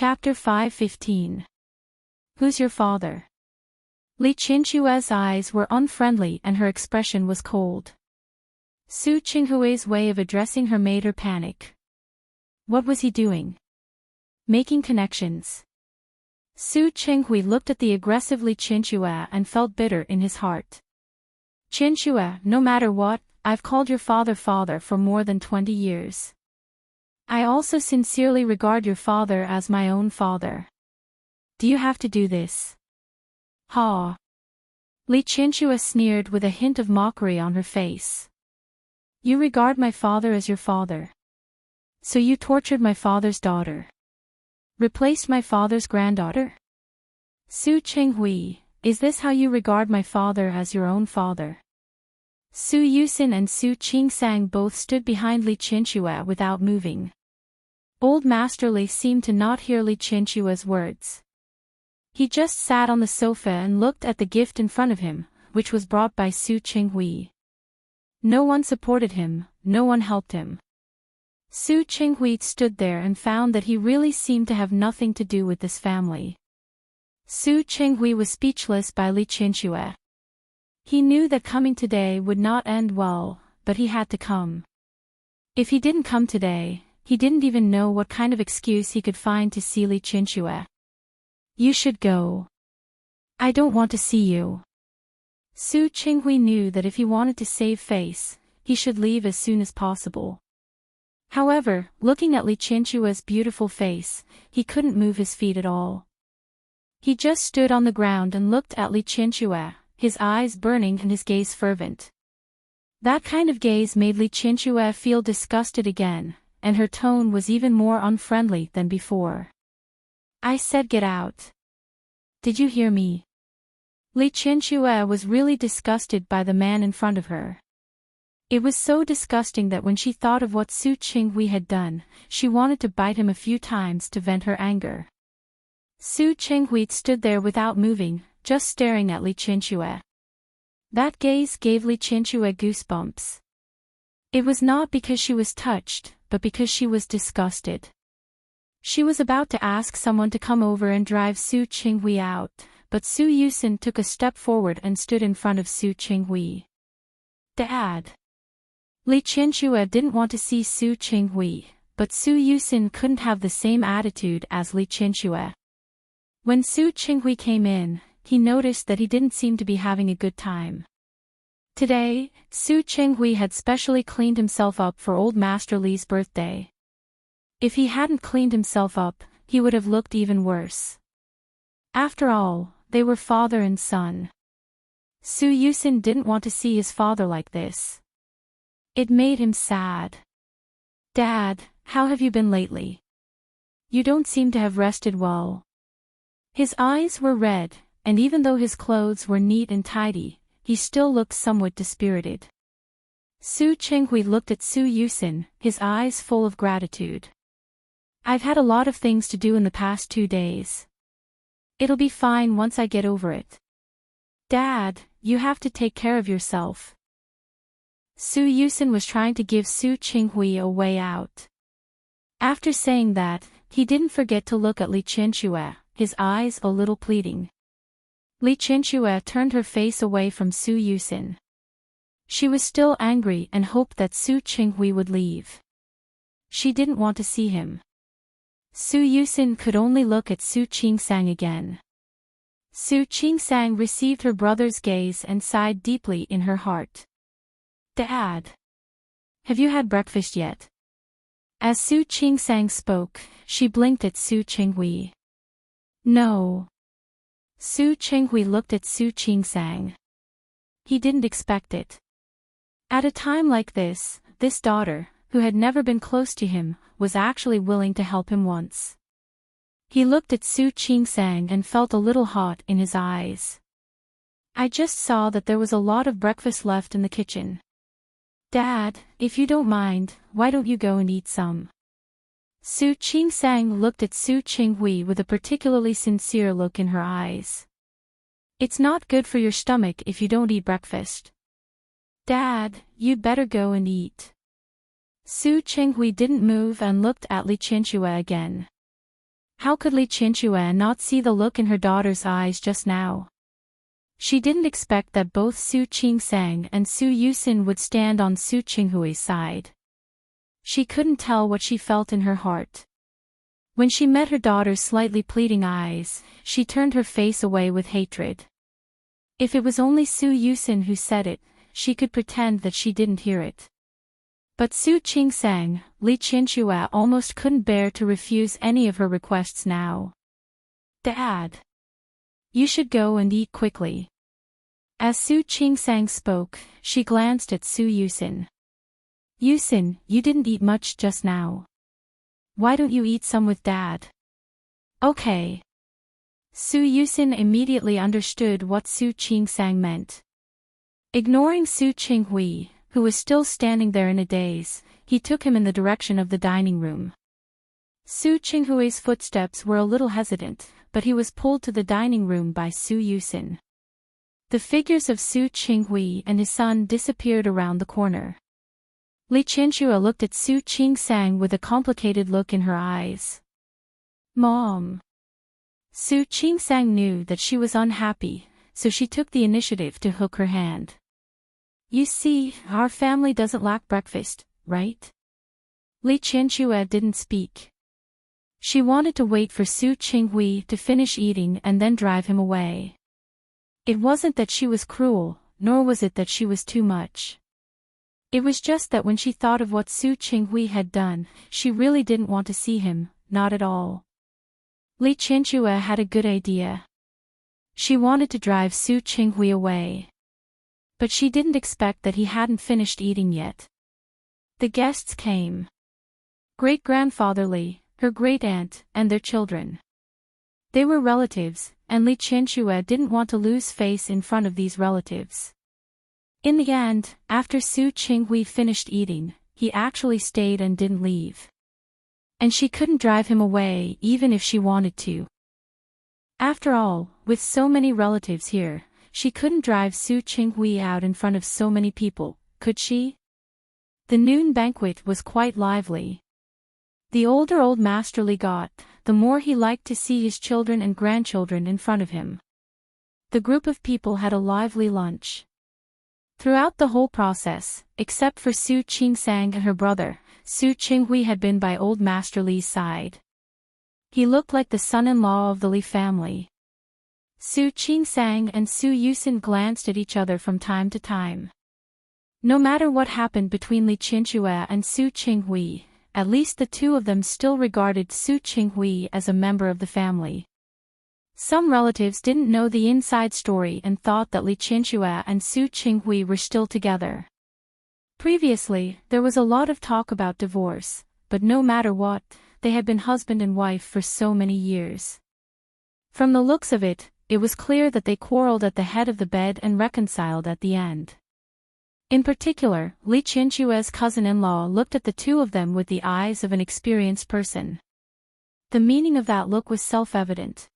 Chapter 5:15. Who's your father? Li Qinghue's eyes were unfriendly and her expression was cold. Su Qinghue's way of addressing her made her panic. What was he doing? Making connections. Su Qinghui looked at the aggressive Li Qinghui and felt bitter in his heart. Qinghui, no matter what, I've called your father father for more than 20 years. I also sincerely regard your father as my own father. Do you have to do this? Ha! Li Qinghui sneered with a hint of mockery on her face. You regard my father as your father. So you tortured my father's daughter. Replaced my father's granddaughter? Su Qinghui, is this how you regard my father as your own father? Su Yusin and Su Qingsang both stood behind Li Qinghui without moving. Old Master Li seemed to not hear Li Qinghui's words. He just sat on the sofa and looked at the gift in front of him, which was brought by Su Qinghui. No one supported him, no one helped him. Su Qinghui stood there and found that he really seemed to have nothing to do with this family. Su Qinghui was speechless by Li Qinghui. He knew that coming today would not end well, but he had to come. If he didn't come today, he didn't even know what kind of excuse he could find to see Li Qinghui. You should go. I don't want to see you. Su Qinghui knew that if he wanted to save face, he should leave as soon as possible. However, looking at Li Qinghui's beautiful face, he couldn't move his feet at all. He just stood on the ground and looked at Li Qinghui, his eyes burning and his gaze fervent. That kind of gaze made Li Qinghui feel disgusted again, and her tone was even more unfriendly than before. I said get out. Did you hear me? Li Qinghui was really disgusted by the man in front of her. It was so disgusting that when she thought of what Su Qinghui had done, she wanted to bite him a few times to vent her anger. Su Qinghui stood there without moving, just staring at Li Qinghui. That gaze gave Li Qinghui goosebumps. It was not because she was touched, but because she was disgusted. She was about to ask someone to come over and drive Su Qinghui out, but Su Yusin took a step forward and stood in front of Su Qinghui. Dad. Li Qinghui didn't want to see Su Qinghui, but Su Yusin couldn't have the same attitude as Li Qinghui. When Su Qinghui came in, he noticed that he didn't seem to be having a good time. Today, Su Qinghui had specially cleaned himself up for Old Master Li's birthday. If he hadn't cleaned himself up, he would have looked even worse. After all, they were father and son. Su Yusin didn't want to see his father like this. It made him sad. Dad, how have you been lately? You don't seem to have rested well. His eyes were red, and even though his clothes were neat and tidy, he still looked somewhat dispirited. Su Qinghui looked at Su Yusin, his eyes full of gratitude. I've had a lot of things to do in the past 2 days. It'll be fine once I get over it. Dad, you have to take care of yourself. Su Yusin was trying to give Su Qinghui a way out. After saying that, he didn't forget to look at Li Qinghui, his eyes a little pleading. Li Qinghui turned her face away from Su Yusin. She was still angry and hoped that Su Qinghui would leave. She didn't want to see him. Su Yusin could only look at Su Qingsang again. Su Qingsang received her brother's gaze and sighed deeply in her heart. Dad. Have you had breakfast yet? As Su Qingsang spoke, she blinked at Su Qinghui. No. Su Qinghui looked at Su Qingsang. He didn't expect it. At a time like this daughter, who had never been close to him, was actually willing to help him once. He looked at Su Qingsang and felt a little hot in his eyes. I just saw that there was a lot of breakfast left in the kitchen. Dad, if you don't mind, why don't you go and eat some? Su Qingsang looked at Su Qinghui with a particularly sincere look in her eyes. It's not good for your stomach if you don't eat breakfast. Dad, you'd better go and eat. Su Qinghui didn't move and looked at Li Qinghui again. How could Li Qianxue not see the look in her daughter's eyes just now? She didn't expect that both Su Qingsang and Su Yusin would stand on Su Qinghui's side. She couldn't tell what she felt in her heart. When she met her daughter's slightly pleading eyes, she turned her face away with hatred. If it was only Su Yusin who said it, she could pretend that she didn't hear it. But Su Qingsang, Li Qianxue almost couldn't bear to refuse any of her requests now. Dad. You should go and eat quickly. As Su Qingsang spoke, she glanced at Su Yusin. Yusin, you didn't eat much just now. Why don't you eat some with Dad? Okay. Su Yusin immediately understood what Su Qingsang meant. Ignoring Su Qinghui, who was still standing there in a daze, he took him in the direction of the dining room. Su Qinghui's footsteps were a little hesitant, but he was pulled to the dining room by Su Yusin. The figures of Su Qinghui and his son disappeared around the corner. Li Qianxue looked at Su Qingsang with a complicated look in her eyes. Mom. Su Qingsang knew that she was unhappy, so she took the initiative to hook her hand. You see, our family doesn't lack breakfast, right? Li Qianxue didn't speak. She wanted to wait for Su Qinghui to finish eating and then drive him away. It wasn't that she was cruel, nor was it that she was too much. It was just that when she thought of what Su Qinghui had done, she really didn't want to see him, not at all. Li Qianxue had a good idea. She wanted to drive Su Qinghui away. But she didn't expect that he hadn't finished eating yet. The guests came. Great-grandfather Li, her great-aunt, and their children. They were relatives, and Li Qianxue didn't want to lose face in front of these relatives. In the end, after Su Qinghui finished eating, he actually stayed and didn't leave. And she couldn't drive him away even if she wanted to. After all, with so many relatives here, she couldn't drive Su Qinghui out in front of so many people, could she? The noon banquet was quite lively. The older Old Master Li got, the more he liked to see his children and grandchildren in front of him. The group of people had a lively lunch. Throughout the whole process, except for Su Qingsang and her brother, Su Qinghui had been by Old Master Li's side. He looked like the son-in-law of the Li family. Su Qingsang and Su Yusin glanced at each other from time to time. No matter what happened between Li Qianxue and Su Qinghui, at least the two of them still regarded Su Qinghui as a member of the family. Some relatives didn't know the inside story and thought that Li Qianxue and Su Qinghui were still together. Previously, there was a lot of talk about divorce, but no matter what, they had been husband and wife for so many years. From the looks of it, it was clear that they quarreled at the head of the bed and reconciled at the end. In particular, Li Qianxue's cousin-in-law looked at the two of them with the eyes of an experienced person. The meaning of that look was self-evident.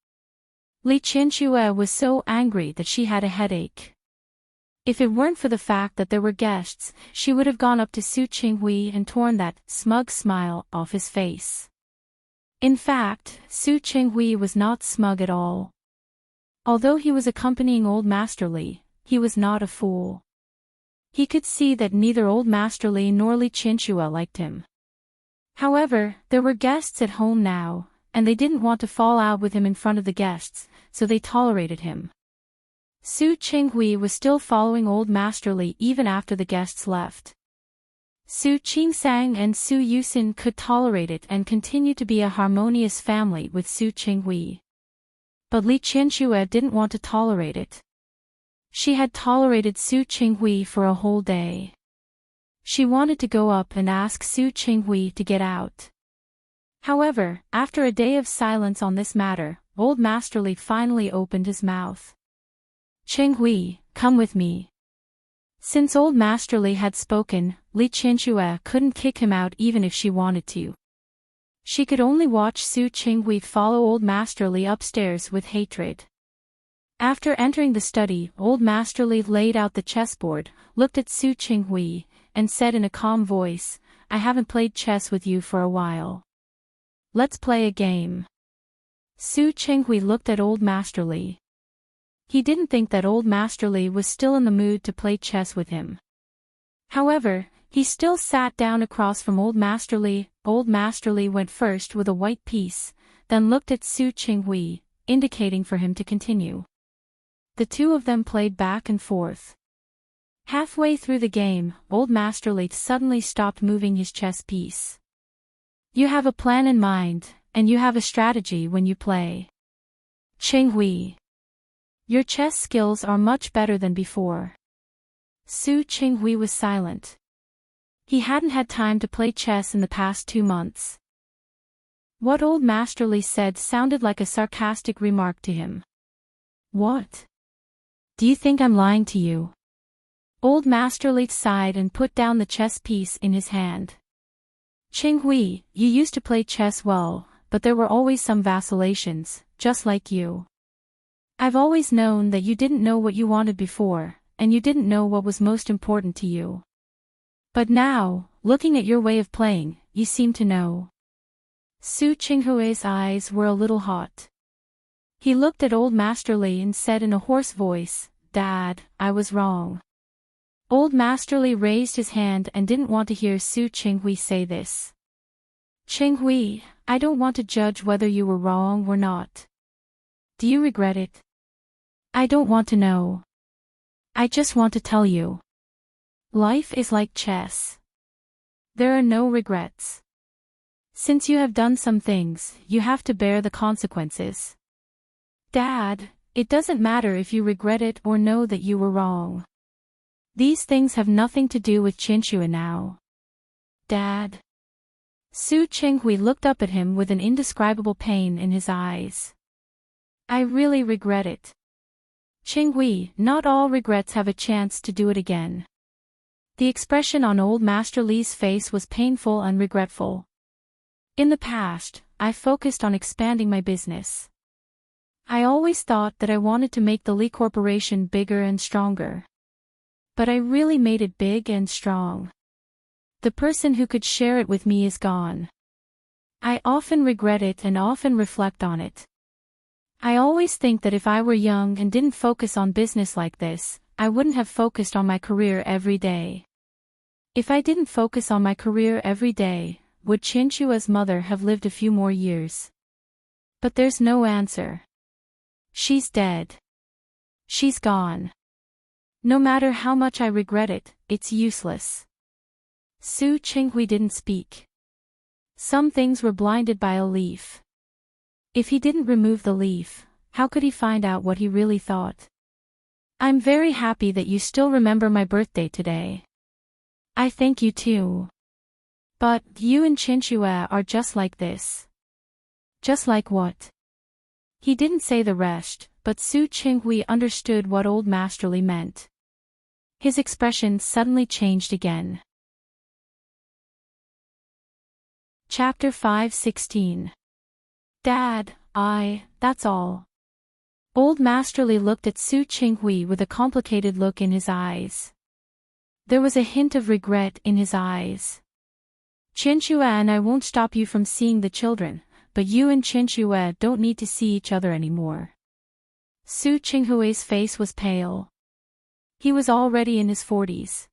Li Qianxue was so angry that she had a headache. If it weren't for the fact that there were guests, she would have gone up to Su Qinghui and torn that smug smile off his face. In fact, Su Qinghui was not smug at all. Although he was accompanying Old Master Li, he was not a fool. He could see that neither Old Master Li nor Li Qianxue liked him. However, there were guests at home now, and they didn't want to fall out with him in front of the guests, so they tolerated him. Su Qinghui was still following Old Master Li even after the guests left. Su Qingsang and Su Yusin could tolerate it and continue to be a harmonious family with Su Qinghui. But Li Qianxue didn't want to tolerate it. She had tolerated Su Qinghui for a whole day. She wanted to go up and ask Su Qinghui to get out. However, after a day of silence on this matter, Old Master Li finally opened his mouth. Qinghui, come with me. Since Old Master Li had spoken, Li Qianxue couldn't kick him out even if she wanted to. She could only watch Su Qinghui follow Old Master Li upstairs with hatred. After entering the study, Old Master Li laid out the chessboard, looked at Su Qinghui, and said in a calm voice, I haven't played chess with you for a while. Let's play a game. Su Qinghui looked at Old Master Li. He didn't think that Old Master Li was still in the mood to play chess with him. However, he still sat down across from Old Master Li. Old Master Li went first with a white piece, then looked at Su Qinghui, indicating for him to continue. The two of them played back and forth. Halfway through the game, Old Master Li suddenly stopped moving his chess piece. You have a plan in mind, and you have a strategy when you play. Qinghui. Your chess skills are much better than before. Su Qinghui was silent. He hadn't had time to play chess in the past 2 months. What Old Master Li said sounded like a sarcastic remark to him. What? Do you think I'm lying to you? Old Master Li sighed and put down the chess piece in his hand. Qinghui, you used to play chess well, but there were always some vacillations, just like you. I've always known that you didn't know what you wanted before, and you didn't know what was most important to you. But now, looking at your way of playing, you seem to know. Su Qinghui's eyes were a little hot. He looked at Old Master Li and said in a hoarse voice, Dad, I was wrong. Old Master Li raised his hand and didn't want to hear Su Qinghui say this. Qinghui, I don't want to judge whether you were wrong or not. Do you regret it? I don't want to know. I just want to tell you. Life is like chess. There are no regrets. Since you have done some things, you have to bear the consequences. Dad, it doesn't matter if you regret it or know that you were wrong. These things have nothing to do with Qinghui now. Dad. Su Qinghui looked up at him with an indescribable pain in his eyes. I really regret it. Qinghui, not all regrets have a chance to do it again. The expression on Old Master Li's face was painful and regretful. In the past, I focused on expanding my business. I always thought that I wanted to make the Li Corporation bigger and stronger. But I really made it big and strong. The person who could share it with me is gone. I often regret it and often reflect on it. I always think that if I were young and didn't focus on business like this, I wouldn't have focused on my career every day. If I didn't focus on my career every day, would Qinghui's mother have lived a few more years? But there's no answer. She's dead. She's gone. No matter how much I regret it, it's useless. Su Qinghui didn't speak. Some things were blinded by a leaf. If he didn't remove the leaf, how could he find out what he really thought? I'm very happy that you still remember my birthday today. I thank you too. But you and Qinghui are just like this. Just like what? He didn't say the rest, but Su Qinghui understood what Old Master Li meant. His expression suddenly changed again. Chapter 5:16. Dad, that's all. Old Master Li looked at Su Qinghui with a complicated look in his eyes. There was a hint of regret in his eyes. Qinghui and I won't stop you from seeing the children, but you and Qinghui don't need to see each other anymore. Su Qinghui's face was pale. He was already in his 40s.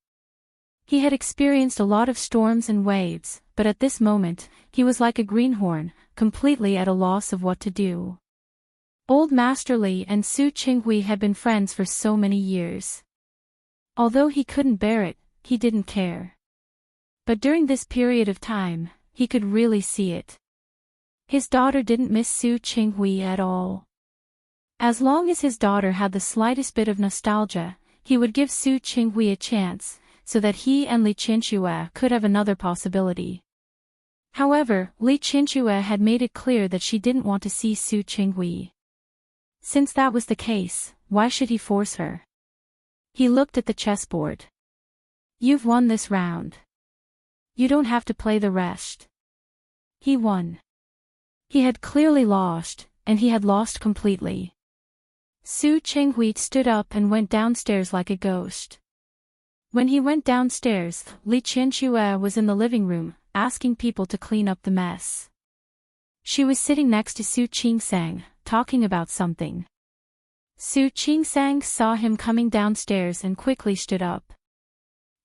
He had experienced a lot of storms and waves, but at this moment, he was like a greenhorn, completely at a loss of what to do. Old Master Li and Su Qinghui had been friends for so many years. Although he couldn't bear it, he didn't care. But during this period of time, he could really see it. His daughter didn't miss Su Qinghui at all. As long as his daughter had the slightest bit of nostalgia, he would give Su Qinghui a chance, so that he and Li Qinghui could have another possibility. However, Li Qinghui had made it clear that she didn't want to see Su Qinghui. Since that was the case, why should he force her? He looked at the chessboard. You've won this round. You don't have to play the rest. He won. He had clearly lost, and he had lost completely. Su Qinghui stood up and went downstairs like a ghost. When he went downstairs, Li Qinghui was in the living room, asking people to clean up the mess. She was sitting next to Su Qingsang, talking about something. Su Qingsang saw him coming downstairs and quickly stood up.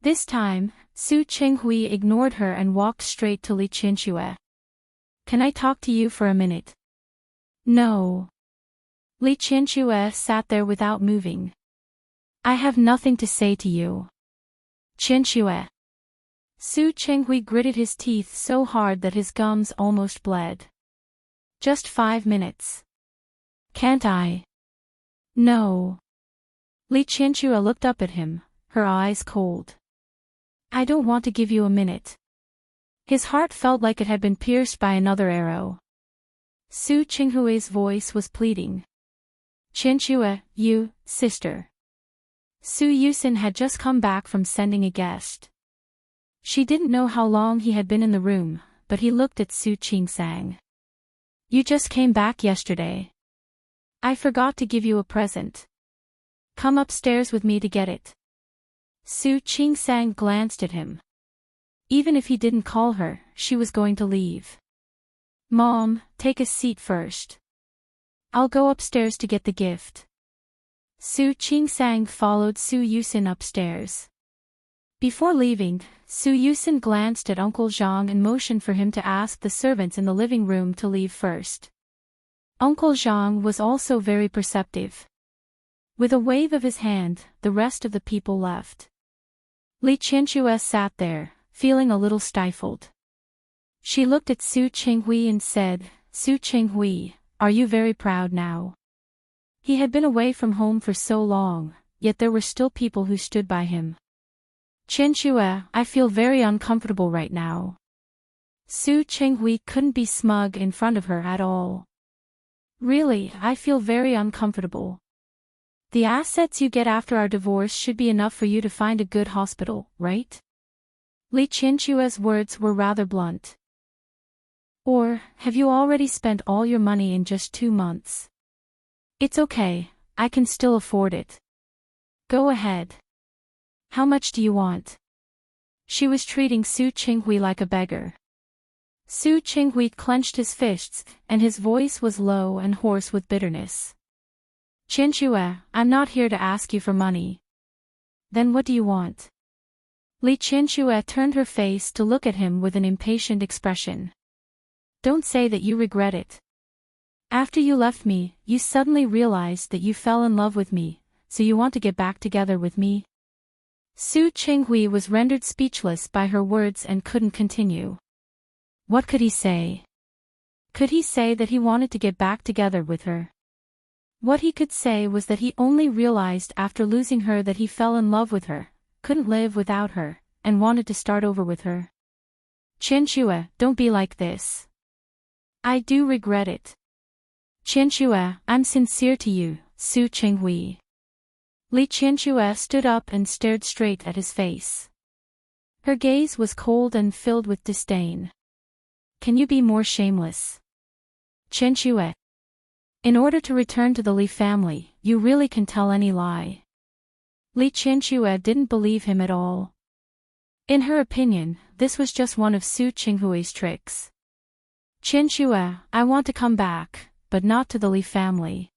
This time, Su Qinghui ignored her and walked straight to Li Qianxue. Can I talk to you for a minute? No. Li Qianxue sat there without moving. I have nothing to say to you. Qianxue. Su Qinghui gritted his teeth so hard that his gums almost bled. Just 5 minutes. Can't I? No. Li Qianxue looked up at him, her eyes cold. I don't want to give you a minute. His heart felt like it had been pierced by another arrow. Su Qinghui's voice was pleading. Qianxue, you, sister. Su Yusin had just come back from sending a guest. She didn't know how long he had been in the room, but he looked at Su Qingsang. You just came back yesterday. I forgot to give you a present. Come upstairs with me to get it. Su Qingsang glanced at him. Even if he didn't call her, she was going to leave. Mom, take a seat first. I'll go upstairs to get the gift. Su Qingsang followed Su Yusin upstairs. Before leaving, Su Yusin glanced at Uncle Zhang and motioned for him to ask the servants in the living room to leave first. Uncle Zhang was also very perceptive. With a wave of his hand, the rest of the people left. Li Qianxue sat there, feeling a little stifled. She looked at Su Qinghui and said, Su Qinghui, are you very proud now? He had been away from home for so long, yet there were still people who stood by him. Qianxue, I feel very uncomfortable right now. Su Qinghui couldn't be smug in front of her at all. Really, I feel very uncomfortable. The assets you get after our divorce should be enough for you to find a good hospital, right? Li Qianxue's words were rather blunt. Or, have you already spent all your money in just 2 months? It's okay, I can still afford it. Go ahead. How much do you want? She was treating Su Qinghui like a beggar. Su Qinghui clenched his fists, and his voice was low and hoarse with bitterness. Qianxue, I'm not here to ask you for money. Then what do you want? Li Qianxue turned her face to look at him with an impatient expression. Don't say that you regret it. After you left me, you suddenly realized that you fell in love with me, so you want to get back together with me? Su Qinghui was rendered speechless by her words and couldn't continue. What could he say? Could he say that he wanted to get back together with her? What he could say was that he only realized after losing her that he fell in love with her, couldn't live without her, and wanted to start over with her. Qianxue, don't be like this. I do regret it. Qianxue, I'm sincere to you, Su Qinghui. Li Qianxue stood up and stared straight at his face. Her gaze was cold and filled with disdain. Can you be more shameless? Qianxue. In order to return to the Li family, you really can tell any lie. Li Qianxue didn't believe him at all. In her opinion, this was just one of Su Qinghui's tricks. Qianxue, I want to come back, but not to the Li family.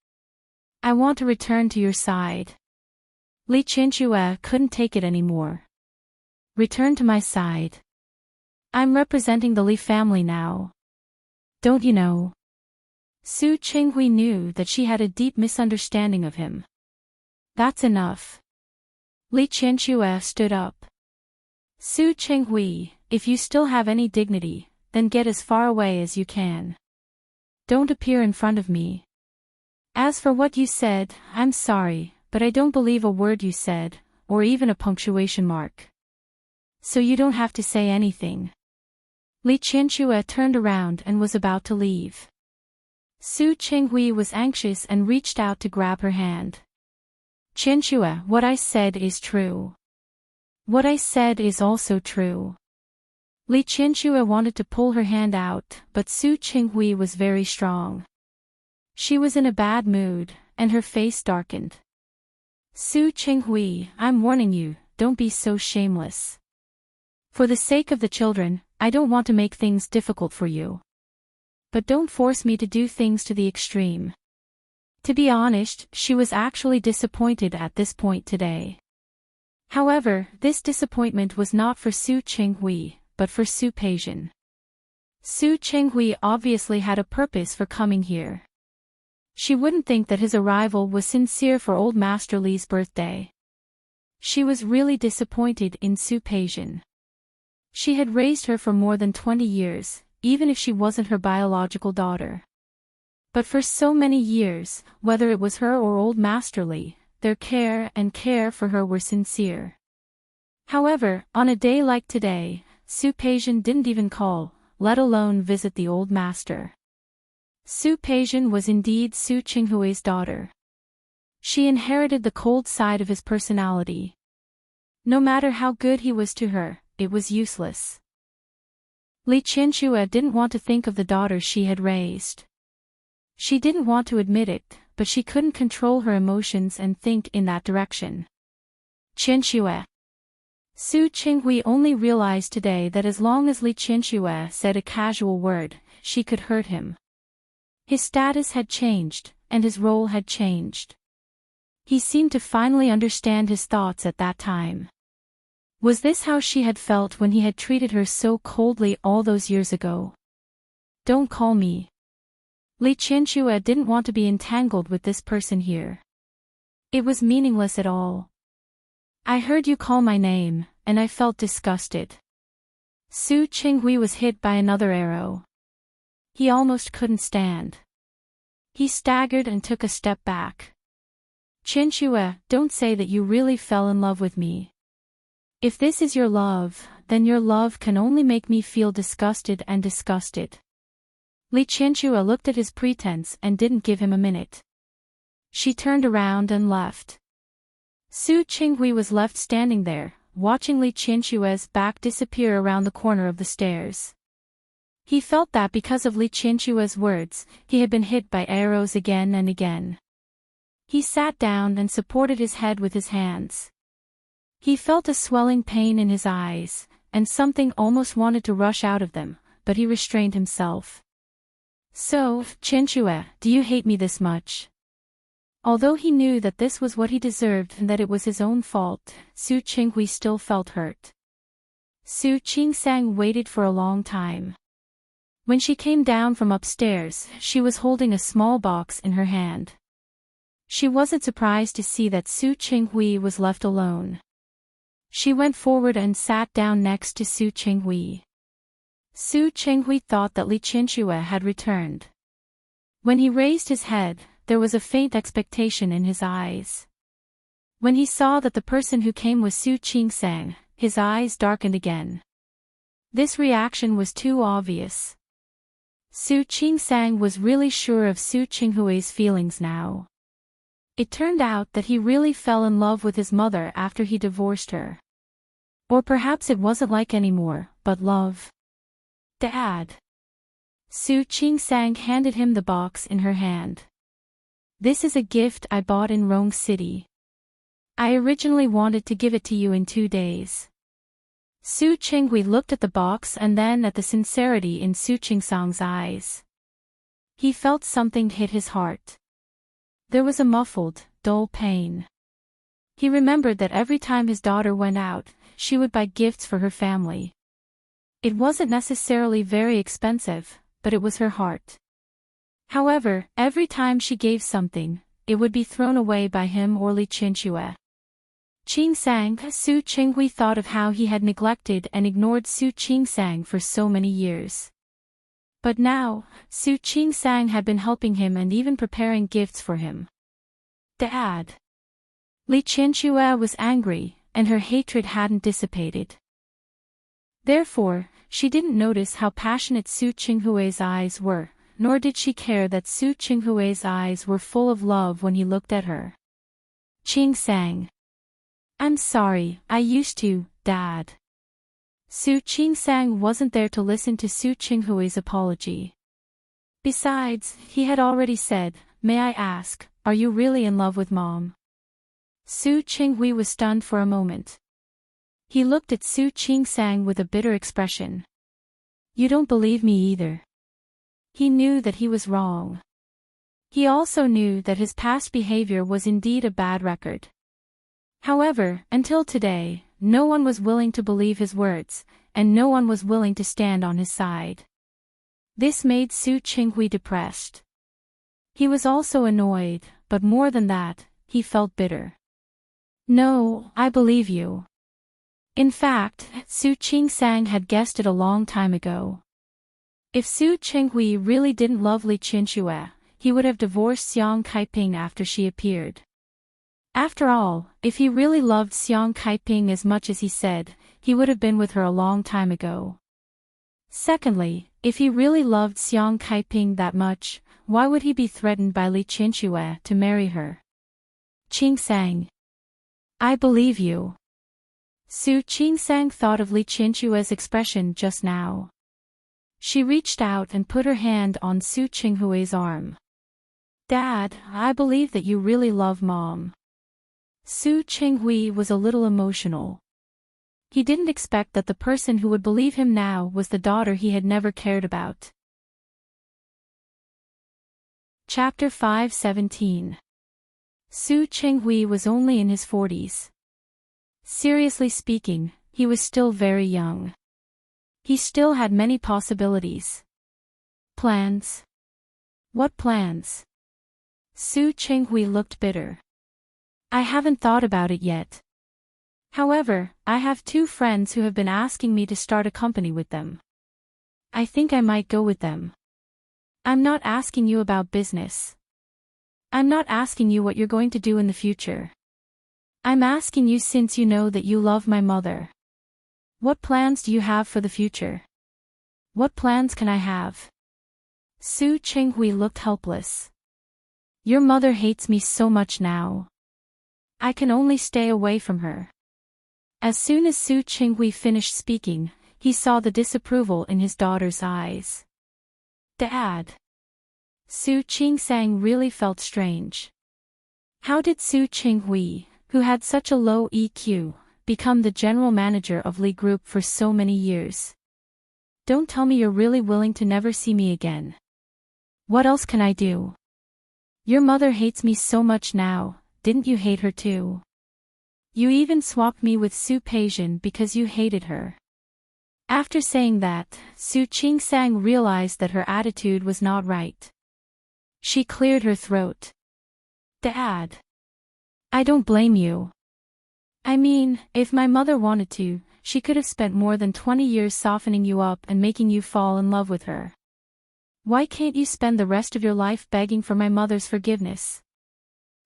I want to return to your side. Li Qianxue couldn't take it anymore. Return to my side. I'm representing the Li family now. Don't you know? Su Qinghui knew that she had a deep misunderstanding of him. That's enough. Li Qianxue stood up. Su Qinghui, if you still have any dignity, then get as far away as you can. Don't appear in front of me. As for what you said, I'm sorry, but I don't believe a word you said, or even a punctuation mark. So you don't have to say anything. Li Qianxue turned around and was about to leave. Su Qinghui was anxious and reached out to grab her hand. Qianxue, what I said is true. What I said is also true. Li Qianxue wanted to pull her hand out, but Su Qinghui was very strong. She was in a bad mood, and her face darkened. Su Qinghui, I'm warning you, don't be so shameless. For the sake of the children, I don't want to make things difficult for you. But don't force me to do things to the extreme. To be honest, she was actually disappointed at this point today. However, this disappointment was not for Su Qinghui, but for Su Peijian. Su Qinghui obviously had a purpose for coming here. She wouldn't think that his arrival was sincere for old Master Li's birthday. She was really disappointed in Su Peijian. She had raised her for more than 20 years, even if she wasn't her biological daughter. But for so many years, whether it was her or old Master Li, their care for her were sincere. However, on a day like today, Su Peijian didn't even call, let alone visit the old master. Su Peijian was indeed Su Qinghui's daughter. She inherited the cold side of his personality. No matter how good he was to her, it was useless. Li Qianxue didn't want to think of the daughter she had raised. She didn't want to admit it, but she couldn't control her emotions and think in that direction. Qianxue. Su Qinghui only realized today that as long as Li Qianxue said a casual word, she could hurt him. His status had changed, and his role had changed. He seemed to finally understand his thoughts at that time. Was this how she had felt when he had treated her so coldly all those years ago? Don't call me. Li Qianxue didn't want to be entangled with this person here. It was meaningless at all. I heard you call my name, and I felt disgusted. Su Qinghui was hit by another arrow. He almost couldn't stand. He staggered and took a step back. Qianxue, don't say that you really fell in love with me. If this is your love, then your love can only make me feel disgusted and disgusted. Li Qianxue looked at his pretense and didn't give him a minute. She turned around and left. Su Qinghui was left standing there, watching Li Qianxue's back disappear around the corner of the stairs. He felt that because of Li Qianxue's words, he had been hit by arrows again and again. He sat down and supported his head with his hands. He felt a swelling pain in his eyes, and something almost wanted to rush out of them, but he restrained himself. So, Qianxue, do you hate me this much? Although he knew that this was what he deserved and that it was his own fault, Su Qinghui still felt hurt. Su Qingsang waited for a long time. When she came down from upstairs, she was holding a small box in her hand. She wasn't surprised to see that Su Qinghui was left alone. She went forward and sat down next to Su Qinghui. Su Qinghui thought that Li Qianxue had returned. When he raised his head, there was a faint expectation in his eyes. When he saw that the person who came was Su Qingsang, his eyes darkened again. This reaction was too obvious. Su Qingsang was really sure of Su Qinghui's feelings now. It turned out that he really fell in love with his mother after he divorced her. Or perhaps it wasn't like anymore, but love. Dad. Su Qingsang handed him the box in her hand. This is a gift I bought in Rong City. I originally wanted to give it to you in 2 days. Su Qinghui looked at the box and then at the sincerity in Su Qingsang's eyes. He felt something hit his heart. There was a muffled, dull pain. He remembered that every time his daughter went out, she would buy gifts for her family. It wasn't necessarily very expensive, but it was her heart. However, every time she gave something, it would be thrown away by him or Li Qianxue. Qingsang, Su Qinghui thought of how he had neglected and ignored Su Qingsang for so many years. But now, Su Qingsang had been helping him and even preparing gifts for him. Dad. Li Qianxue was angry, and her hatred hadn't dissipated. Therefore, she didn't notice how passionate Su Qinghui's eyes were, nor did she care that Su Qinghui's eyes were full of love when he looked at her. Qingsang. I'm sorry, I used to, Dad. Su Qingsang wasn't there to listen to Su Qinghui's apology. Besides, he had already said, "May I ask, are you really in love with Mom?" Su Qinghui was stunned for a moment. He looked at Su Qingsang with a bitter expression. You don't believe me either. He knew that he was wrong. He also knew that his past behavior was indeed a bad record. However, until today, no one was willing to believe his words, and no one was willing to stand on his side. This made Su Qinghui depressed. He was also annoyed, but more than that, he felt bitter. No, I believe you. In fact, Su Qingsang had guessed it a long time ago. If Su Qinghui really didn't love Li Qinxue, he would have divorced Xiang Kaiping after she appeared. After all, if he really loved Xiang Kaiping as much as he said, he would have been with her a long time ago. Secondly, if he really loved Xiang Kaiping that much, why would he be threatened by Li Qinxue to marry her? Qingsang. I believe you. Su Qingsang thought of Li Qinxue's expression just now. She reached out and put her hand on Su Qinghui's arm. Dad, I believe that you really love Mom. Su Qinghui was a little emotional. He didn't expect that the person who would believe him now was the daughter he had never cared about. Chapter 5:17. Su Qinghui was only in his 40s. Seriously speaking, he was still very young. He still had many possibilities. Plans? What plans? Su Qinghui looked bitter. I haven't thought about it yet. However, I have 2 friends who have been asking me to start a company with them. I think I might go with them. I'm not asking you about business. I'm not asking you what you're going to do in the future. I'm asking you since you know that you love my mother. What plans do you have for the future? What plans can I have? Su Qinghui looked helpless. Your mother hates me so much now. I can only stay away from her. As soon as Su Qinghui finished speaking, he saw the disapproval in his daughter's eyes. Dad. Su Qingsang really felt strange. How did Su Qinghui, who had such a low EQ, become the general manager of Li Group for so many years? Don't tell me you're really willing to never see me again. What else can I do? Your mother hates me so much now, didn't you hate her too? You even swapped me with Su Peijian because you hated her. After saying that, Su Qingsang realized that her attitude was not right. She cleared her throat. Dad. I don't blame you. I mean, if my mother wanted to, she could have spent more than 20 years softening you up and making you fall in love with her. Why can't you spend the rest of your life begging for my mother's forgiveness?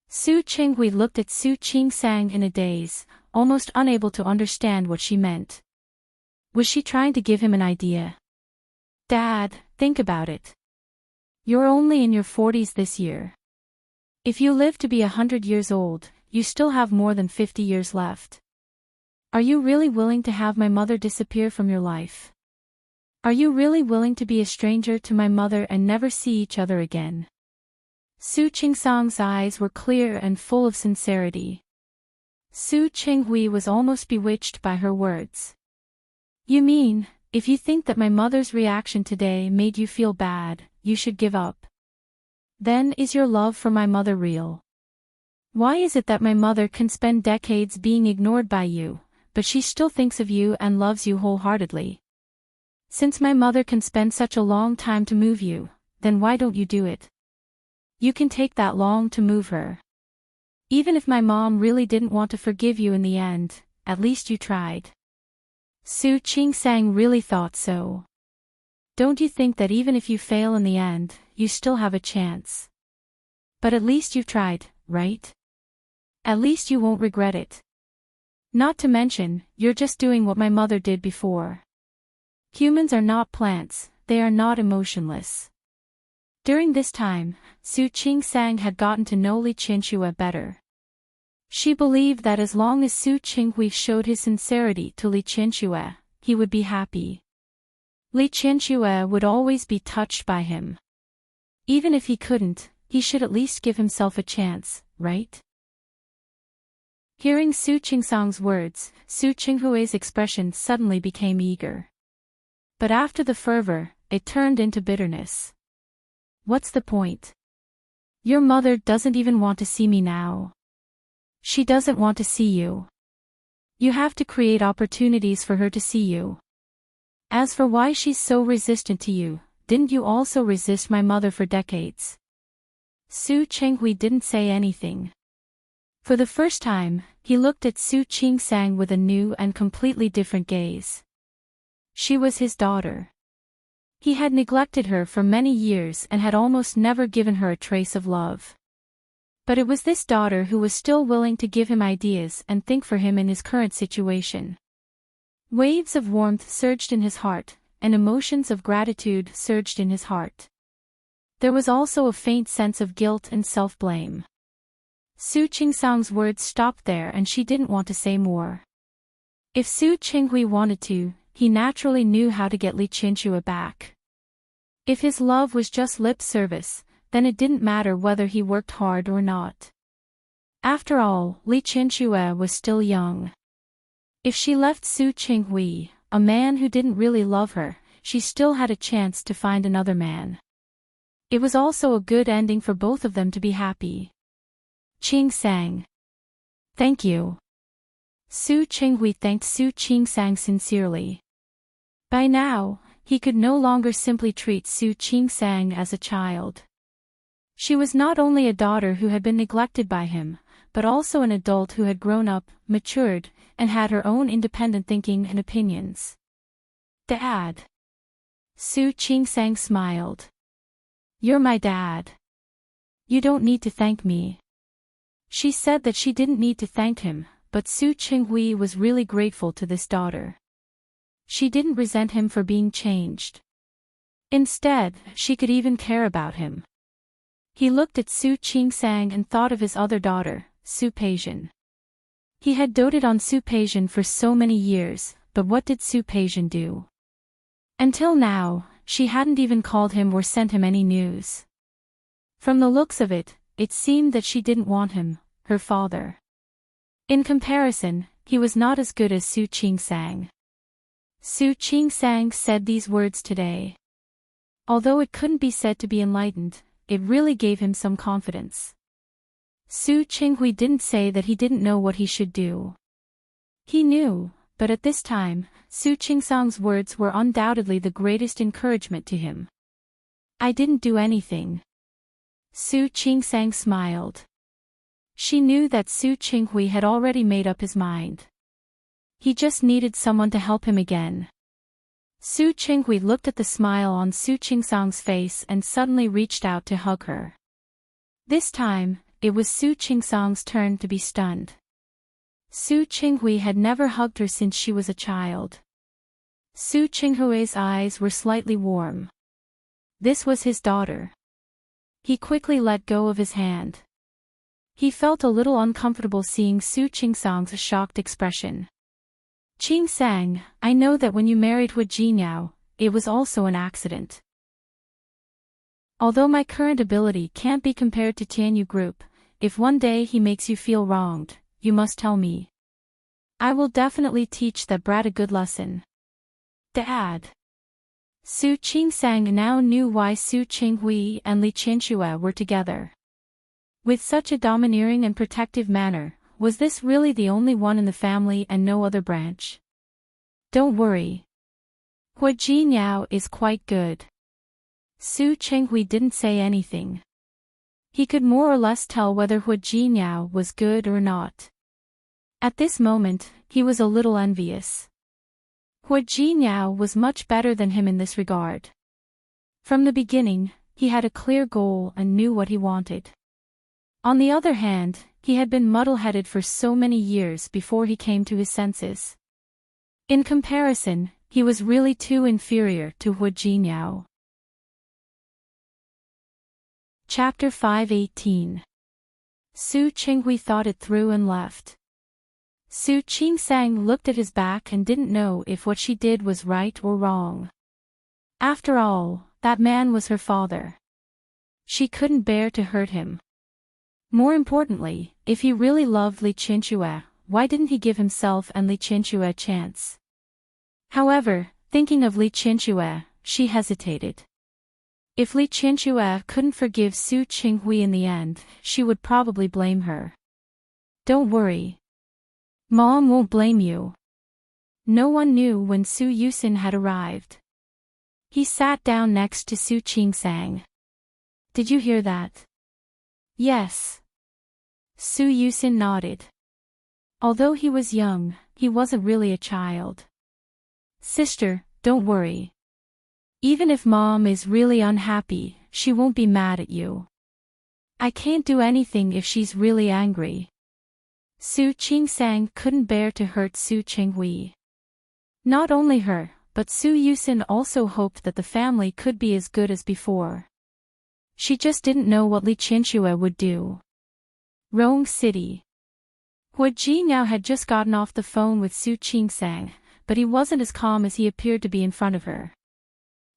Su Qinghui looked at Su Qingsang in a daze, almost unable to understand what she meant. Was she trying to give him an idea? Dad, think about it. You're only in your 40s this year. If you live to be 100 years old, you still have more than 50 years left. Are you really willing to have my mother disappear from your life? Are you really willing to be a stranger to my mother and never see each other again? Su Qingsang's eyes were clear and full of sincerity. Su Qinghui was almost bewitched by her words. You mean, if you think that my mother's reaction today made you feel bad, you should give up? Then is your love for my mother real? Why is it that my mother can spend decades being ignored by you, but she still thinks of you and loves you wholeheartedly? Since my mother can spend such a long time to move you, then why don't you do it? You can take that long to move her. Even if my mom really didn't want to forgive you in the end, at least you tried. Su Qingsang really thought so. Don't you think that even if you fail in the end, you still have a chance? But at least you've tried, right? At least you won't regret it. Not to mention, you're just doing what my mother did before. Humans are not plants, they are not emotionless. During this time, Su Qingsang had gotten to know Li Qinxue better. She believed that as long as Su Qinghui showed his sincerity to Li Qinxue, he would be happy. Li Qinxue would always be touched by him. Even if he couldn't, he should at least give himself a chance, right? Hearing Su Qingsang's words, Su Qinghui's expression suddenly became eager. But after the fervor, it turned into bitterness. What's the point? Your mother doesn't even want to see me now. She doesn't want to see you. You have to create opportunities for her to see you. As for why she's so resistant to you, didn't you also resist my mother for decades? Su Chenghui didn't say anything. For the first time, he looked at Su Qingsang with a new and completely different gaze. She was his daughter. He had neglected her for many years and had almost never given her a trace of love. But it was this daughter who was still willing to give him ideas and think for him in his current situation. Waves of warmth surged in his heart, and emotions of gratitude surged in his heart. There was also a faint sense of guilt and self-blame. Su Qingsang's words stopped there and she didn't want to say more. If Su Chenghui wanted to, he naturally knew how to get Li Qianxue back. If his love was just lip service, then it didn't matter whether he worked hard or not. After all, Li Qianxue was still young. If she left Su Chenghui, a man who didn't really love her, she still had a chance to find another man. It was also a good ending for both of them to be happy. Qingsang. Thank you. Su Chenghui thanked Su Qingsang sincerely. By now, he could no longer simply treat Su Qingsang as a child. She was not only a daughter who had been neglected by him, but also an adult who had grown up, matured, and had her own independent thinking and opinions. Dad. Su Qingsang smiled. You're my dad. You don't need to thank me. She said that she didn't need to thank him, but Su Chenghui was really grateful to this daughter. She didn't resent him for being changed. Instead, she could even care about him. He looked at Su Qingsang and thought of his other daughter, Su Peixian. He had doted on Su Peixian for so many years, but what did Su Peixian do? Until now, she hadn't even called him or sent him any news. From the looks of it, it seemed that she didn't want him, her father. In comparison, he was not as good as Su Qingsang. Su Qingsang said these words today. Although it couldn't be said to be enlightened, it really gave him some confidence. Su Chenghui didn't say that he didn't know what he should do. He knew, but at this time, Su Qingsang's words were undoubtedly the greatest encouragement to him. I didn't do anything. Su Qingsang smiled. She knew that Su Chenghui had already made up his mind. He just needed someone to help him again. Su Chenghui looked at the smile on Su Qingsang's face and suddenly reached out to hug her. This time, it was Su Qingsang's turn to be stunned. Su Chenghui had never hugged her since she was a child. Su Chenghui's eyes were slightly warm. This was his daughter. He quickly let go of his hand. He felt a little uncomfortable seeing Su Qingsang's shocked expression. Qingsang, I know that when you married Hu Jinyao, it was also an accident. Although my current ability can't be compared to Tianyu Group, if one day he makes you feel wronged, you must tell me. I will definitely teach that brat a good lesson. Dad. Su Qingsang now knew why Su Chenghui and Li Qianxue were together. With such a domineering and protective manner, was this really the only one in the family and no other branch? Don't worry. Hu Jinyao is quite good. Su Chenghui didn't say anything. He could more or less tell whether Hu Jinyao was good or not. At this moment, he was a little envious. Hu Jinyao was much better than him in this regard. From the beginning, he had a clear goal and knew what he wanted. On the other hand, he had been muddle-headed for so many years before he came to his senses. In comparison, he was really too inferior to Hu Jinyao. Chapter 5:18. Su Chenghui thought it through and left. Su Qingsang looked at his back and didn't know if what she did was right or wrong. After all, that man was her father. She couldn't bear to hurt him. More importantly, if he really loved Li Qianxue, why didn't he give himself and Li Qianxue a chance? However, thinking of Li Qianxue, she hesitated. If Li Qianxue couldn't forgive Su Qinghui in the end, she would probably blame her. Don't worry. Mom won't blame you. No one knew when Su Yusin had arrived. He sat down next to Su Qingsang. Did you hear that? Yes. Su Yusin nodded. Although he was young, he wasn't really a child. Sister, don't worry. Even if Mom is really unhappy, she won't be mad at you. I can't do anything if she's really angry. Su Qingsang couldn't bear to hurt Su Qinghui. Not only her, but Su Yusin also hoped that the family could be as good as before. She just didn't know what Li Qianxue would do. Rong City. Hua Jinyao had just gotten off the phone with Su Qingsang, but he wasn't as calm as he appeared to be in front of her.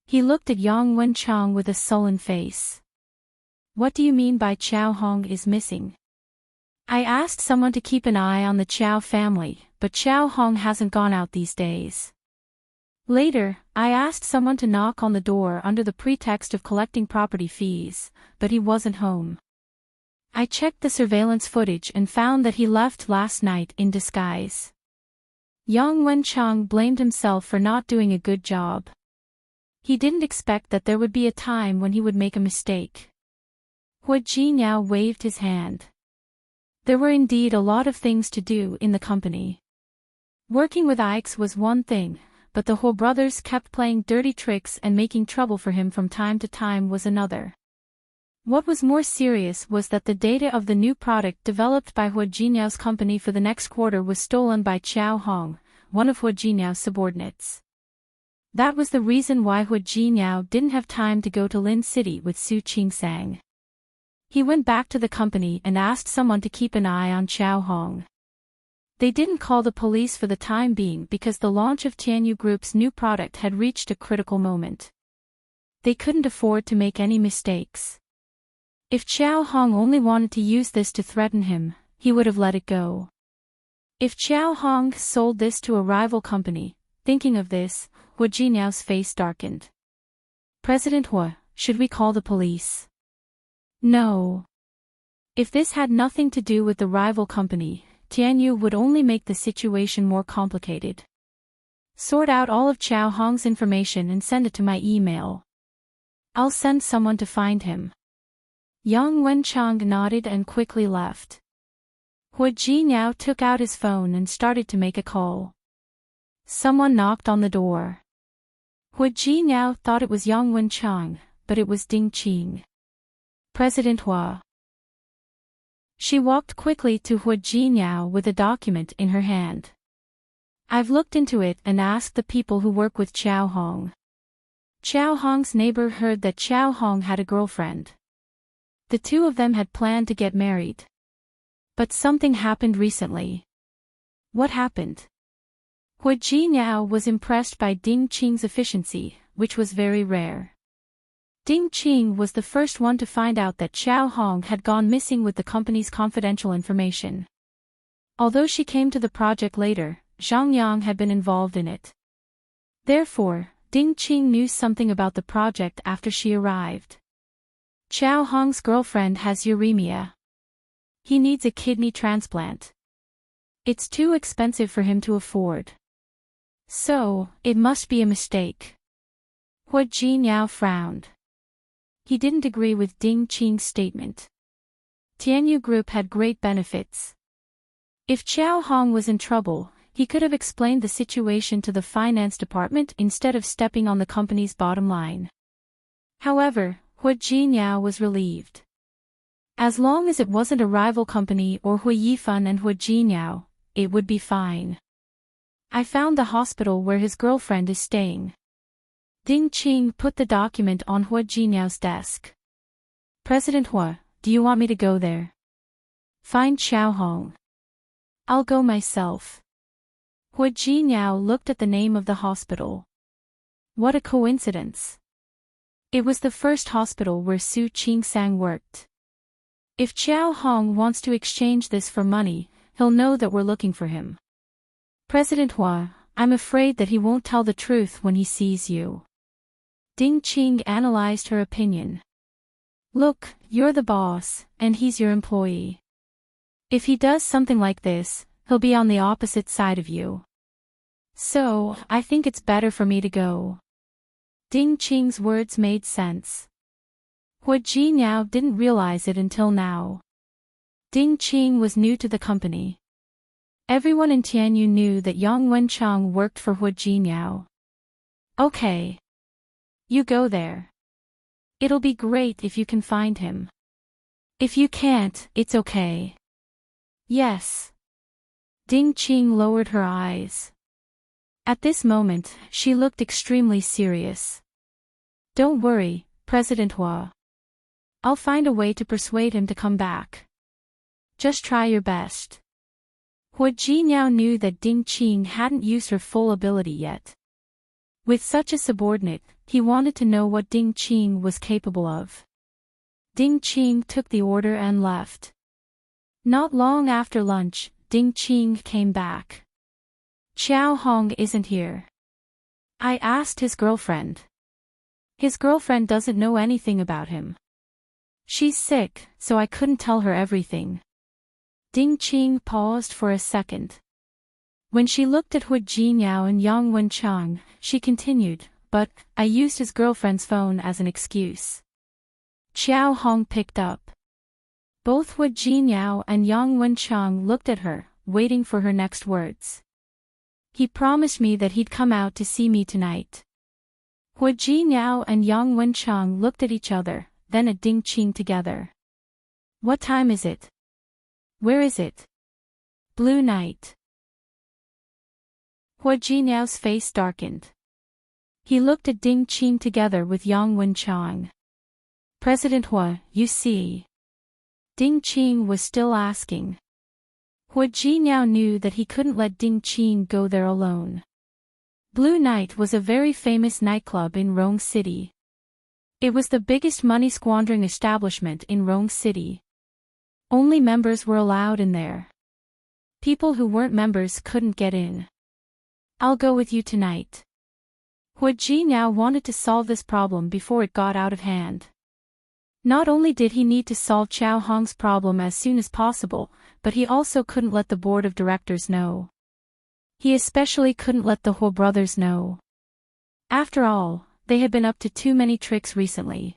He looked at Yang Wenchang with a sullen face. What do you mean by Chao Hong is missing? I asked someone to keep an eye on the Chao family, but Chao Hong hasn't gone out these days. Later, I asked someone to knock on the door under the pretext of collecting property fees, but he wasn't home. I checked the surveillance footage and found that he left last night in disguise. Yang Wenchang blamed himself for not doing a good job. He didn't expect that there would be a time when he would make a mistake. Hua Jinyao waved his hand. There were indeed a lot of things to do in the company. Working with Ix was one thing, but the Hua brothers kept playing dirty tricks and making trouble for him from time to time was another. What was more serious was that the data of the new product developed by Hua Jinyao's company for the next quarter was stolen by Chao Hong, one of Hua Jinyao's subordinates. That was the reason why Hua Jinyao didn't have time to go to Lin City with Su Qingsang. He went back to the company and asked someone to keep an eye on Chao Hong. They didn't call the police for the time being because the launch of Tianyu Group's new product had reached a critical moment. They couldn't afford to make any mistakes. If Chao Hong only wanted to use this to threaten him, he would have let it go. If Chao Hong sold this to a rival company, thinking of this, Hua Jinyao's face darkened. President Hua, should we call the police? No. If this had nothing to do with the rival company, Tianyu would only make the situation more complicated. Sort out all of Chao Hong's information and send it to my email. I'll send someone to find him. Yang Wenchang nodded and quickly left. Hua Jinyao took out his phone and started to make a call. Someone knocked on the door. Hua Jinyao thought it was Yang Wenchang, but it was Ding Qing. President Hua. She walked quickly to Hua Jinyao with a document in her hand. I've looked into it and asked the people who work with Chao Hong. Chao Hong's neighbor heard that Chao Hong had a girlfriend. The two of them had planned to get married. But something happened recently. What happened? Hua Jinyao was impressed by Ding Qing's efficiency, which was very rare. Ding Qing was the first one to find out that Chao Hong had gone missing with the company's confidential information. Although she came to the project later, Zhang Yang had been involved in it. Therefore, Ding Qing knew something about the project after she arrived. Chao Hong's girlfriend has uremia. He needs a kidney transplant. It's too expensive for him to afford. So, it must be a mistake. Hua Jinyao frowned. He didn't agree with Ding Qing's statement. Tianyu Group had great benefits. If Chao Hong was in trouble, he could have explained the situation to the finance department instead of stepping on the company's bottom line. However, Hua Jinyao was relieved. As long as it wasn't a rival company or Hua Yifan and Hua Jinyao, it would be fine. I found the hospital where his girlfriend is staying. Ding Qing put the document on Hua Jinyao's desk. President Hua, do you want me to go there? Find Chao Hong. I'll go myself. Hua Jinyao looked at the name of the hospital. What a coincidence. It was the first hospital where Su Qingsang worked. If Chao Hong wants to exchange this for money, he'll know that we're looking for him. President Hua, I'm afraid that he won't tell the truth when he sees you. Ding Qing analyzed her opinion. Look, you're the boss, and he's your employee. If he does something like this, he'll be on the opposite side of you. So, I think it's better for me to go. Ding Qing's words made sense. Hua Jinyao didn't realize it until now. Ding Qing was new to the company. Everyone in Tianyu knew that Yang Wenchang worked for Hua Jinyao. Okay. You go there. It'll be great if you can find him. If you can't, it's okay. Yes. Ding Qing lowered her eyes. At this moment, she looked extremely serious. Don't worry, President Hua. I'll find a way to persuade him to come back. Just try your best. Hua Jinyao knew that Ding Qing hadn't used her full ability yet. With such a subordinate, he wanted to know what Ding Qing was capable of. Ding Qing took the order and left. Not long after lunch, Ding Qing came back. Xiao Hong isn't here. I asked his girlfriend. His girlfriend doesn't know anything about him. She's sick, so I couldn't tell her everything. Ding Qing paused for a second. When she looked at Hua Jinyao and Yang Wenchang, she continued, but I used his girlfriend's phone as an excuse. Xiao Hong picked up. Both Hua Jinyao and Yang Wenchang looked at her, waiting for her next words. He promised me that he'd come out to see me tonight. Hua Jinyao and Yang Wenchang looked at each other, then at Ding Qing together. What time is it? Where is it? Blue night. Hua Jinyao's face darkened. He looked at Ding Qing together with Yang Wenchang. President Hua, you see. Ding Qing was still asking. Hua Jinyao knew that he couldn't let Ding Qing go there alone. Blue Night was a very famous nightclub in Rong City. It was the biggest money-squandering establishment in Rong City. Only members were allowed in there. People who weren't members couldn't get in. I'll go with you tonight. Hua Jinyao wanted to solve this problem before it got out of hand. Not only did he need to solve Xiao Hong's problem as soon as possible, but he also couldn't let the board of directors know. He especially couldn't let the Hua brothers know. After all, they had been up to too many tricks recently.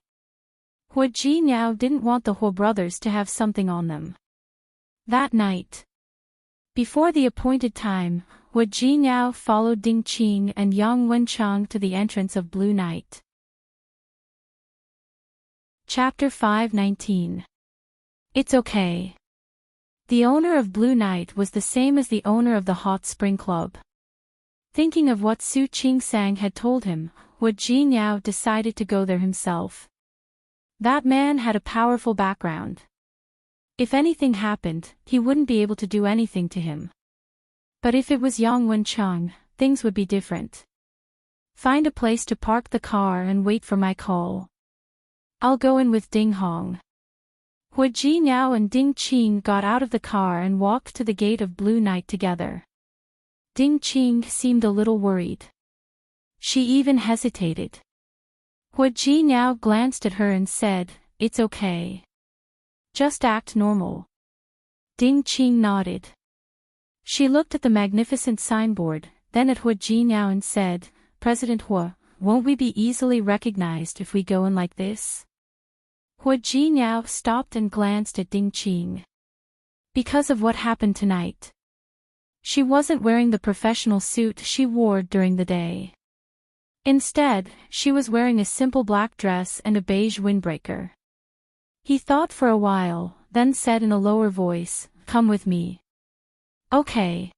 Hua Jinyao didn't want the Hua brothers to have something on them. That night, before the appointed time, Hua Jinyao followed Ding Qing and Yang Wenchang to the entrance of Blue Night. Chapter 519. It's okay. The owner of Blue Night was the same as the owner of the Hot Spring Club. Thinking of what Su Qingsang had told him, Hua Jinyao decided to go there himself. That man had a powerful background. If anything happened, he wouldn't be able to do anything to him. But if it was Yang Wenchang, things would be different. Find a place to park the car and wait for my call. I'll go in with Ding Hong. Hua Jinyao and Ding Qing got out of the car and walked to the gate of Blue Night together. Ding Qing seemed a little worried. She even hesitated. Hua Jinyao glanced at her and said, "It's okay. Just act normal." Ding Qing nodded. She looked at the magnificent signboard, then at Hua Jinyao and said, "President Hua, won't we be easily recognized if we go in like this?" Hua Jinyao stopped and glanced at Ding Qing. Because of what happened tonight. She wasn't wearing the professional suit she wore during the day. Instead, she was wearing a simple black dress and a beige windbreaker. He thought for a while, then said in a lower voice, "Come with me." Okay.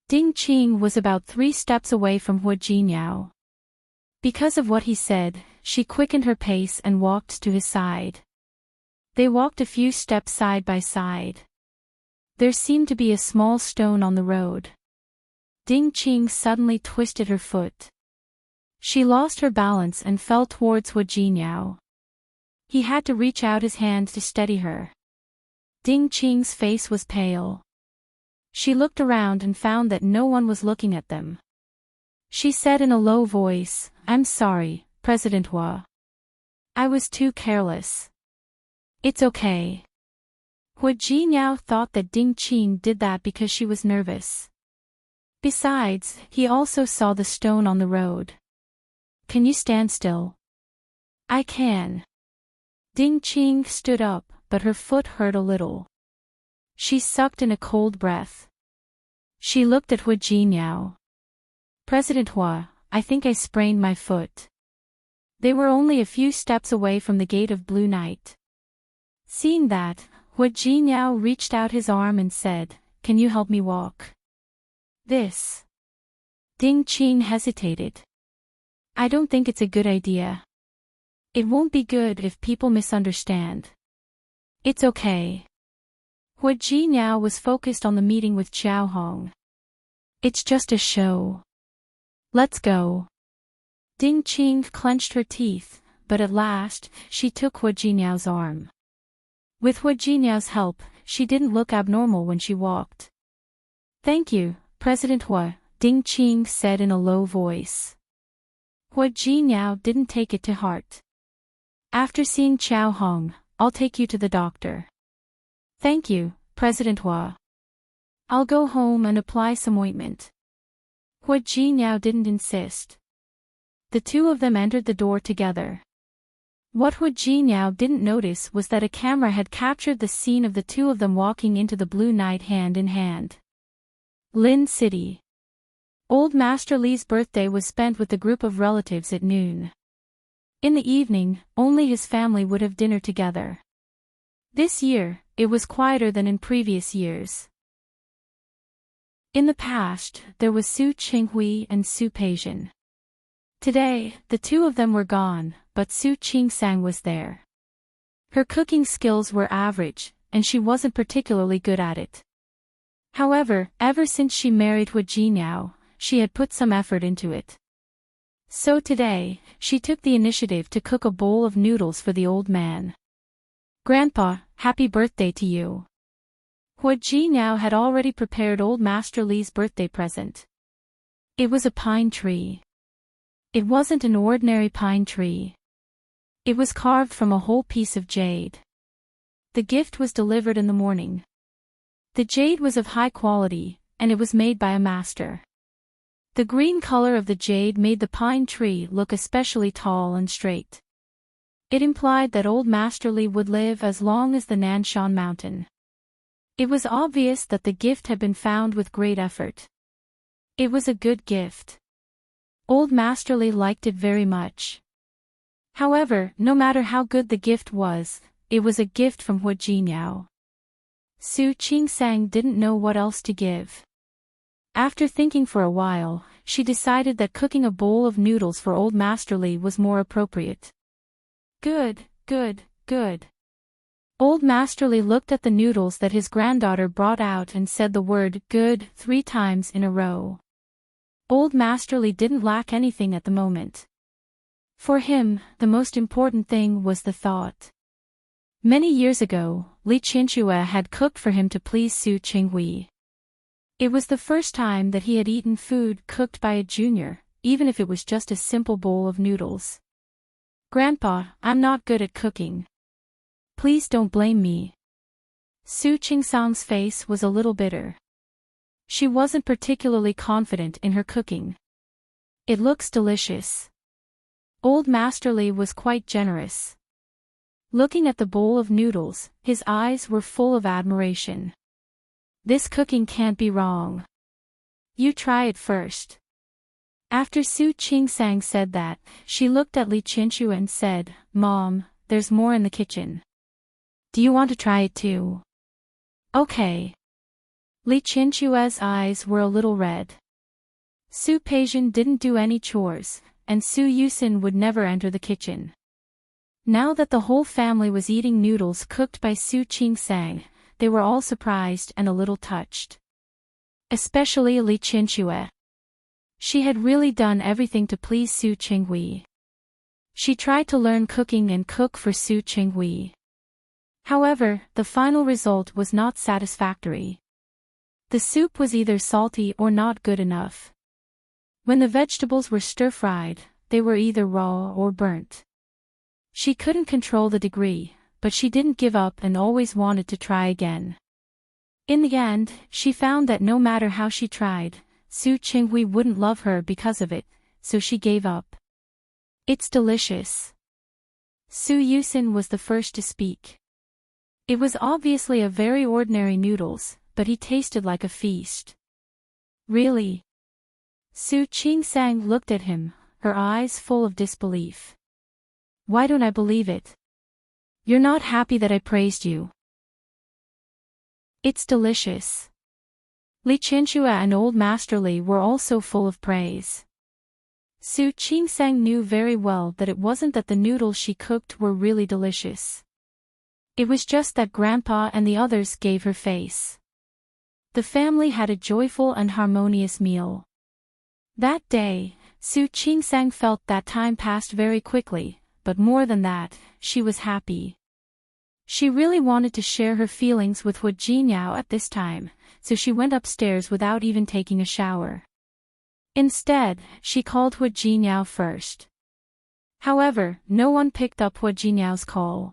Ding Qing was about 3 steps away from Hua Jinyao. Because of what he said, she quickened her pace and walked to his side. They walked a few steps side by side. There seemed to be a small stone on the road. Ding Qing suddenly twisted her foot. She lost her balance and fell towards Hua Jinyao. He had to reach out his hand to steady her. Ding Qing's face was pale. She looked around and found that no one was looking at them. She said in a low voice, "I'm sorry, President Hua. I was too careless. It's okay. Hua Jinyao thought that Ding Qing did that because she was nervous. Besides, he also saw the stone on the road. Can you stand still? I can. Ding Qing stood up, but her foot hurt a little. She sucked in a cold breath. She looked at Hua Jinyao. President Hua, I think I sprained my foot. They were only a few steps away from the gate of Blue Night. Seeing that, Hua Jinyao reached out his arm and said, Can you help me walk? This. Ding Qing hesitated. I don't think it's a good idea. It won't be good if people misunderstand. It's okay. Hua Jinyao was focused on the meeting with Xiao Hong. It's just a show. Let's go. Ding Qing clenched her teeth, but at last, she took Hua Jinyao's arm. With Hua Jinyao's help, she didn't look abnormal when she walked. Thank you, President Hua, Ding Qing said in a low voice. Hua Jinyao didn't take it to heart. After seeing Xiao Hong, I'll take you to the doctor. Thank you, President Hua. I'll go home and apply some ointment. Hua Jinyao didn't insist. The two of them entered the door together. What Hua Jinyao didn't notice was that a camera had captured the scene of the two of them walking into the Blue Night hand in hand. Lin City. Old Master Li's birthday was spent with a group of relatives at noon. In the evening, only his family would have dinner together. This year, it was quieter than in previous years. In the past, there was Su Qinghui and Su Peijian. Today, the two of them were gone, but Su Qingsang was there. Her cooking skills were average, and she wasn't particularly good at it. However, ever since she married Hua Jinyao, she had put some effort into it. So today, she took the initiative to cook a bowl of noodles for the old man. Grandpa, happy birthday to you. Hua Jinyao had already prepared old Master Li's birthday present. It was a pine tree. It wasn't an ordinary pine tree. It was carved from a whole piece of jade. The gift was delivered in the morning. The jade was of high quality, and it was made by a master. The green color of the jade made the pine tree look especially tall and straight. It implied that old Master Li would live as long as the Nanshan Mountain. It was obvious that the gift had been found with great effort. It was a good gift. Old Master Li liked it very much. However, no matter how good the gift was, it was a gift from Hua Jinyao. Su Qingsang didn't know what else to give. After thinking for a while, she decided that cooking a bowl of noodles for old Master Li was more appropriate. Good, good, good. Old Master Li looked at the noodles that his granddaughter brought out and said the word good 3 times in a row. Old Master Li didn't lack anything at the moment. For him, the most important thing was the thought. Many years ago, Li Qianxue had cooked for him to please Su Qinghui. It was the first time that he had eaten food cooked by a junior, even if it was just a simple bowl of noodles. Grandpa, I'm not good at cooking. Please don't blame me. Su Qingsang's face was a little bitter. She wasn't particularly confident in her cooking. It looks delicious. Old Master Li was quite generous. Looking at the bowl of noodles, his eyes were full of admiration. This cooking can't be wrong. You try it first. After Su Qingsang said that, she looked at Li Qianxue and said, Mom, there's more in the kitchen. Do you want to try it too? Okay. Li Qianxue's eyes were a little red. Su Peijian didn't do any chores, and Su Yusin would never enter the kitchen. Now that the whole family was eating noodles cooked by Su Qingsang, they were all surprised and a little touched. Especially Li Qianxue. She had really done everything to please Su Qinghui. She tried to learn cooking and cook for Su Qinghui. However, the final result was not satisfactory. The soup was either salty or not good enough. When the vegetables were stir-fried, they were either raw or burnt. She couldn't control the degree, but she didn't give up and always wanted to try again. In the end, she found that no matter how she tried, Su Qinghui wouldn't love her because of it, so she gave up. It's delicious. Su Yusin was the first to speak. It was obviously a very ordinary noodles, but he tasted like a feast. Really? Su Qingsang looked at him, her eyes full of disbelief. Why don't I believe it? You're not happy that I praised you. It's delicious. Li Qianxue and Old Master Li were also full of praise. Su Qingsang knew very well that it wasn't that the noodles she cooked were really delicious. It was just that Grandpa and the others gave her face. The family had a joyful and harmonious meal. That day, Su Qingsang felt that time passed very quickly, but more than that, she was happy. She really wanted to share her feelings with Hu Jinyao at this time, so she went upstairs without even taking a shower. Instead, she called Hu Jinyao first. However, no one picked up Hu Jinyao's call.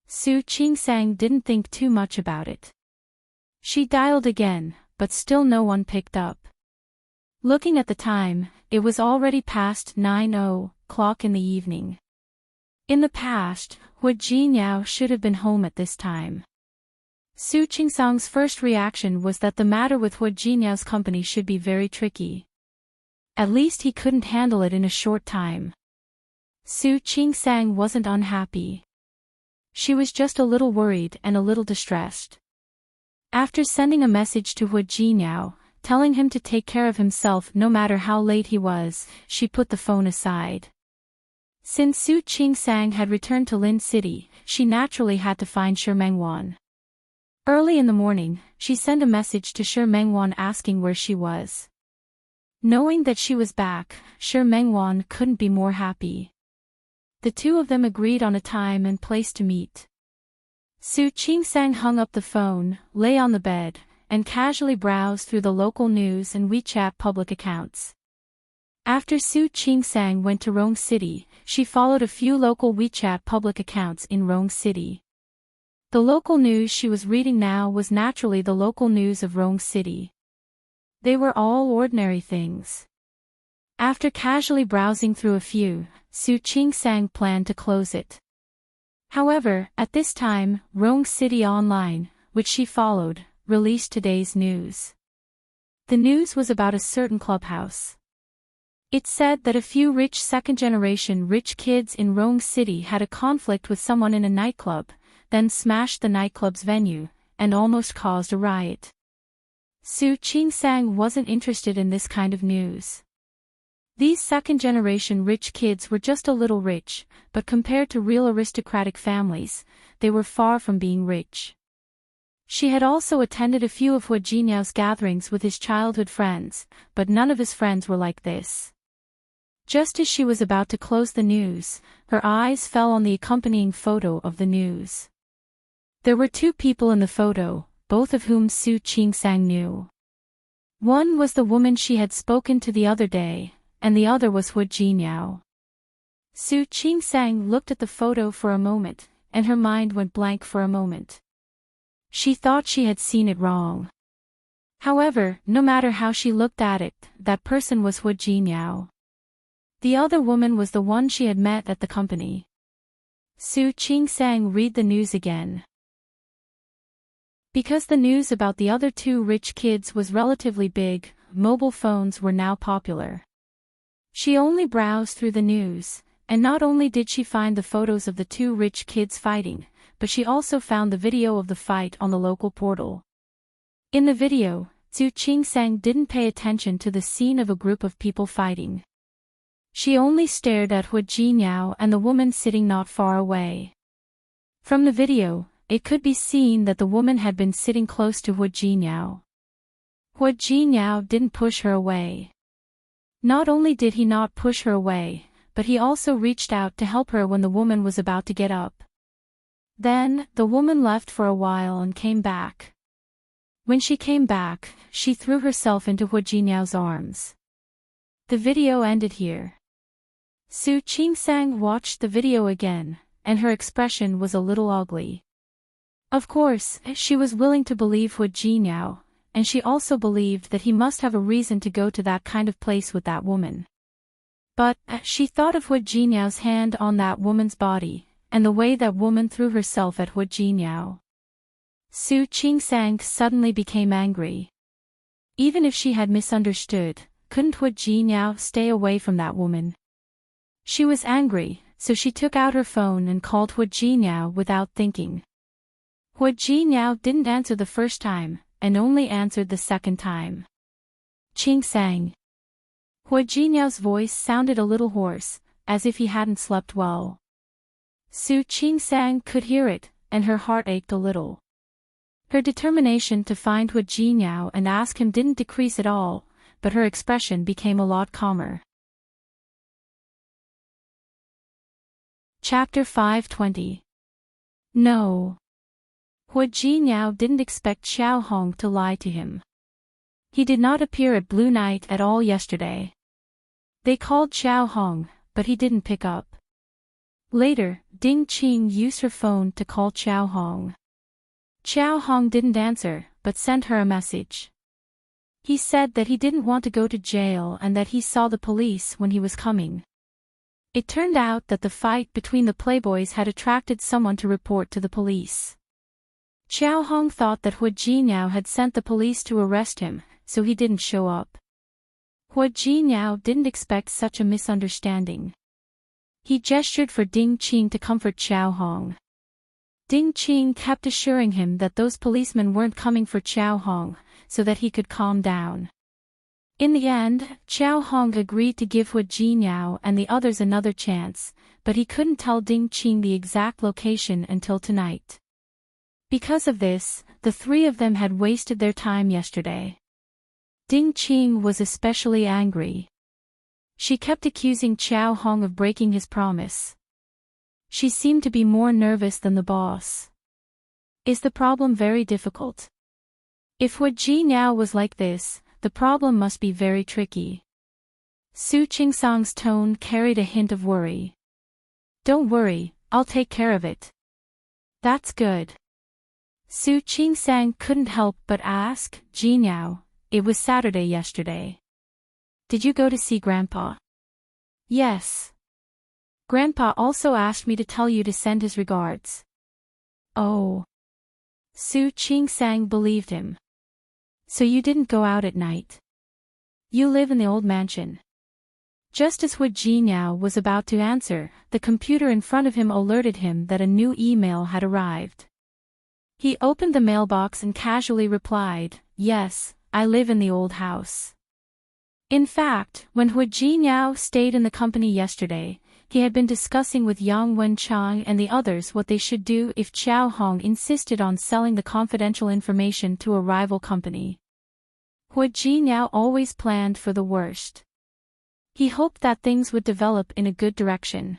Su Qingsang didn't think too much about it. She dialed again, but still no one picked up. Looking at the time, it was already past 9:00 in the evening. In the past, Hu Jinyao should have been home at this time. Su Qingsang's first reaction was that the matter with Hu Jinyao's company should be very tricky. At least he couldn't handle it in a short time. Su Qingsang wasn't unhappy. She was just a little worried and a little distressed. After sending a message to Hu Jinyao, telling him to take care of himself no matter how late he was, she put the phone aside. Since Su Qingsang had returned to Lin City, she naturally had to find Shi Mengwan. Early in the morning, she sent a message to Shi Mengwan asking where she was. Knowing that she was back, Shi Mengwan couldn't be more happy. The two of them agreed on a time and place to meet. Su Qingsang hung up the phone, lay on the bed, and casually browsed through the local news and WeChat public accounts. After Su Qingsang went to Rong City, she followed a few local WeChat public accounts in Rong City. The local news she was reading now was naturally the local news of Rong City. They were all ordinary things. After casually browsing through a few, Su Qingsang planned to close it. However, at this time, Rong City Online, which she followed, released today's news. The news was about a certain clubhouse. It said that a few rich second-generation rich kids in Rong City had a conflict with someone in a nightclub, then smashed the nightclub's venue, and almost caused a riot. Su Qingsang wasn't interested in this kind of news. These second-generation rich kids were just a little rich, but compared to real aristocratic families, they were far from being rich. She had also attended a few of Hu Jinyao's gatherings with his childhood friends, but none of his friends were like this. Just as she was about to close the news, her eyes fell on the accompanying photo of the news. There were two people in the photo, both of whom Su Qingsang knew. One was the woman she had spoken to the other day, and the other was Hu Jinyao. Su Qingsang looked at the photo for a moment, and her mind went blank for a moment. She thought she had seen it wrong. However, no matter how she looked at it, that person was Hu Jinyao. The other woman was the one she had met at the company. Su Qingsang read the news again. Because the news about the other two rich kids was relatively big, mobile phones were now popular. She only browsed through the news, and not only did she find the photos of the two rich kids fighting, but she also found the video of the fight on the local portal. In the video, Su Qingsang didn't pay attention to the scene of a group of people fighting. She only stared at Hu Jinyao and the woman sitting not far away. From the video, it could be seen that the woman had been sitting close to Hu Jinyao. Hu Jinyao didn't push her away. Not only did he not push her away, but he also reached out to help her when the woman was about to get up. Then, the woman left for a while and came back. When she came back, she threw herself into Hu Jinyao's arms. The video ended here. Su Qingsang watched the video again, and her expression was a little ugly. Of course, she was willing to believe Hu Jinyao, and she also believed that he must have a reason to go to that kind of place with that woman. But, she thought of Hu Jinyao's hand on that woman's body, and the way that woman threw herself at Hu Jinyao. Su Qingsang suddenly became angry. Even if she had misunderstood, couldn't Hu Jinyao stay away from that woman? She was angry, so she took out her phone and called Hu Jinyao without thinking. Hu Jinyao didn't answer the first time, and only answered the second time. Qingsang. Hu Jinyao's voice sounded a little hoarse, as if he hadn't slept well. Su Qingsang could hear it, and her heart ached a little. Her determination to find Hu Jinyao and ask him didn't decrease at all, but her expression became a lot calmer. Chapter 520. No. Hu Jinyao didn't expect Xiao Hong to lie to him. He did not appear at Blue Night at all yesterday. They called Xiao Hong, but he didn't pick up. Later, Ding Qing used her phone to call Xiao Hong. Xiao Hong didn't answer, but sent her a message. He said that he didn't want to go to jail and that he saw the police when he was coming. It turned out that the fight between the playboys had attracted someone to report to the police. Xiao Hong thought that Hu Jinyao had sent the police to arrest him, so he didn't show up. Hu Jinyao didn't expect such a misunderstanding. He gestured for Ding Qing to comfort Xiao Hong. Ding Qing kept assuring him that those policemen weren't coming for Xiao Hong, so that he could calm down. In the end, Xiao Hong agreed to give Hu Jinyao and the others another chance, but he couldn't tell Ding Qing the exact location until tonight. Because of this, the three of them had wasted their time yesterday. Ding Qing was especially angry. She kept accusing Xiao Hong of breaking his promise. She seemed to be more nervous than the boss. Is the problem very difficult? If Hu Jinyao was like this, the problem must be very tricky. Su Qingsang's tone carried a hint of worry. Don't worry, I'll take care of it. That's good. Su Qingsang couldn't help but ask, Jinyao, it was Saturday yesterday. Did you go to see Grandpa? Yes. Grandpa also asked me to tell you to send his regards. Oh. Su Qingsang believed him. So you didn't go out at night? You live in the old mansion. Just as Hu Jinyao was about to answer, the computer in front of him alerted him that a new email had arrived. He opened the mailbox and casually replied, Yes, I live in the old house. In fact, when Hu Jinyao stayed in the company yesterday, he had been discussing with Yang Wenchang and the others what they should do if Xiao Hong insisted on selling the confidential information to a rival company. Hu Jinyao always planned for the worst. He hoped that things would develop in a good direction.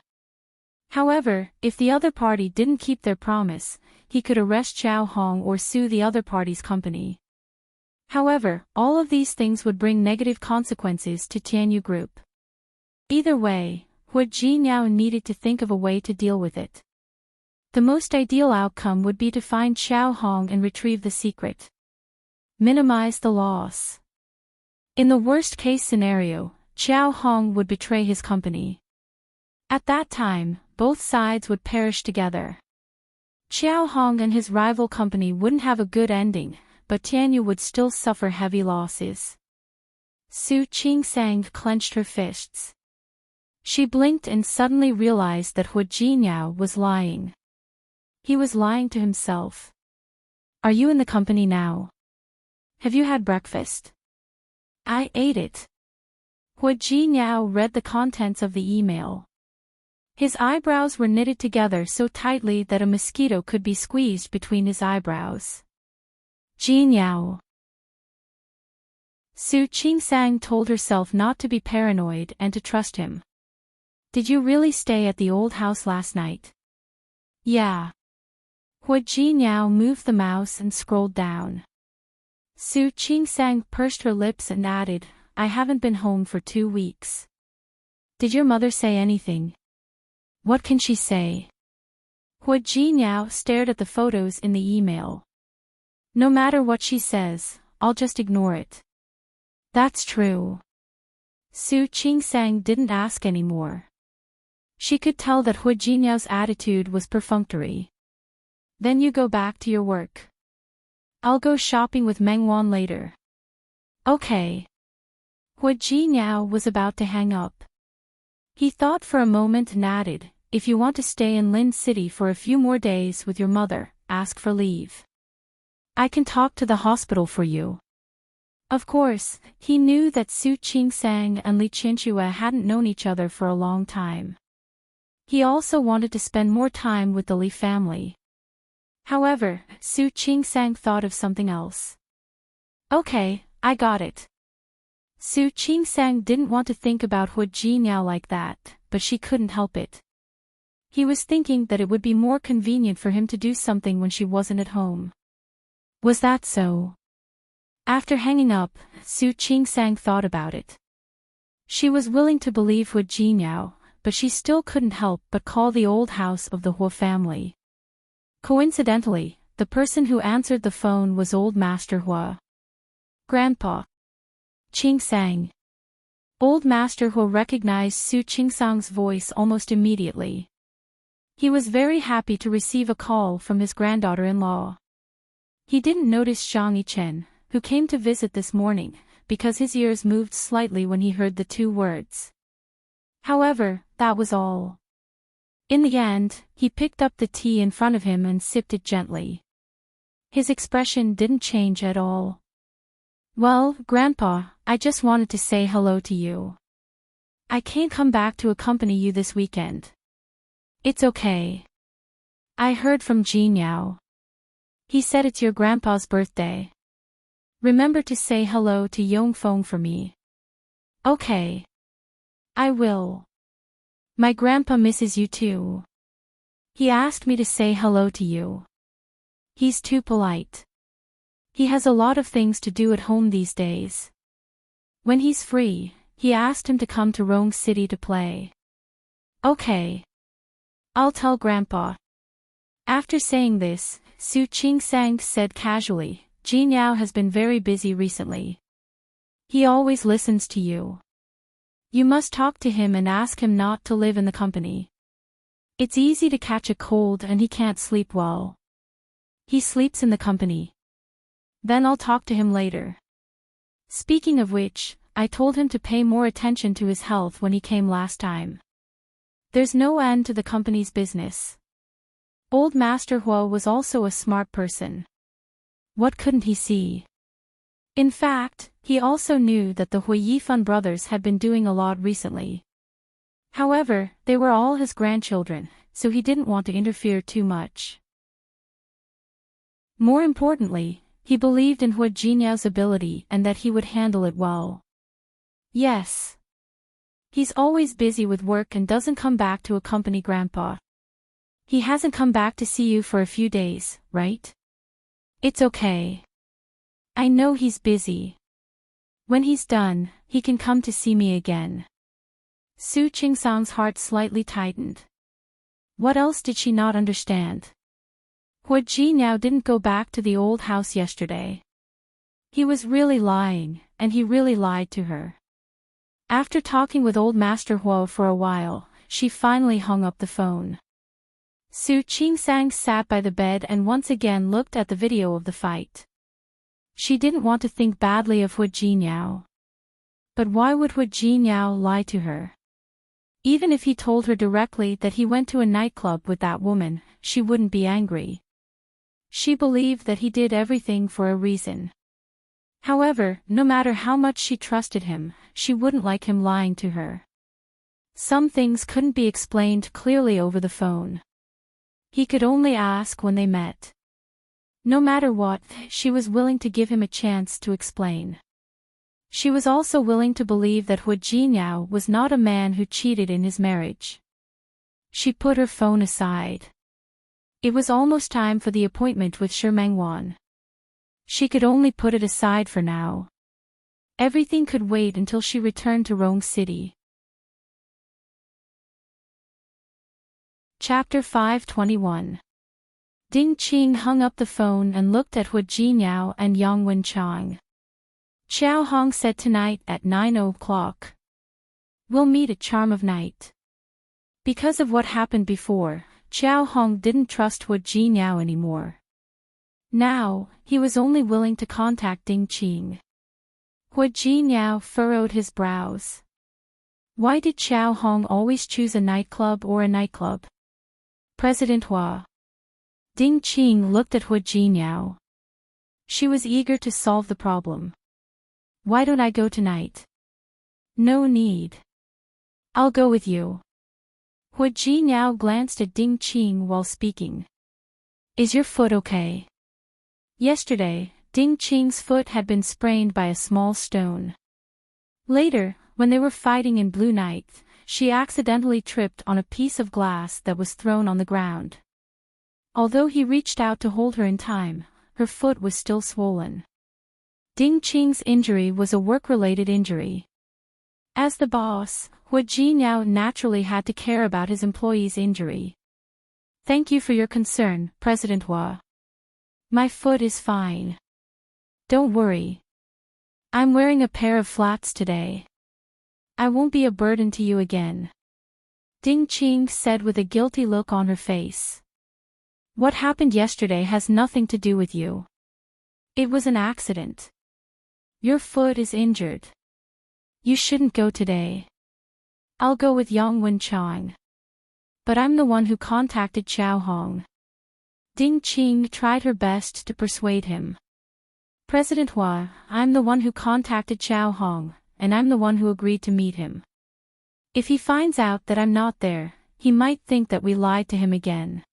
However, if the other party didn't keep their promise, he could arrest Xiao Hong or sue the other party's company. However, all of these things would bring negative consequences to Tianyu Group. Either way, Hu Jinyao needed to think of a way to deal with it. The most ideal outcome would be to find Xiao Hong and retrieve the secret. Minimize the loss. In the worst-case scenario, Xiao Hong would betray his company. At that time, both sides would perish together. Xiao Hong and his rival company wouldn't have a good ending, but Tianyu would still suffer heavy losses. Su Qingsang clenched her fists. She blinked and suddenly realized that Hu Jinyao was lying. He was lying to himself. Are you in the company now? Have you had breakfast? I ate it. Hu Jinyao read the contents of the email. His eyebrows were knitted together so tightly that a mosquito could be squeezed between his eyebrows. Jinyao. Su Qingsang told herself not to be paranoid and to trust him. Did you really stay at the old house last night? Yeah. Hu Jinyao moved the mouse and scrolled down. Su Qingsang pursed her lips and added, I haven't been home for 2 weeks. Did your mother say anything? What can she say? Hu Jinyao stared at the photos in the email. No matter what she says, I'll just ignore it. That's true. Su Qingsang didn't ask anymore. She could tell that Hu Jinyao's attitude was perfunctory. Then you go back to your work. I'll go shopping with Mengwan later. Okay. Hu Jinyao was about to hang up. He thought for a moment and added, if you want to stay in Lin City for a few more days with your mother, ask for leave. I can talk to the hospital for you. Of course, he knew that Su Qingsang and Li Qianxue hadn't known each other for a long time. He also wanted to spend more time with the Li family. However, Su Qingsang thought of something else. Okay, I got it. Su Qingsang didn't want to think about Hu Jinyao like that, but she couldn't help it. He was thinking that it would be more convenient for him to do something when she wasn't at home. Was that so? After hanging up, Su Qingsang thought about it. She was willing to believe Hu Jinyao, but she still couldn't help but call the old house of the Hu family. Coincidentally, the person who answered the phone was Old Master Hu. Grandpa. Qingsang. Old Master Hu recognized Su Qingsang's voice almost immediately. He was very happy to receive a call from his granddaughter-in-law. He didn't notice Zhang Yichen, who came to visit this morning, because his ears moved slightly when he heard the two words. However, that was all. In the end, he picked up the tea in front of him and sipped it gently. His expression didn't change at all. Well, Grandpa, I just wanted to say hello to you. I can't come back to accompany you this weekend. It's okay. I heard from Jinyao. He said it's your grandpa's birthday. Remember to say hello to Yongfeng for me. Okay. I will. My grandpa misses you too. He asked me to say hello to you. He's too polite. He has a lot of things to do at home these days. When he's free, he asked him to come to Rong City to play. Okay. I'll tell Grandpa. After saying this, Su Qingsang said casually, Jinyao has been very busy recently. He always listens to you. You must talk to him and ask him not to live in the company. It's easy to catch a cold and he can't sleep well. He sleeps in the company. Then I'll talk to him later. Speaking of which, I told him to pay more attention to his health when he came last time. There's no end to the company's business. Old Master Hu was also a smart person. What couldn't he see? In fact, he also knew that the Hu Yifan brothers had been doing a lot recently. However, they were all his grandchildren, so he didn't want to interfere too much. More importantly, he believed in Hu Jinyao's ability and that he would handle it well. Yes. He's always busy with work and doesn't come back to accompany Grandpa. He hasn't come back to see you for a few days, right? It's okay. I know he's busy. When he's done, he can come to see me again. Su Qingsang's heart slightly tightened. What else did she not understand? Hu Jinyao didn't go back to the old house yesterday. He was really lying, and he really lied to her. After talking with old Master Hu for a while, she finally hung up the phone. Su Qingsang sat by the bed and once again looked at the video of the fight. She didn't want to think badly of Hu Jinyao. But why would Hu Jinyao lie to her? Even if he told her directly that he went to a nightclub with that woman, she wouldn't be angry. She believed that he did everything for a reason. However, no matter how much she trusted him, she wouldn't like him lying to her. Some things couldn't be explained clearly over the phone. He could only ask when they met. No matter what, she was willing to give him a chance to explain. She was also willing to believe that Hu Jinyao was not a man who cheated in his marriage. She put her phone aside. It was almost time for the appointment with Shi Mengwan. She could only put it aside for now. Everything could wait until she returned to Rong City. Chapter 521. Ding Qing hung up the phone and looked at Hu Jinyao and Yang Wenchang. Xiao Hong said tonight at 9 o'clock. We'll meet at Charm of Night. Because of what happened before, Xiao Hong didn't trust Hu Jinyao anymore. Now, he was only willing to contact Ding Qing. Hu Jinyao furrowed his brows. Why did Xiao Hong always choose a nightclub or a nightclub? President Hua. Ding Qing looked at Hu Jinyao. She was eager to solve the problem. Why don't I go tonight? No need. I'll go with you. Hu Jinyao glanced at Ding Qing while speaking. Is your foot okay? Yesterday, Ding Qing's foot had been sprained by a small stone. Later, when they were fighting in Blue Night, she accidentally tripped on a piece of glass that was thrown on the ground. Although he reached out to hold her in time, her foot was still swollen. Ding Qing's injury was a work-related injury. As the boss, Hu Jinyao naturally had to care about his employee's injury. Thank you for your concern, President Hua. My foot is fine. Don't worry. I'm wearing a pair of flats today. I won't be a burden to you again. Ding Qing said with a guilty look on her face. What happened yesterday has nothing to do with you. It was an accident. Your foot is injured. You shouldn't go today. I'll go with Yang Wenchang. But I'm the one who contacted Xiao Hong. Ding Qing tried her best to persuade him. President Hua, I'm the one who contacted Xiao Hong, and I'm the one who agreed to meet him. If he finds out that I'm not there, he might think that we lied to him again.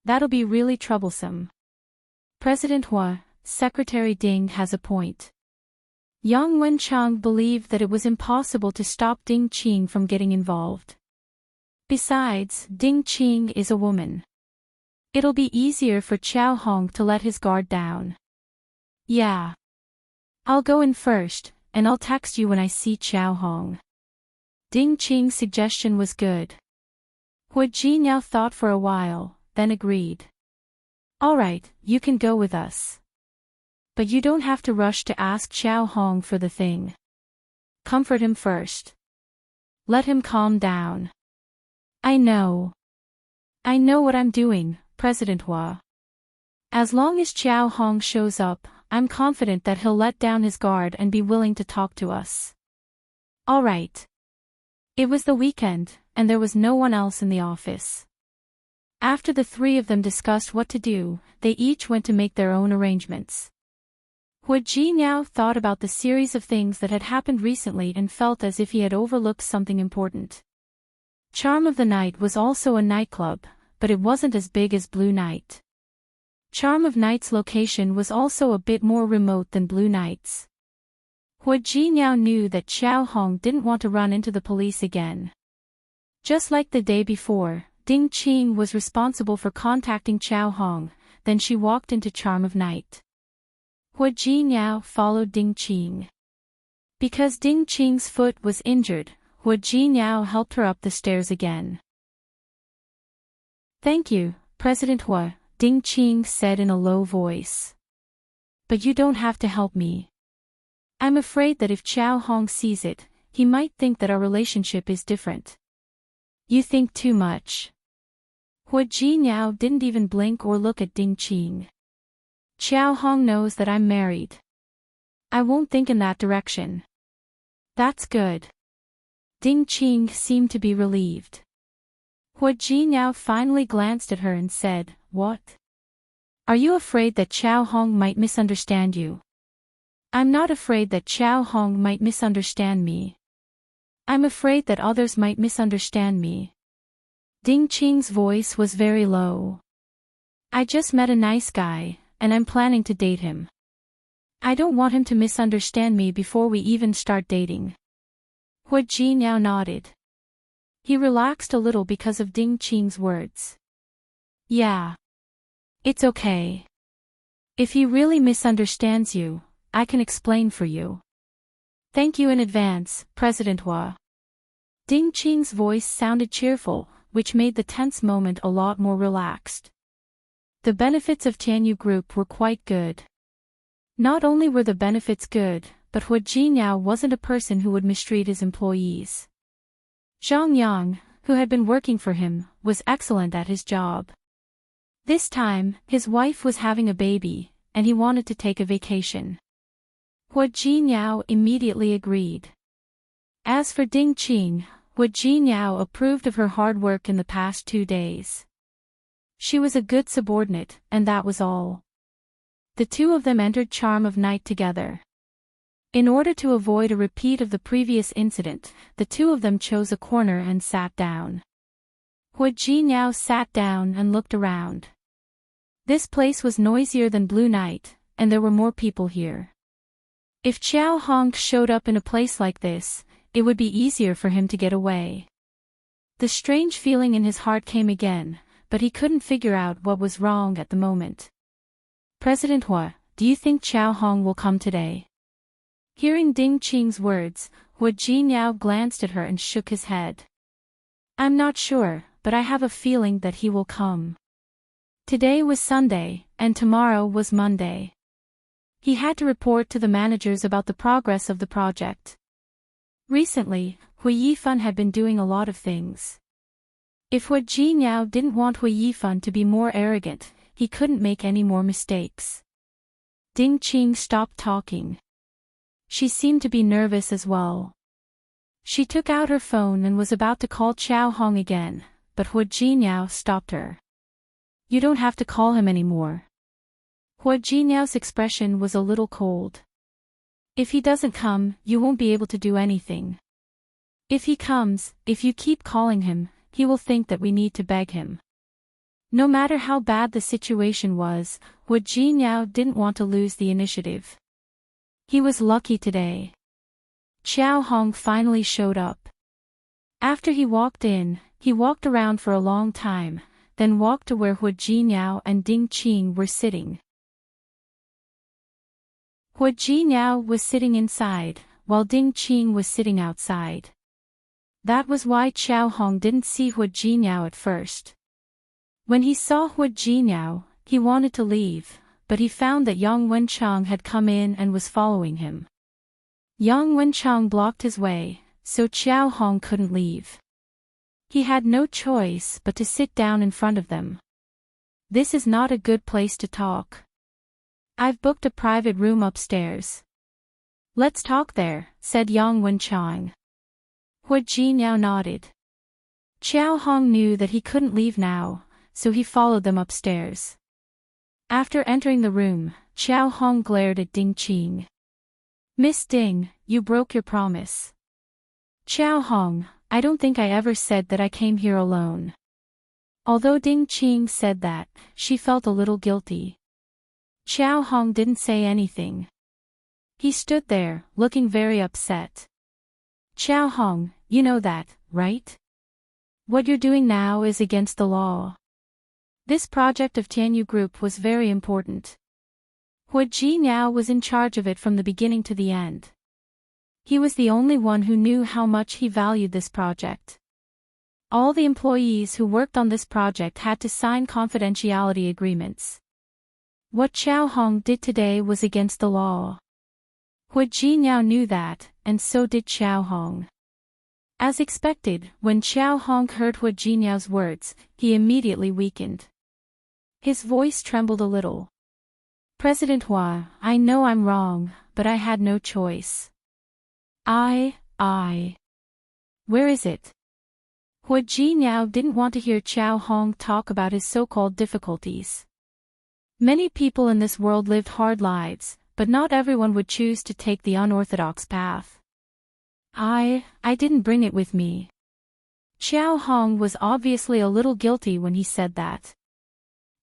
That'll be really troublesome. President Hua, Secretary Ding has a point. Yang Wenchang believed that it was impossible to stop Ding Qing from getting involved. Besides, Ding Qing is a woman. It'll be easier for Xiao Hong to let his guard down. Yeah. I'll go in first, and I'll text you when I see Xiao Hong. Ding Qing's suggestion was good. Hu Jinyao thought for a while, then agreed. All right, you can go with us. But you don't have to rush to ask Xiao Hong for the thing. Comfort him first. Let him calm down. I know. I know what I'm doing, President Hua. As long as Xiao Hong shows up, I'm confident that he'll let down his guard and be willing to talk to us. All right. It was the weekend, and there was no one else in the office. After the three of them discussed what to do, they each went to make their own arrangements. Hu Jinyao thought about the series of things that had happened recently and felt as if he had overlooked something important. Charm of the Night was also a nightclub, but it wasn't as big as Blue Night. Charm of Night's location was also a bit more remote than Blue Night's. Hu Jinyao knew that Xiao Hong didn't want to run into the police again. Just like the day before, Ding Qing was responsible for contacting Xiao Hong, then she walked into Charm of Night. Hu Jinyao followed Ding Qing. Because Ding Qing's foot was injured, Hu Jinyao helped her up the stairs again. Thank you, President Hua, Ding Qing said in a low voice. But you don't have to help me. I'm afraid that if Xiao Hong sees it, he might think that our relationship is different. You think too much. Hu Jinyao didn't even blink or look at Ding Qing. Xiao Hong knows that I'm married. I won't think in that direction. That's good. Ding Qing seemed to be relieved. Hu Jinyao finally glanced at her and said, What? Are you afraid that Xiao Hong might misunderstand you? I'm not afraid that Xiao Hong might misunderstand me. I'm afraid that others might misunderstand me. Ding Qing's voice was very low. I just met a nice guy, and I'm planning to date him. I don't want him to misunderstand me before we even start dating. Hu Jinyao nodded. He relaxed a little because of Ding Qing's words. Yeah. It's okay. If he really misunderstands you, I can explain for you. Thank you in advance, President Hua. Ding Qing's voice sounded cheerful, which made the tense moment a lot more relaxed. The benefits of Tianyu Group were quite good. Not only were the benefits good, but Hu Jinyao wasn't a person who would mistreat his employees. Zhang Yang, who had been working for him, was excellent at his job. This time, his wife was having a baby, and he wanted to take a vacation. Hu Jinyao immediately agreed. As for Ding Qing, Hu Jinyao approved of her hard work in the past 2 days. She was a good subordinate, and that was all. The two of them entered Charm of Night together. In order to avoid a repeat of the previous incident, the two of them chose a corner and sat down. Hu Jinyao sat down and looked around. This place was noisier than Blue Night, and there were more people here. If Qiao Hong showed up in a place like this, it would be easier for him to get away. The strange feeling in his heart came again, but he couldn't figure out what was wrong at the moment. President Hu, do you think Qiao Hong will come today? Hearing Ding Qing's words, Hu Jinyao glanced at her and shook his head. I'm not sure, but I have a feeling that he will come. Today was Sunday, and tomorrow was Monday. He had to report to the managers about the progress of the project. Recently, Hu Yifan had been doing a lot of things. If Hu Jinyao didn't want Hu Yifan to be more arrogant, he couldn't make any more mistakes. Ding Qing stopped talking. She seemed to be nervous as well. She took out her phone and was about to call Qiao Hong again, but Hu Jinyao stopped her. You don't have to call him anymore. Hu Jinyao's expression was a little cold. If he doesn't come, you won't be able to do anything. If he comes, if you keep calling him, he will think that we need to beg him. No matter how bad the situation was, Hu Jinyao didn't want to lose the initiative. He was lucky today. Qiao Hong finally showed up. After he walked in, he walked around for a long time, then walked to where Hu Jinyao and Ding Qing were sitting. Hu Jinyao was sitting inside, while Ding Qing was sitting outside. That was why Qiao Hong didn't see Hu Jinyao at first. When he saw Hu Jinyao, he wanted to leave, but he found that Yang Wenchang had come in and was following him. Yang Wenchang blocked his way, so Qiao Hong couldn't leave. He had no choice but to sit down in front of them. This is not a good place to talk. I've booked a private room upstairs. Let's talk there, said Yang Wenchang. Hu Jinyao nodded. Qiao Hong knew that he couldn't leave now, so he followed them upstairs. After entering the room, Qiao Hong glared at Ding Qing. Miss Ding, you broke your promise. Qiao Hong, I don't think I ever said that I came here alone. Although Ding Qing said that, she felt a little guilty. Qiao Hong didn't say anything. He stood there, looking very upset. Qiao Hong, you know that, right? What you're doing now is against the law. This project of Tianyu Group was very important. Hu Jinyao was in charge of it from the beginning to the end. He was the only one who knew how much he valued this project. All the employees who worked on this project had to sign confidentiality agreements. What Qiao Hong did today was against the law. Hu Jinyao knew that, and so did Qiao Hong. As expected, when Qiao Hong heard Hu Jinyao's words, he immediately weakened. His voice trembled a little. President Hu, I know I'm wrong, but I had no choice. Where is it? Hu Jinyao didn't want to hear Qiao Hong talk about his so-called difficulties. Many people in this world lived hard lives, but not everyone would choose to take the unorthodox path. I didn't bring it with me. Qiao Hong was obviously a little guilty when he said that.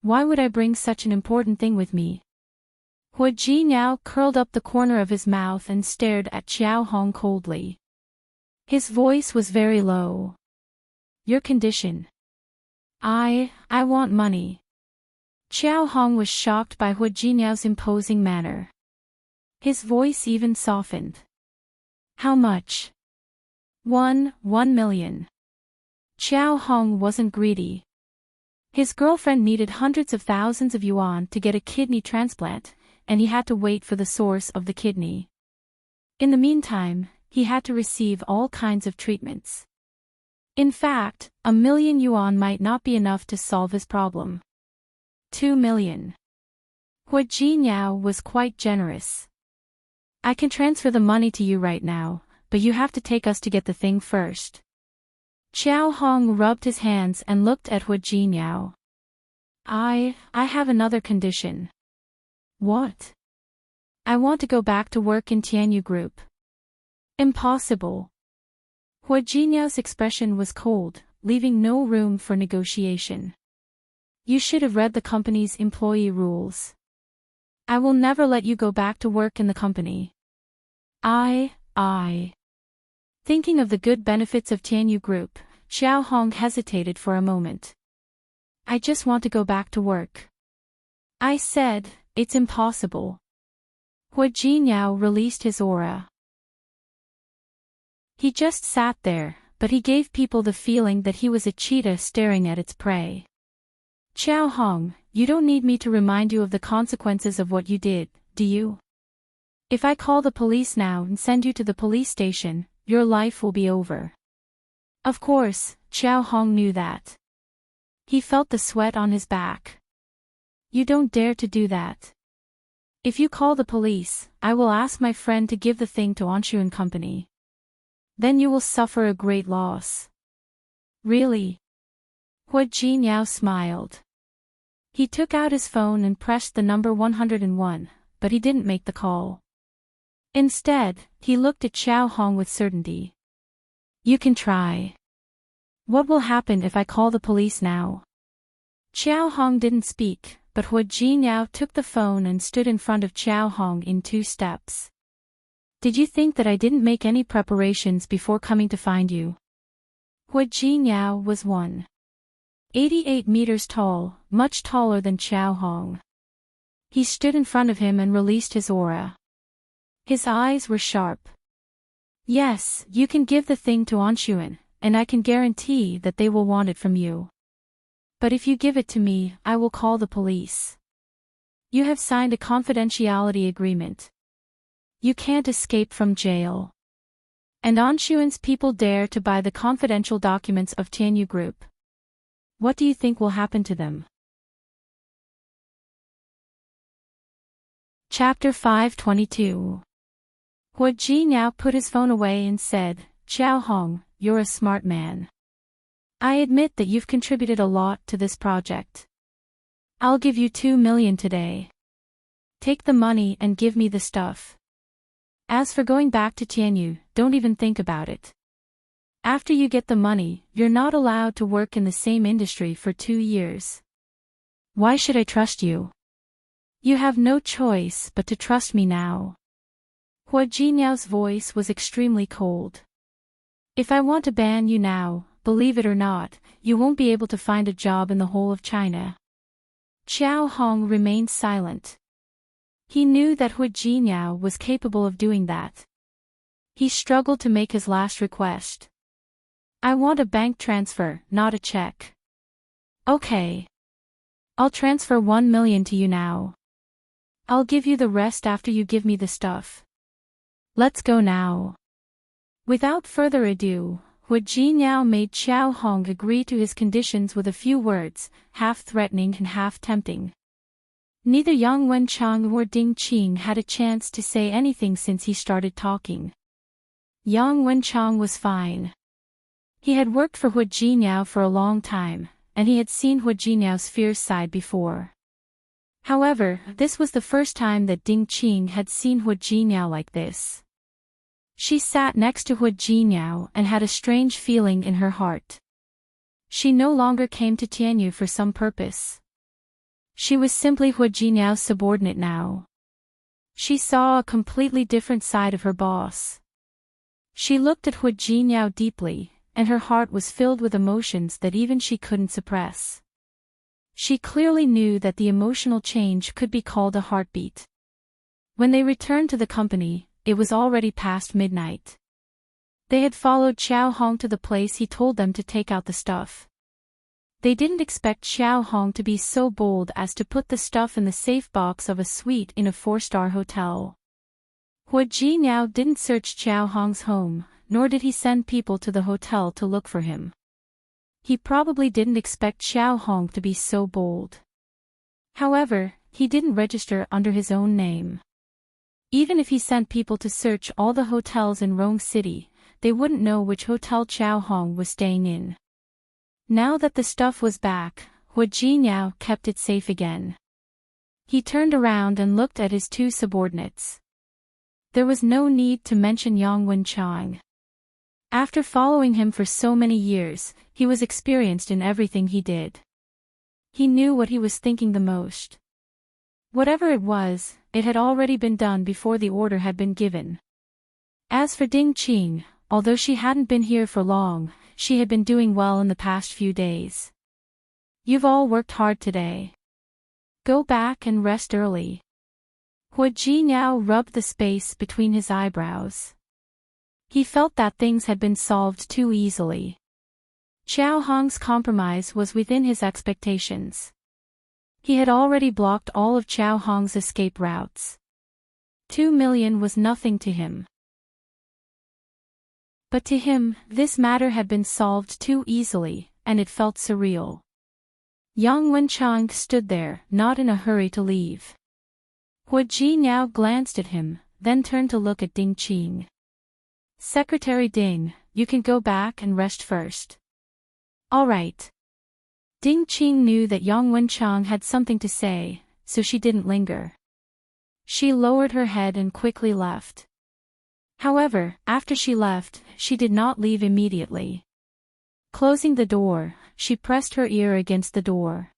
Why would I bring such an important thing with me? Hu Jinyao curled up the corner of his mouth and stared at Qiao Hong coldly. His voice was very low. Your condition. I want money. Qiao Hong was shocked by Hu Jinyao's imposing manner. His voice even softened. How much? 1 million. Xiao Hong wasn't greedy. His girlfriend needed hundreds of thousands of yuan to get a kidney transplant, and he had to wait for the source of the kidney. In the meantime, he had to receive all kinds of treatments. In fact, 1 million yuan might not be enough to solve his problem. 2 million. Hua Jinyao was quite generous. I can transfer the money to you right now, but you have to take us to get the thing first. Xiao Hong rubbed his hands and looked at Hua Jinyao. I have another condition. What? I want to go back to work in Tianyu Group. Impossible. Hua Jinyao's expression was cold, leaving no room for negotiation. You should have read the company's employee rules. I will never let you go back to work in the company. Thinking of the good benefits of Tianyu Group, Xiao Hong hesitated for a moment. I just want to go back to work. I said, it's impossible. Hua Jinyao released his aura. He just sat there, but he gave people the feeling that he was a cheetah staring at its prey. Xiao Hong, you don't need me to remind you of the consequences of what you did, do you? If I call the police now and send you to the police station, your life will be over. Of course, Xiao Hong knew that. He felt the sweat on his back. You don't dare to do that. If you call the police, I will ask my friend to give the thing to Anshu and Company. Then you will suffer a great loss. Really? Hua Jinyao smiled. He took out his phone and pressed the number 101, but he didn't make the call. Instead, he looked at Xiao Hong with certainty. You can try. What will happen if I call the police now? Xiao Hong didn't speak, but Hua Jinyao took the phone and stood in front of Xiao Hong in 2 steps. Did you think that I didn't make any preparations before coming to find you? Hua Jinyao was 188 meters tall, much taller than Xiao Hong. He stood in front of him and released his aura. His eyes were sharp. Yes, you can give the thing to Anshuan, and I can guarantee that they will want it from you. But if you give it to me, I will call the police. You have signed a confidentiality agreement. You can't escape from jail. And Anshuan's people dare to buy the confidential documents of Tianyu Group. What do you think will happen to them? Chapter 522. Hua Jinyao put his phone away and said, Xiao Hong, you're a smart man. I admit that you've contributed a lot to this project. I'll give you 2 million today. Take the money and give me the stuff. As for going back to Tianyu, don't even think about it. After you get the money, you're not allowed to work in the same industry for 2 years. Why should I trust you? You have no choice but to trust me now. Hua Jinyao's voice was extremely cold. If I want to ban you now, believe it or not, you won't be able to find a job in the whole of China. Xiao Hong remained silent. He knew that Hua Jinyao was capable of doing that. He struggled to make his last request. I want a bank transfer, not a check. Okay. I'll transfer 1 million to you now. I'll give you the rest after you give me the stuff. Let's go now. Without further ado, Hua Jinyao made Xiao Hong agree to his conditions with a few words, half threatening and half tempting. Neither Yang Wenchang or Ding Qing had a chance to say anything since he started talking. Yang Wenchang was fine. He had worked for Hua Jinyao for a long time, and he had seen Hua Jinyao's fierce side before. However, this was the first time that Ding Qing had seen Hua Jinyao like this. She sat next to Hua Jinyao and had a strange feeling in her heart. She no longer came to Tianyu for some purpose. She was simply Hua Jinyao's subordinate now. She saw a completely different side of her boss. She looked at Hua Jinyao deeply, and her heart was filled with emotions that even she couldn't suppress. She clearly knew that the emotional change could be called a heartbeat. When they returned to the company, it was already past midnight. They had followed Xiao Hong to the place he told them to take out the stuff. They didn't expect Xiao Hong to be so bold as to put the stuff in the safe box of a suite in a 4-star hotel. Hua Jinyao didn't search Xiao Hong's home, nor did he send people to the hotel to look for him. He probably didn't expect Xiao Hong to be so bold. However, he didn't register under his own name. Even if he sent people to search all the hotels in Rome City, they wouldn't know which hotel Xiao Hong was staying in. Now that the stuff was back, Hua Jinyao kept it safe again. He turned around and looked at his 2 subordinates. There was no need to mention Yang Wenchang. After following him for so many years, he was experienced in everything he did. He knew what he was thinking the most. Whatever it was, it had already been done before the order had been given. As for Ding Qing, although she hadn't been here for long, she had been doing well in the past few days. You've all worked hard today. Go back and rest early. Hua Jinyao rubbed the space between his eyebrows. He felt that things had been solved too easily. Xiao Hong's compromise was within his expectations. He had already blocked all of Xiao Hong's escape routes. 2 million was nothing to him. But to him, this matter had been solved too easily, and it felt surreal. Yang Wenchang stood there, not in a hurry to leave. Hua Jinyao glanced at him, then turned to look at Ding Qing. Secretary Ding, you can go back and rest first. All right. Ding Qing knew that Yang Wenchang had something to say, so she didn't linger. She lowered her head and quickly left. However, after she left, she did not leave immediately. Closing the door, she pressed her ear against the door.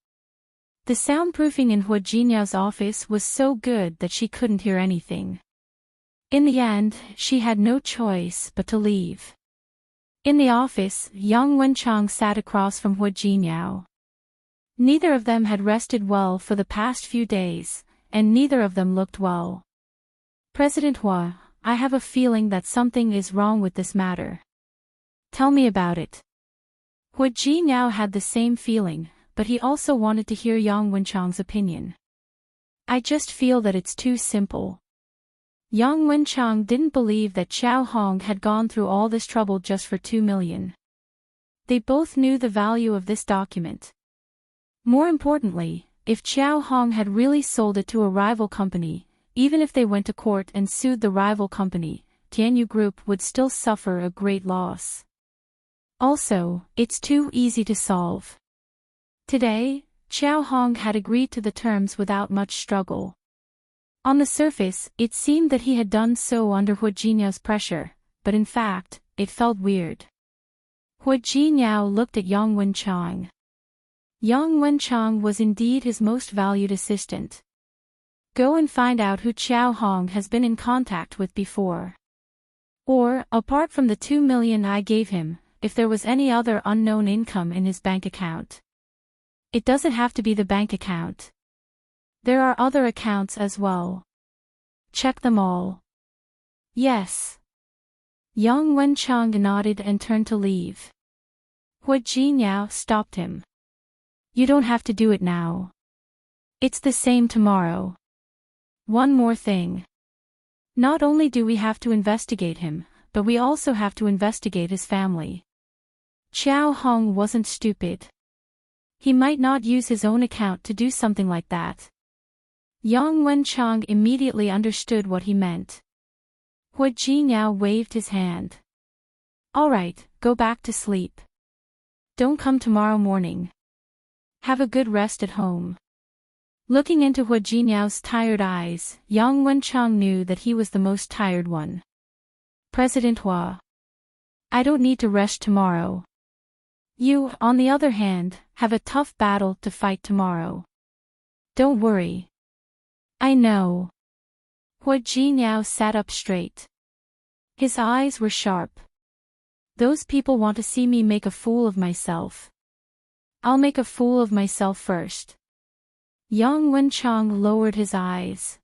The soundproofing in Hua Jinyao's office was so good that she couldn't hear anything. In the end, she had no choice but to leave. In the office, Yang Wenchang sat across from Hua Jinyao. Neither of them had rested well for the past few days, and neither of them looked well. President Hua, I have a feeling that something is wrong with this matter. Tell me about it. Hua Jinyao had the same feeling, but he also wanted to hear Yang Wenchang's opinion. I just feel that it's too simple. Yang Wenchang didn't believe that Xiao Hong had gone through all this trouble just for 2 million. They both knew the value of this document. More importantly, if Xiao Hong had really sold it to a rival company, even if they went to court and sued the rival company, Tianyu Group would still suffer a great loss. Also, it's too easy to solve. Today, Xiao Hong had agreed to the terms without much struggle. On the surface, it seemed that he had done so under Hua Jinyao's pressure, but in fact, it felt weird. Hua Jinyao looked at Yang Wenchang. Yang Wenchang was indeed his most valued assistant. Go and find out who Xiao Hong has been in contact with before. Or, apart from the 2 million I gave him, if there was any other unknown income in his bank account. It doesn't have to be the bank account. There are other accounts as well. Check them all. Yes. Yang Wenchang nodded and turned to leave. Hua Jinyao stopped him. You don't have to do it now. It's the same tomorrow. One more thing. Not only do we have to investigate him, but we also have to investigate his family. Xiao Hong wasn't stupid. He might not use his own account to do something like that. Yang Wenchang immediately understood what he meant. Hua Jinyao waved his hand. All right, go back to sleep. Don't come tomorrow morning. Have a good rest at home. Looking into Hua Jinyao's tired eyes, Yang Wenchang knew that he was the most tired one. President Hua. I don't need to rest tomorrow. You, on the other hand, have a tough battle to fight tomorrow. Don't worry. I know. Hua Jinyao sat up straight. His eyes were sharp. Those people want to see me make a fool of myself. I'll make a fool of myself first. Yang Wenchang lowered his eyes.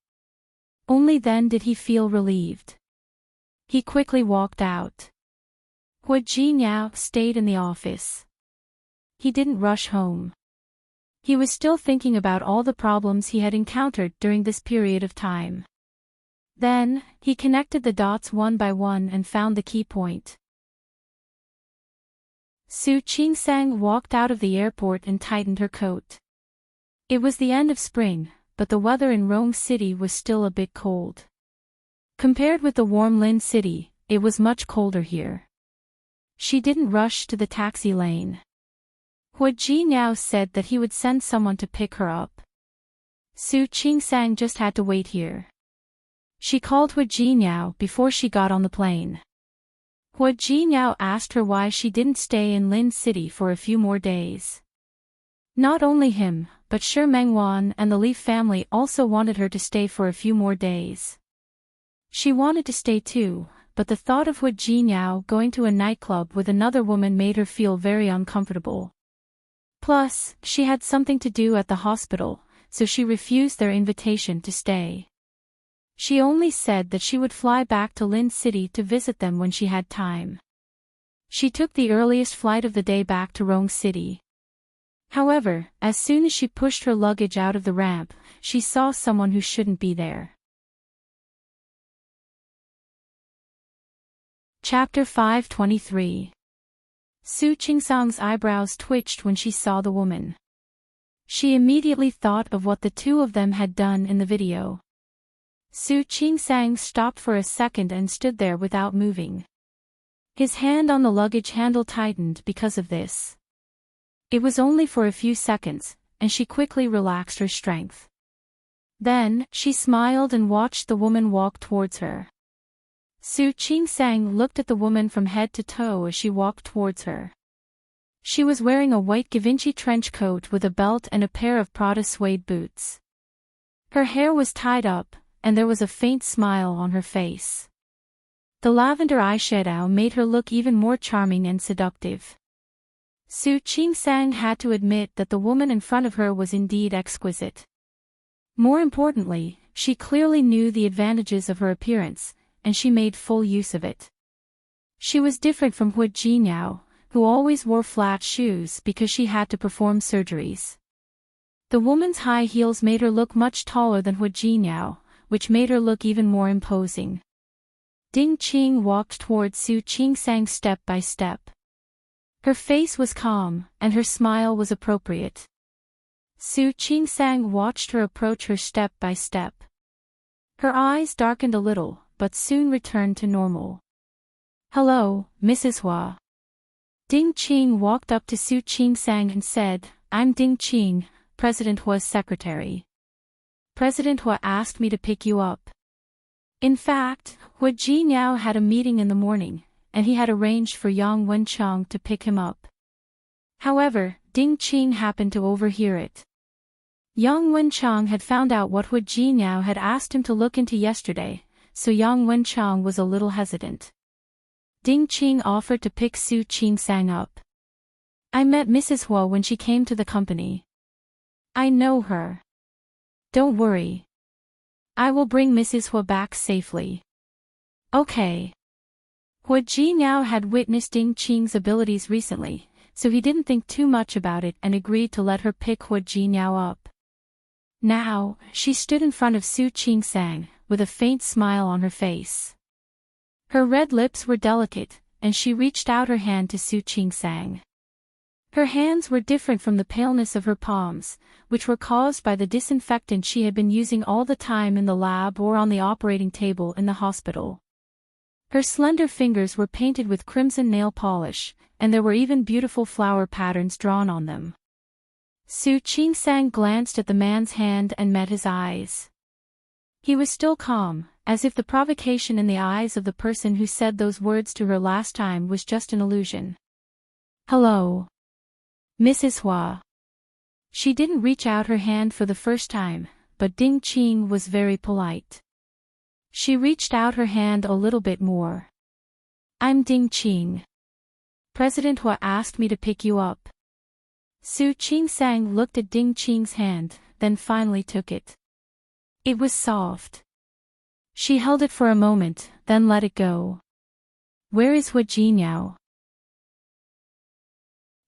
Only then did he feel relieved. He quickly walked out. Hua Jinyao stayed in the office. He didn't rush home. He was still thinking about all the problems he had encountered during this period of time. Then, he connected the dots one by one and found the key point. Su Qingsang walked out of the airport and tightened her coat. It was the end of spring, but the weather in Rome City was still a bit cold. Compared with the warm Lin City, it was much colder here. She didn't rush to the taxi lane. Hua Jinyao said that he would send someone to pick her up. Su Qingsang just had to wait here. She called Hua Jinyao before she got on the plane. Hua Jinyao asked her why she didn't stay in Lin City for a few more days. Not only him, but Shi Mengwan and the Li family also wanted her to stay for a few more days. She wanted to stay too, but the thought of Hua Jinyao going to a nightclub with another woman made her feel very uncomfortable. Plus, she had something to do at the hospital, so she refused their invitation to stay. She only said that she would fly back to Lin City to visit them when she had time. She took the earliest flight of the day back to Rome City. However, as soon as she pushed her luggage out of the ramp, she saw someone who shouldn't be there. Chapter 523. Su Qingsang's eyebrows twitched when she saw the woman. She immediately thought of what the two of them had done in the video. Su Qingsang stopped for a second and stood there without moving. His hand on the luggage handle tightened because of this. It was only for a few seconds, and she quickly relaxed her strength. Then, she smiled and watched the woman walk towards her. Su Qingsang looked at the woman from head to toe as she walked towards her. She was wearing a white Givenchy trench coat with a belt and a pair of Prada suede boots. Her hair was tied up, and there was a faint smile on her face. The lavender eyeshadow made her look even more charming and seductive. Su Qingsang had to admit that the woman in front of her was indeed exquisite. More importantly, she clearly knew the advantages of her appearance, and she made full use of it. She was different from Hua Jinyao, who always wore flat shoes because she had to perform surgeries. The woman's high heels made her look much taller than Hua Jinyao, which made her look even more imposing. Ding Qing walked towards Su Qingsang step by step. Her face was calm, and her smile was appropriate. Su Qingsang watched her approach her step by step. Her eyes darkened a little, but soon returned to normal. "Hello, Mrs. Hua." Ding Qing walked up to Su Qingsang and said, "I'm Ding Qing, President Hua's secretary. President Hua asked me to pick you up." In fact, Hua Jinyao had a meeting in the morning, and he had arranged for Yang Wenchang to pick him up. However, Ding Qing happened to overhear it. Yang Wenchang had found out what Hua Jinyao had asked him to look into yesterday, so Yang Wenchang was a little hesitant. Ding Qing offered to pick Su Qingsang up. "I met Mrs. Hua when she came to the company. I know her. Don't worry. I will bring Mrs. Hua back safely." Okay. Hua Jinyao had witnessed Ding Qing's abilities recently, so he didn't think too much about it and agreed to let her pick Hua Jinyao up. Now, she stood in front of Su Qingsang, with a faint smile on her face. Her red lips were delicate, and she reached out her hand to Su Qingsang. Her hands were different from the paleness of her palms, which were caused by the disinfectant she had been using all the time in the lab or on the operating table in the hospital. Her slender fingers were painted with crimson nail polish, and there were even beautiful flower patterns drawn on them. Su Qingsang glanced at the man's hand and met his eyes. He was still calm, as if the provocation in the eyes of the person who said those words to her last time was just an illusion. "Hello, Mrs. Hua." She didn't reach out her hand for the first time, but Ding Qing was very polite. She reached out her hand a little bit more. "I'm Ding Qing. President Hua asked me to pick you up." Su Qingsang looked at Ding Qing's hand, then finally took it. It was soft. She held it for a moment, then let it go. "Where is Hua Jinyao?"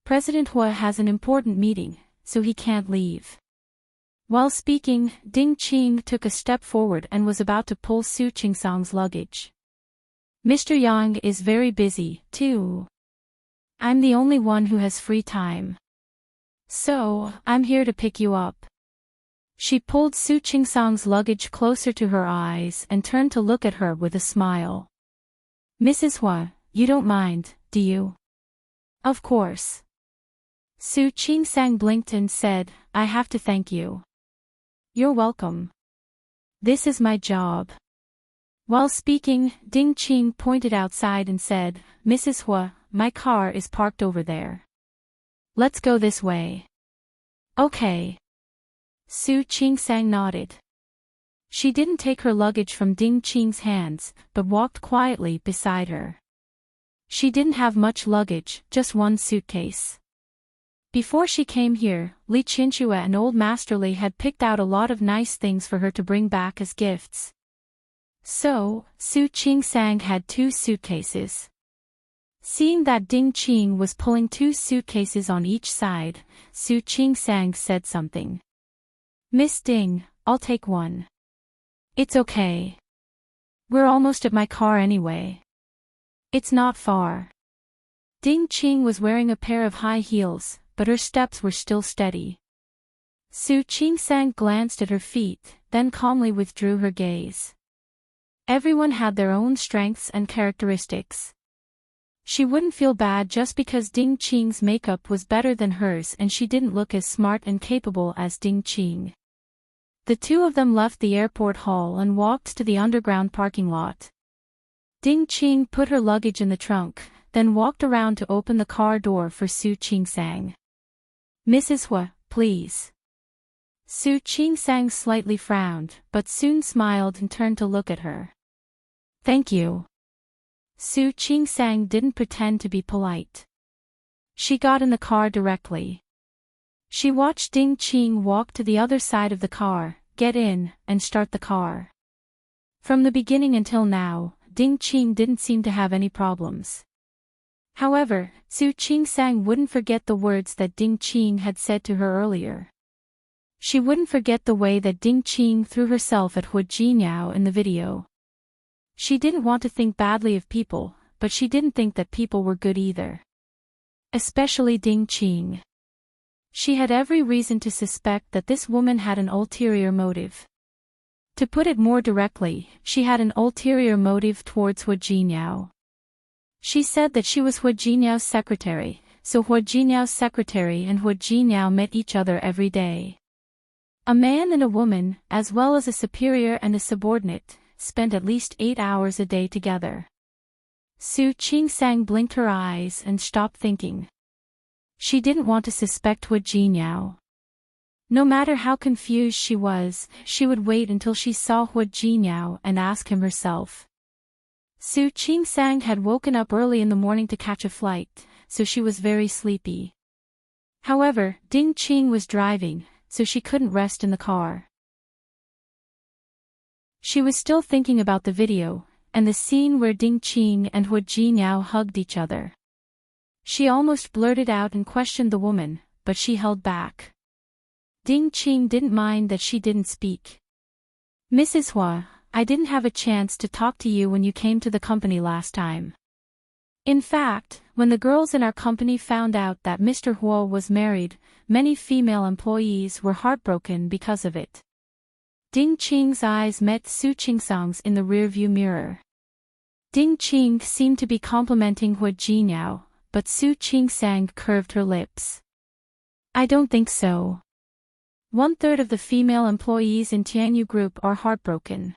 President Hua has an important meeting, so he can't leave. While speaking, Ding Qing took a step forward and was about to pull Su Qingsang's luggage. Mr. Yang is very busy, too. I'm the only one who has free time. So, I'm here to pick you up. She pulled Su Qingsang's luggage closer to her eyes and turned to look at her with a smile. Mrs. Hua, you don't mind, do you? Of course. Su Qingsang blinked and said, I have to thank you. You're welcome. This is my job. While speaking, Ding Qing pointed outside and said, Mrs. Hua, my car is parked over there. Let's go this way. Okay. Su Qingsang nodded. She didn't take her luggage from Ding Qing's hands, but walked quietly beside her. She didn't have much luggage, just one suitcase. Before she came here, Li Qinshue and Old Master Li had picked out a lot of nice things for her to bring back as gifts. So, Su Qingsang had 2 suitcases. Seeing that Ding Qing was pulling 2 suitcases on each side, Su Qingsang said something. Miss Ding, I'll take one. It's okay. We're almost at my car anyway. It's not far. Ding Qing was wearing a pair of high heels, but her steps were still steady. Su Qingsang glanced at her feet, then calmly withdrew her gaze. Everyone had their own strengths and characteristics. She wouldn't feel bad just because Ding Qing's makeup was better than hers and she didn't look as smart and capable as Ding Qing. The 2 of them left the airport hall and walked to the underground parking lot. Ding Qing put her luggage in the trunk, then walked around to open the car door for Su Qingsang. Mrs. Hua, please. Su Qingsang slightly frowned, but soon smiled and turned to look at her. Thank you. Su Qingsang didn't pretend to be polite. She got in the car directly. She watched Ding Qing walk to the other side of the car, get in, and start the car. From the beginning until now, Ding Qing didn't seem to have any problems. However, Su Qingsang wouldn't forget the words that Ding Qing had said to her earlier. She wouldn't forget the way that Ding Qing threw herself at Hua Jinyao in the video. She didn't want to think badly of people, but she didn't think that people were good either. Especially Ding Qing. She had every reason to suspect that this woman had an ulterior motive. To put it more directly, she had an ulterior motive towards Hua Jinyao. She said that she was Hua Jinyao's secretary, so Hua Jinyao's secretary and Hua Jinyao met each other every day. A man and a woman, as well as a superior and a subordinate, spent at least 8 hours a day together. Su Qingsang blinked her eyes and stopped thinking. She didn't want to suspect Hua Jinyao. No matter how confused she was, she would wait until she saw Hua Jinyao and ask him herself. Su Qingsang had woken up early in the morning to catch a flight, so she was very sleepy. However, Ding Qing was driving, so she couldn't rest in the car. She was still thinking about the video, and the scene where Ding Qing and Hua Jinyao hugged each other. She almost blurted out and questioned the woman, but she held back. Ding Qing didn't mind that she didn't speak. Mrs. Hua, I didn't have a chance to talk to you when you came to the company last time. In fact, when the girls in our company found out that Mr. Hua was married, many female employees were heartbroken because of it. Ding Qing's eyes met Su Qingsang's in the rearview mirror. Ding Qing seemed to be complimenting Hua Jinyao, but Su Qingsang curved her lips. I don't think so. 1/3 of the female employees in Tianyu Group are heartbroken.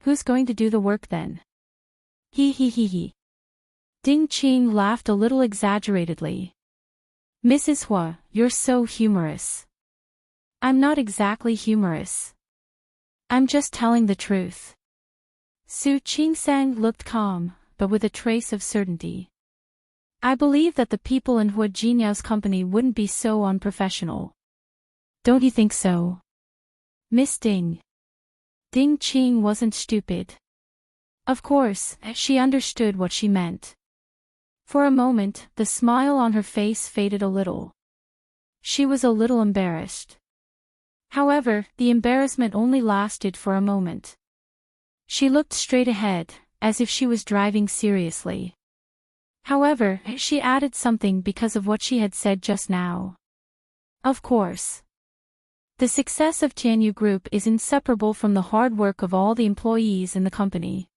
Who's going to do the work then? He. Ding Qing laughed a little exaggeratedly. Mrs. Hua, you're so humorous. I'm not exactly humorous. I'm just telling the truth. Su Qingsang looked calm, but with a trace of certainty. I believe that the people in Hua Jinyao's company wouldn't be so unprofessional. Don't you think so? Miss Ding. Ding Qing wasn't stupid. Of course, she understood what she meant. For a moment, the smile on her face faded a little. She was a little embarrassed. However, the embarrassment only lasted for a moment. She looked straight ahead, as if she was driving seriously. However, she added something because of what she had said just now. Of course. The success of Tianyu Group is inseparable from the hard work of all the employees in the company.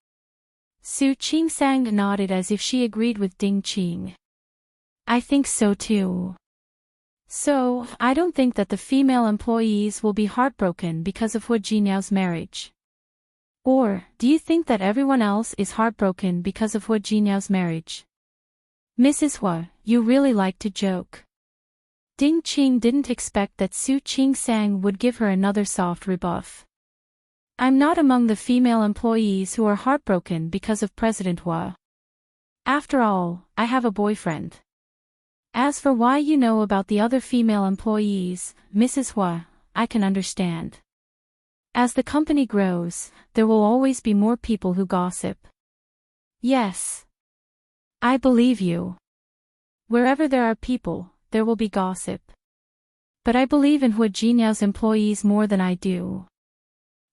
Su Qingsang nodded as if she agreed with Ding Qing. I think so too. So, I don't think that the female employees will be heartbroken because of Hu Jinyao's marriage. Or, do you think that everyone else is heartbroken because of Hu Jinyao's marriage? Mrs. Hua, you really like to joke. Ding Qing didn't expect that Su Qingsang would give her another soft rebuff. I'm not among the female employees who are heartbroken because of President Hua. After all, I have a boyfriend. As for why you know about the other female employees, Mrs. Hua, I can understand. As the company grows, there will always be more people who gossip. Yes. I believe you. Wherever there are people, there will be gossip. But I believe in Hu Jinyao's employees more than I do.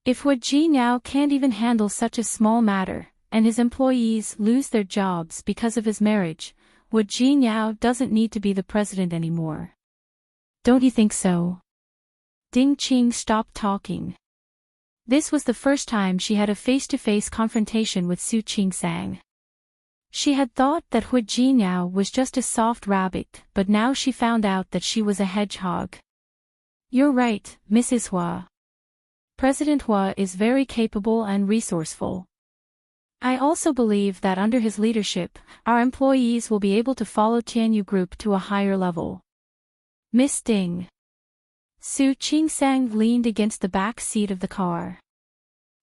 If Hu Jinyao can't even handle such a small matter, and his employees lose their jobs because of his marriage, Hu Jinyao doesn't need to be the president anymore. Don't you think so? Ding Qing stopped talking. This was the first time she had a face-to-face confrontation with Su Qingsang. She had thought that Hu Jinyao was just a soft rabbit, but now she found out that she was a hedgehog. You're right, Mrs. Hua. President Hua is very capable and resourceful. I also believe that under his leadership, our employees will be able to follow Tianyu Group to a higher level. Miss Ding. Su Qingsang leaned against the back seat of the car.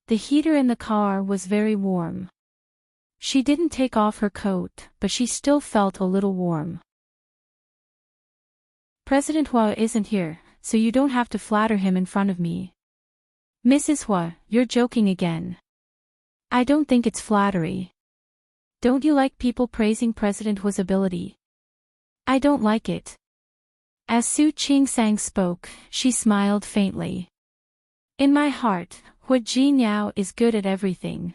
The heater in the car was very warm. She didn't take off her coat, but she still felt a little warm. President Hua isn't here, so you don't have to flatter him in front of me. Mrs. Hua, you're joking again. I don't think it's flattery. Don't you like people praising President Hua's ability? I don't like it. As Su Qingsang spoke, she smiled faintly. In my heart, Hu Jinyao is good at everything.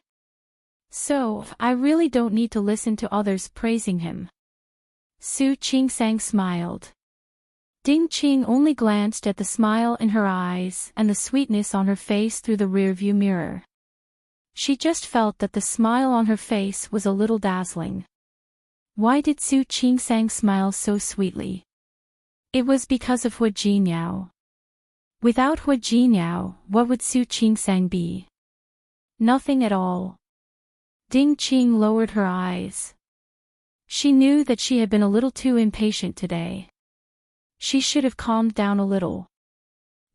So, I really don't need to listen to others praising him. Su Qingsang smiled. Ding Qing only glanced at the smile in her eyes and the sweetness on her face through the rearview mirror. She just felt that the smile on her face was a little dazzling. Why did Su Qingsang smile so sweetly? It was because of Hu Jinyao. Without Hu Jinyao, what would Su Qingsang be? Nothing at all. Ding Qing lowered her eyes. She knew that she had been a little too impatient today. She should have calmed down a little.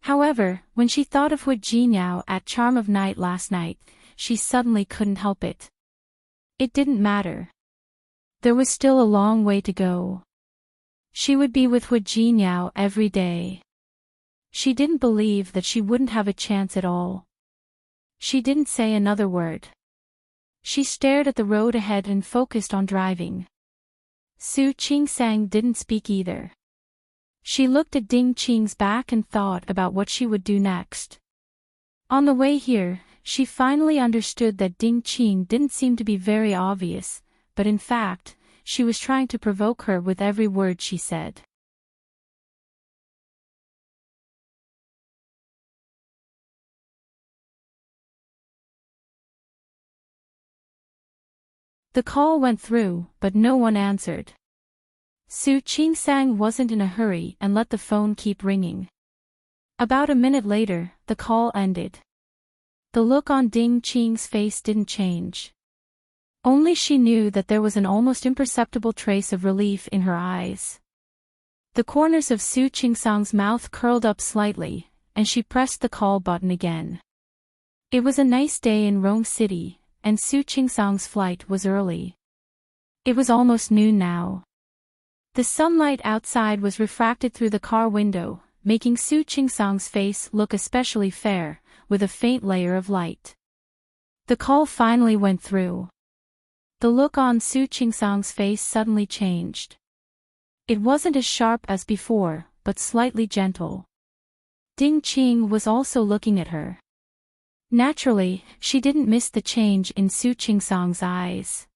However, when she thought of Hu Jinyao at Charm of Night last night, she suddenly couldn't help it. It didn't matter. There was still a long way to go. She would be with Hu Jinyao every day. She didn't believe that she wouldn't have a chance at all. She didn't say another word. She stared at the road ahead and focused on driving. Su Qingsang didn't speak either. She looked at Ding Qing's back and thought about what she would do next. On the way here, she finally understood that Ding Qing didn't seem to be very obvious, but in fact, she was trying to provoke her with every word she said. The call went through, but no one answered. Su Qingsang wasn't in a hurry and let the phone keep ringing. About a minute later, the call ended. The look on Ding Qing's face didn't change. Only she knew that there was an almost imperceptible trace of relief in her eyes. The corners of Su Qingsang's mouth curled up slightly, and she pressed the call button again. It was a nice day in Rome City, and Su Qingsang's flight was early. It was almost noon now. The sunlight outside was refracted through the car window, making Su Qingsang's face look especially fair, with a faint layer of light. The call finally went through. The look on Su Qingsang's face suddenly changed. It wasn't as sharp as before, but slightly gentle. Ding Qing was also looking at her. Naturally, she didn't miss the change in Su Qingsang's eyes.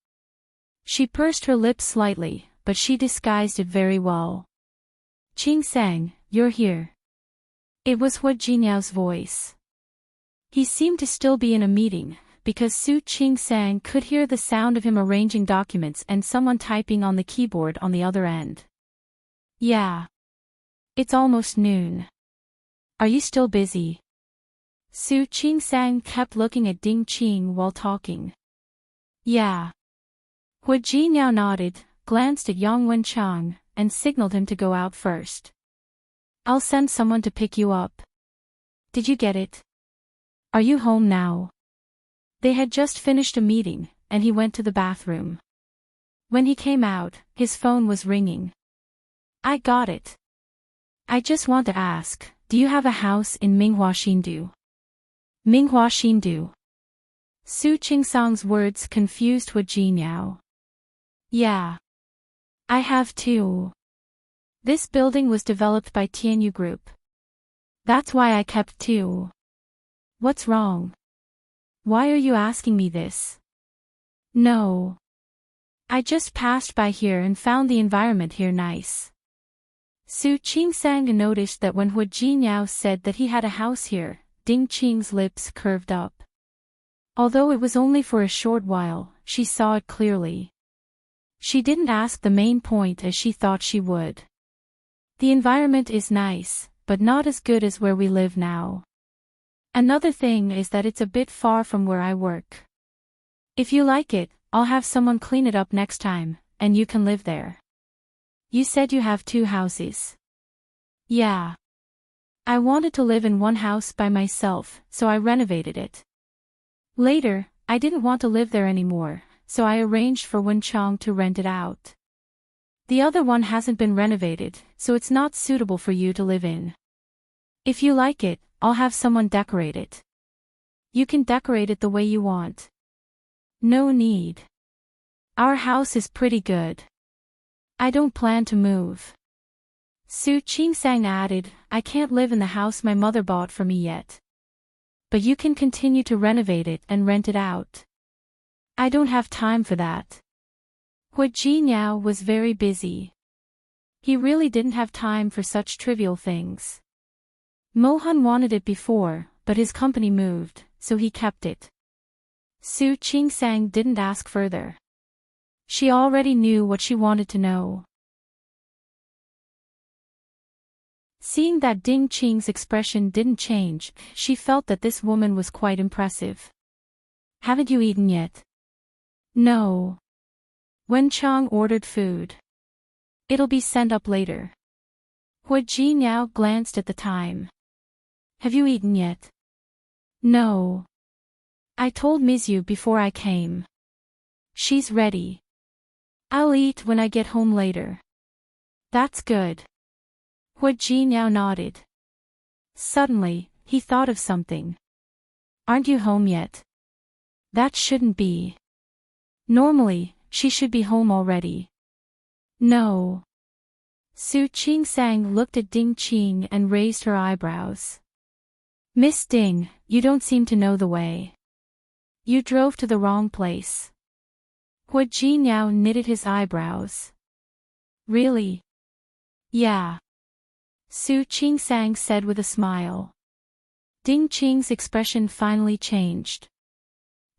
She pursed her lips slightly, but she disguised it very well. "Qingsang, you're here." It was Hua Jinyao's voice. He seemed to still be in a meeting, because Su Qingsang could hear the sound of him arranging documents and someone typing on the keyboard on the other end. "Yeah. It's almost noon. Are you still busy?" Su Qingsang kept looking at Ding Qing while talking. "Yeah." Hua Jinyao nodded, glanced at Yang Wenchang, and signaled him to go out first. "I'll send someone to pick you up." "Did you get it? Are you home now?" They had just finished a meeting, and he went to the bathroom. When he came out, his phone was ringing. "I got it. I just want to ask, do you have a house in Minghua Xindu?" Minghua Xindu. Su Qingsang's words confused Hua Jinyao. "Yeah. I have too. This building was developed by Tianyu Group. That's why I kept two." "What's wrong? Why are you asking me this?" "No. I just passed by here and found the environment here nice." Su Qingsang noticed that when Hua Jinyao said that he had a house here, Ding Qing's lips curved up. Although it was only for a short while, she saw it clearly. She didn't ask the main point as she thought she would. "The environment is nice, but not as good as where we live now. Another thing is that it's a bit far from where I work. If you like it, I'll have someone clean it up next time, and you can live there." "You said you have two houses." "Yeah. I wanted to live in one house by myself, so I renovated it. Later, I didn't want to live there anymore, so I arranged for Wenchang to rent it out. The other one hasn't been renovated, so it's not suitable for you to live in. If you like it, I'll have someone decorate it. You can decorate it the way you want." "No need. Our house is pretty good. I don't plan to move." Su Qingsang added, "I can't live in the house my mother bought for me yet. But you can continue to renovate it and rent it out." "I don't have time for that." Hua Jinyao was very busy. He really didn't have time for such trivial things. Mohan wanted it before, but his company moved, so he kept it. Su Qingsang didn't ask further. She already knew what she wanted to know. Seeing that Ding Qing's expression didn't change, she felt that this woman was quite impressive. "Haven't you eaten yet?" "No. Wenchang ordered food. It'll be sent up later." Hua Jinyao glanced at the time. "Have you eaten yet?" "No. I told Mizu before I came. She's ready. I'll eat when I get home later." "That's good." Hua Jinyao nodded. Suddenly, he thought of something. "Aren't you home yet?" "That shouldn't be. Normally, she should be home already." "No." Su Qingsang looked at Ding Qing and raised her eyebrows. "Miss Ding, you don't seem to know the way. You drove to the wrong place." Hua Jinyao knitted his eyebrows. "Really?" "Yeah." Su Qingsang said with a smile. Ding Qing's expression finally changed.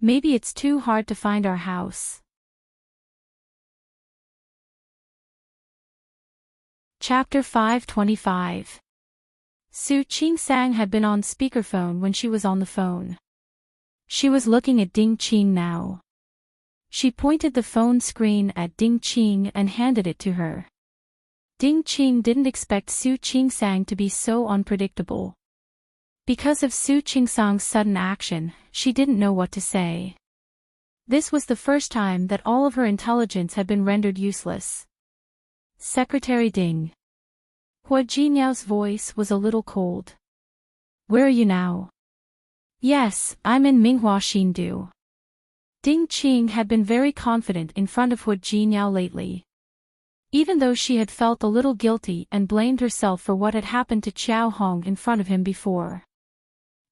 "Maybe it's too hard to find our house." Chapter 525. Su Qingsang had been on speakerphone when she was on the phone. She was looking at Ding Qing now. She pointed the phone screen at Ding Qing and handed it to her. Ding Qing didn't expect Su Qingsang to be so unpredictable. Because of Su Qingsang's sudden action, she didn't know what to say. This was the first time that all of her intelligence had been rendered useless. "Secretary Ding." Hua Jinyao's voice was a little cold. "Where are you now?" "Yes, I'm in Minghua Xindu." Ding Qing had been very confident in front of Hu Jinyao lately. Even though she had felt a little guilty and blamed herself for what had happened to Qiao Hong in front of him before.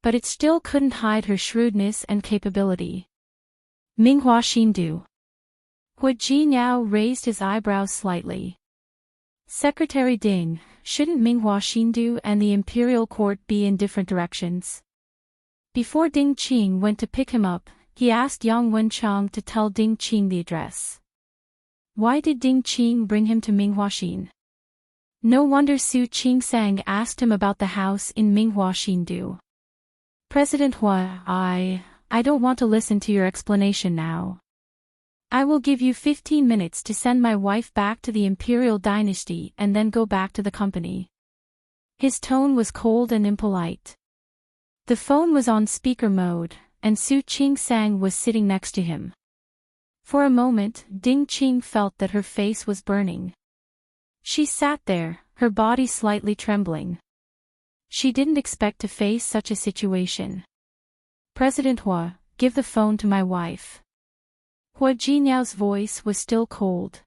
But it still couldn't hide her shrewdness and capability. Minghua Xindu. Hu Jinyao raised his eyebrows slightly. Secretary Ding, shouldn't Minghua Xindu and the Imperial Court be in different directions? Before Ding Qing went to pick him up, he asked Yang Wenchang to tell Ding Qing the address. Why did Ding Qing bring him to Minghua Xin? No wonder Su Qingsang asked him about the house in Minghua Xindu. President Hua, I don't want to listen to your explanation now. I will give you 15 minutes to send my wife back to the Imperial Dynasty and then go back to the company. His tone was cold and impolite. The phone was on speaker mode, and Su Qingsang was sitting next to him. For a moment, Ding Qing felt that her face was burning. She sat there, her body slightly trembling. She didn't expect to face such a situation. President Hua, give the phone to my wife. Hua Jinyao's voice was still cold.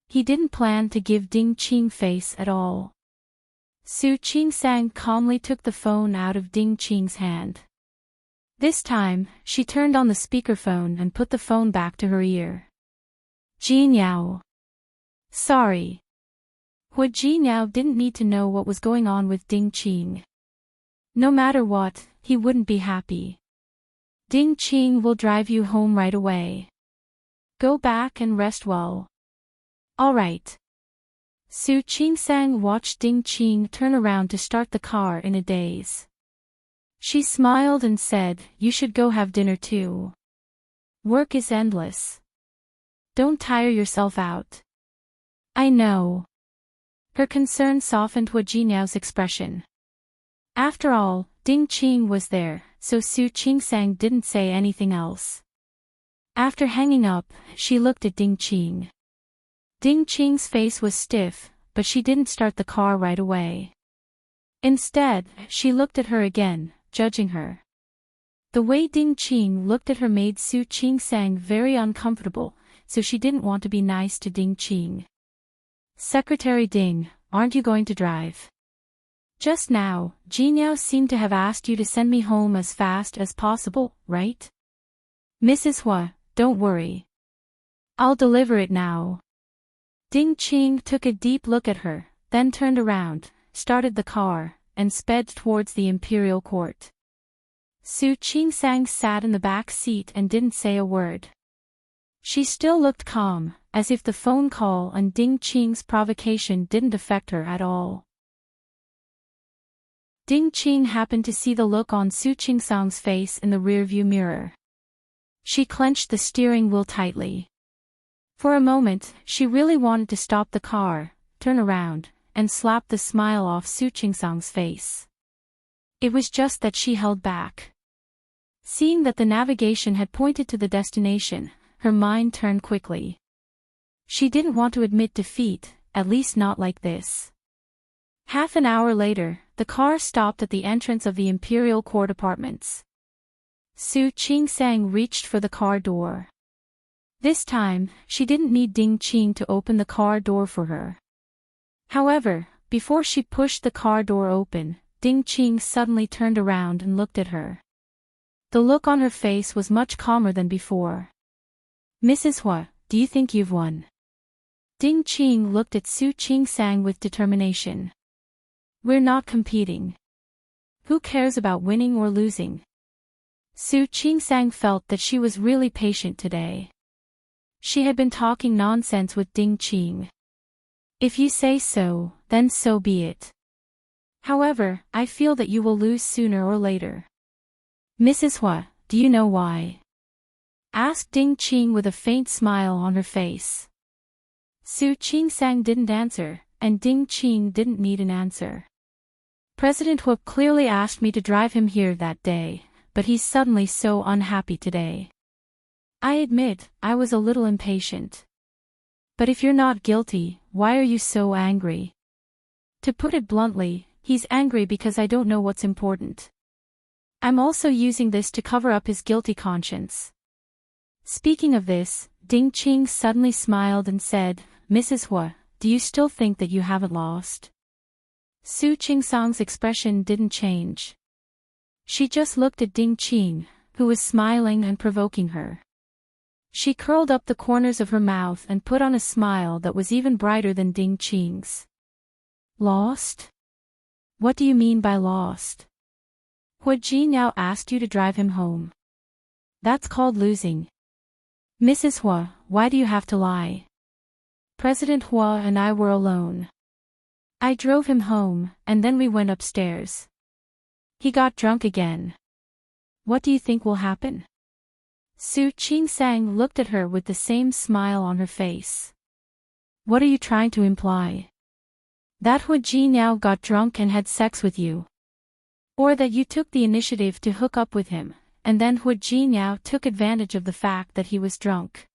He didn't plan to give Ding Qing face at all. Su Qingsang calmly took the phone out of Ding Qing's hand. This time, she turned on the speakerphone and put the phone back to her ear. Jinyao. Sorry. Hu Jinyao didn't need to know what was going on with Ding Qing. No matter what, he wouldn't be happy. Ding Qing will drive you home right away. Go back and rest well. All right. Su Qingsang watched Ding Qing turn around to start the car in a daze. She smiled and said, you should go have dinner too. Work is endless. Don't tire yourself out. I know. Her concern softened Hu Jinyao's expression. After all, Ding Qing was there, so Su Qingsang didn't say anything else. After hanging up, she looked at Ding Qing. Ding Qing's face was stiff, but she didn't start the car right away. Instead, she looked at her again, judging her. The way Ding Qing looked at her made Su Qingsang very uncomfortable, so she didn't want to be nice to Ding Qing. Secretary Ding, aren't you going to drive? Just now, Jinyao seemed to have asked you to send me home as fast as possible, right? Mrs. Hua, don't worry. I'll deliver it now. Ding Qing took a deep look at her, then turned around, started the car, and sped towards the Imperial Court. Su Qingsang sat in the back seat and didn't say a word. She still looked calm, as if the phone call and Ding Qing's provocation didn't affect her at all. Ding Qing happened to see the look on Su Qingsang's face in the rearview mirror. She clenched the steering wheel tightly. For a moment, she really wanted to stop the car, turn around, and slap the smile off Su Qingsang's face. It was just that she held back. Seeing that the navigation had pointed to the destination, her mind turned quickly. She didn't want to admit defeat, at least not like this. Half an hour later, the car stopped at the entrance of the Imperial Court apartments. Su Qingsang reached for the car door. This time, she didn't need Ding Qing to open the car door for her. However, before she pushed the car door open, Ding Qing suddenly turned around and looked at her. The look on her face was much calmer than before. Mrs. Hua, do you think you've won? Ding Qing looked at Su Qingsang with determination. We're not competing. Who cares about winning or losing? Su Qingsang felt that she was really patient today. She had been talking nonsense with Ding Qing. If you say so, then so be it. However, I feel that you will lose sooner or later. Mrs. Hua, do you know why? Asked Ding Qing with a faint smile on her face. Su Qingsang didn't answer, and Ding Qing didn't need an answer. President Hua clearly asked me to drive him here that day, but he's suddenly so unhappy today. I admit, I was a little impatient. But if you're not guilty, why are you so angry? To put it bluntly, he's angry because I don't know what's important. I'm also using this to cover up his guilty conscience. Speaking of this, Ding Qing suddenly smiled and said, Mrs. Hua, do you still think that you haven't lost? Su Qingsang's expression didn't change. She just looked at Ding Qing, who was smiling and provoking her. She curled up the corners of her mouth and put on a smile that was even brighter than Ding Qing's. Lost? What do you mean by lost? Hua Ji now asked you to drive him home. That's called losing. Mrs. Hua, why do you have to lie? President Hua and I were alone. I drove him home, and then we went upstairs. He got drunk again. What do you think will happen? Su Qingsang looked at her with the same smile on her face. What are you trying to imply? That Hua Ji now got drunk and had sex with you. Or that you took the initiative to hook up with him, and then Hua Ji now took advantage of the fact that he was drunk.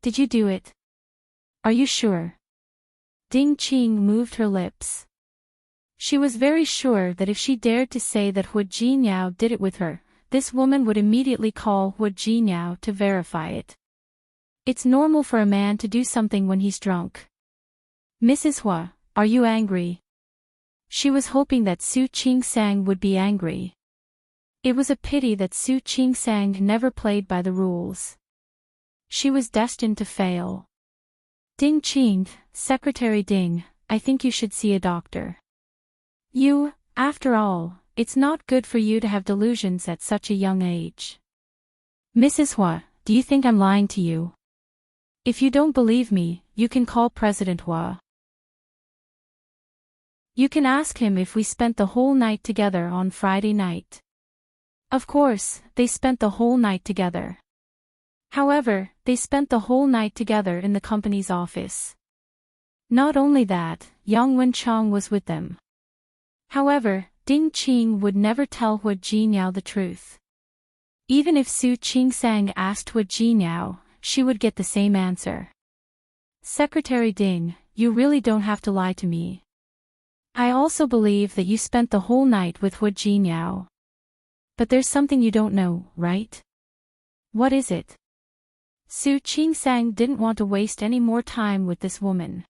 Did you do it? Are you sure? Ding Qing moved her lips. She was very sure that if she dared to say that Hua Ji now did it with her, this woman would immediately call Hua Ji now to verify it. It's normal for a man to do something when he's drunk. Mrs. Hua, are you angry? She was hoping that Su Qingsang would be angry. It was a pity that Su Qingsang never played by the rules. She was destined to fail. Ding Qing, Secretary Ding, I think you should see a doctor. You, after all, it's not good for you to have delusions at such a young age. Mrs. Hua, do you think I'm lying to you? If you don't believe me, you can call President Hua. You can ask him if we spent the whole night together on Friday night. Of course, they spent the whole night together. However, they spent the whole night together in the company's office. Not only that, Yang Wenchang was with them. However, Ding Qing would never tell Hua Jinyao the truth. Even if Su Qingsang asked Hua Jinyao, she would get the same answer. Secretary Ding, you really don't have to lie to me. I also believe that you spent the whole night with Hua Jinyao. But there's something you don't know, right? What is it? Su Qingsang didn't want to waste any more time with this woman.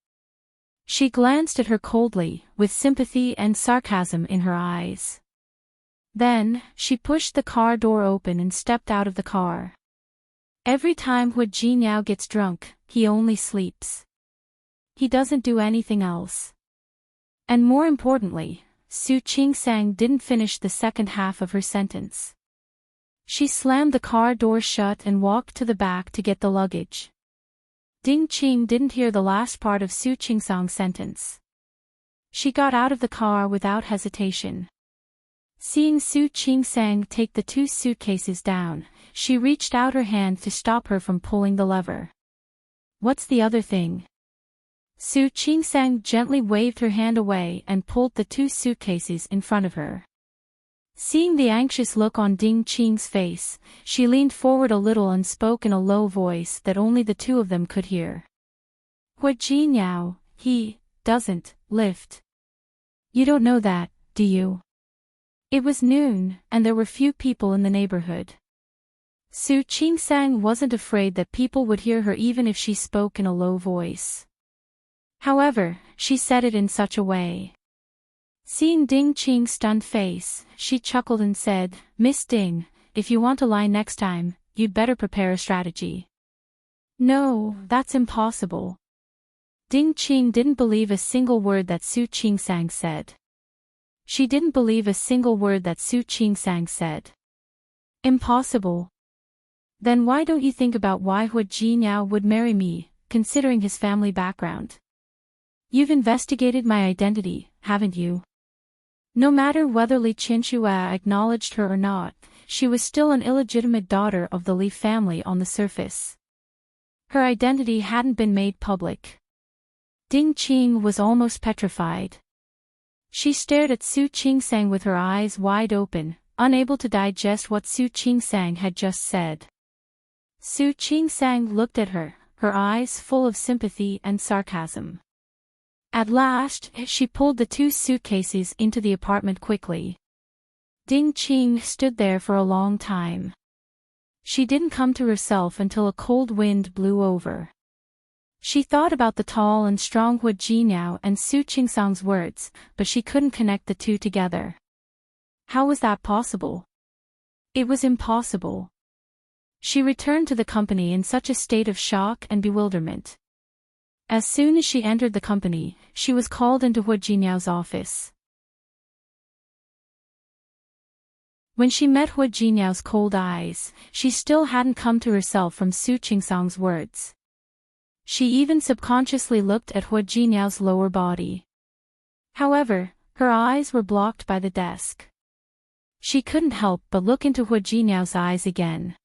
She glanced at her coldly, with sympathy and sarcasm in her eyes. Then, she pushed the car door open and stepped out of the car. Every time Hua Jinyao gets drunk, he only sleeps. He doesn't do anything else. And more importantly, Su Qingsang didn't finish the second half of her sentence. She slammed the car door shut and walked to the back to get the luggage. Ding Qing didn't hear the last part of Su Qingsang's sentence. She got out of the car without hesitation. Seeing Su Qingsang take the 2 suitcases down, she reached out her hand to stop her from pulling the lever. What's the other thing? Su Qingsang gently waved her hand away and pulled the 2 suitcases in front of her. Seeing the anxious look on Ding Qing's face, she leaned forward a little and spoke in a low voice that only the 2 of them could hear. Hua Jinyao, he doesn't lift. You don't know that, do you? It was noon, and there were few people in the neighborhood. Su Qingsang wasn't afraid that people would hear her even if she spoke in a low voice. However, she said it in such a way. Seeing Ding Qing's stunned face, she chuckled and said, Miss Ding, if you want to lie next time, you'd better prepare a strategy. No, that's impossible. Ding Qing didn't believe a single word that Su Qingsang said. She didn't believe a single word that Su Qingsang said. Impossible? Then why don't you think about why Hua Jinyao would marry me, considering his family background? You've investigated my identity, haven't you? No matter whether Li Qianxue acknowledged her or not, she was still an illegitimate daughter of the Li family on the surface. Her identity hadn't been made public. Ding Qing was almost petrified. She stared at Su Qingsang with her eyes wide open, unable to digest what Su Qingsang had just said. Su Qingsang looked at her, her eyes full of sympathy and sarcasm. At last, she pulled the 2 suitcases into the apartment quickly. Ding Qing stood there for a long time. She didn't come to herself until a cold wind blew over. She thought about the tall and strong Hu Jinyao and Su Qingsang's words, but she couldn't connect the two together. How was that possible? It was impossible. She returned to the company in such a state of shock and bewilderment. As soon as she entered the company, she was called into Hu Jinyao's office. When she met Hu Jinyao's cold eyes, she still hadn't come to herself from Su Qingsang's words. She even subconsciously looked at Hu Jinyao's lower body. However, her eyes were blocked by the desk. She couldn't help but look into Hu Jinyao's eyes again.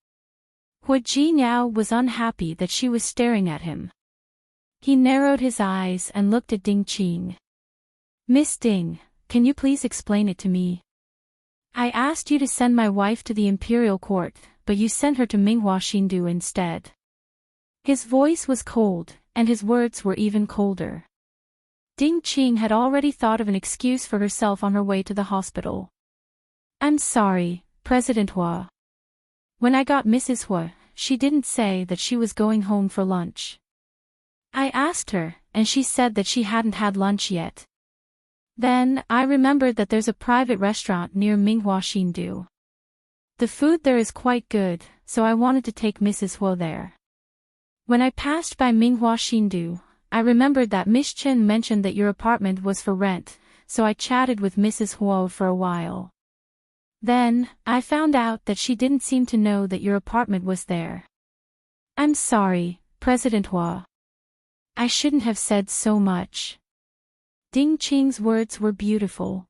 Hu Jinyao was unhappy that she was staring at him. He narrowed his eyes and looked at Ding Qing. "Miss Ding, can you please explain it to me? I asked you to send my wife to the imperial court, but you sent her to Minghua Xindu instead." His voice was cold, and his words were even colder. Ding Qing had already thought of an excuse for herself on her way to the hospital. "I'm sorry, President Hua. When I got Mrs. Hua, she didn't say that she was going home for lunch. I asked her, and she said that she hadn't had lunch yet. Then, I remembered that there's a private restaurant near Minghua Xindu. The food there is quite good, so I wanted to take Mrs. Hua there. When I passed by Minghua Xindu, I remembered that Miss Chen mentioned that your apartment was for rent, so I chatted with Mrs. Hua for a while. Then, I found out that she didn't seem to know that your apartment was there. I'm sorry, President Hua. I shouldn't have said so much." Ding Qing's words were beautiful.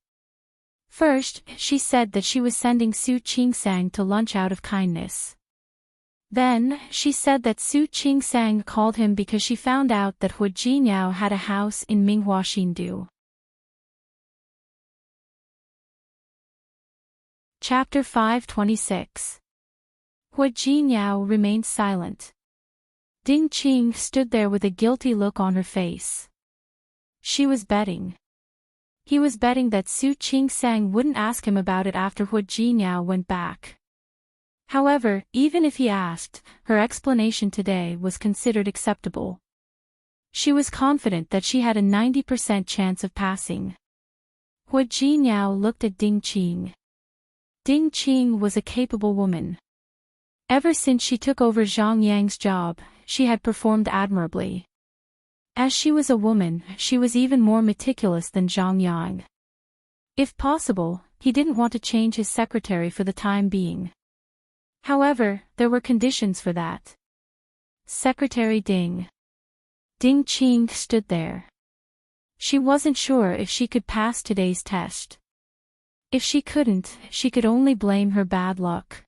First, she said that she was sending Su Qingsang to lunch out of kindness. Then, she said that Su Qingsang called him because she found out that Hu Jinyao had a house in Minghua Xindu. Chapter 526. Hu Jinyao remained silent. Ding Qing stood there with a guilty look on her face. She was betting. He was betting that Su Qingsang wouldn't ask him about it after Hu Jinyao went back. However, even if he asked, her explanation today was considered acceptable. She was confident that she had a 90% chance of passing. Hu Jinyao looked at Ding Qing. Ding Qing was a capable woman. Ever since she took over Zhang Yang's job, she had performed admirably. As she was a woman, she was even more meticulous than Zhang Yang. If possible, he didn't want to change his secretary for the time being. However, there were conditions for that. Secretary Ding. Ding Qing stood there. She wasn't sure if she could pass today's test. If she couldn't, she could only blame her bad luck.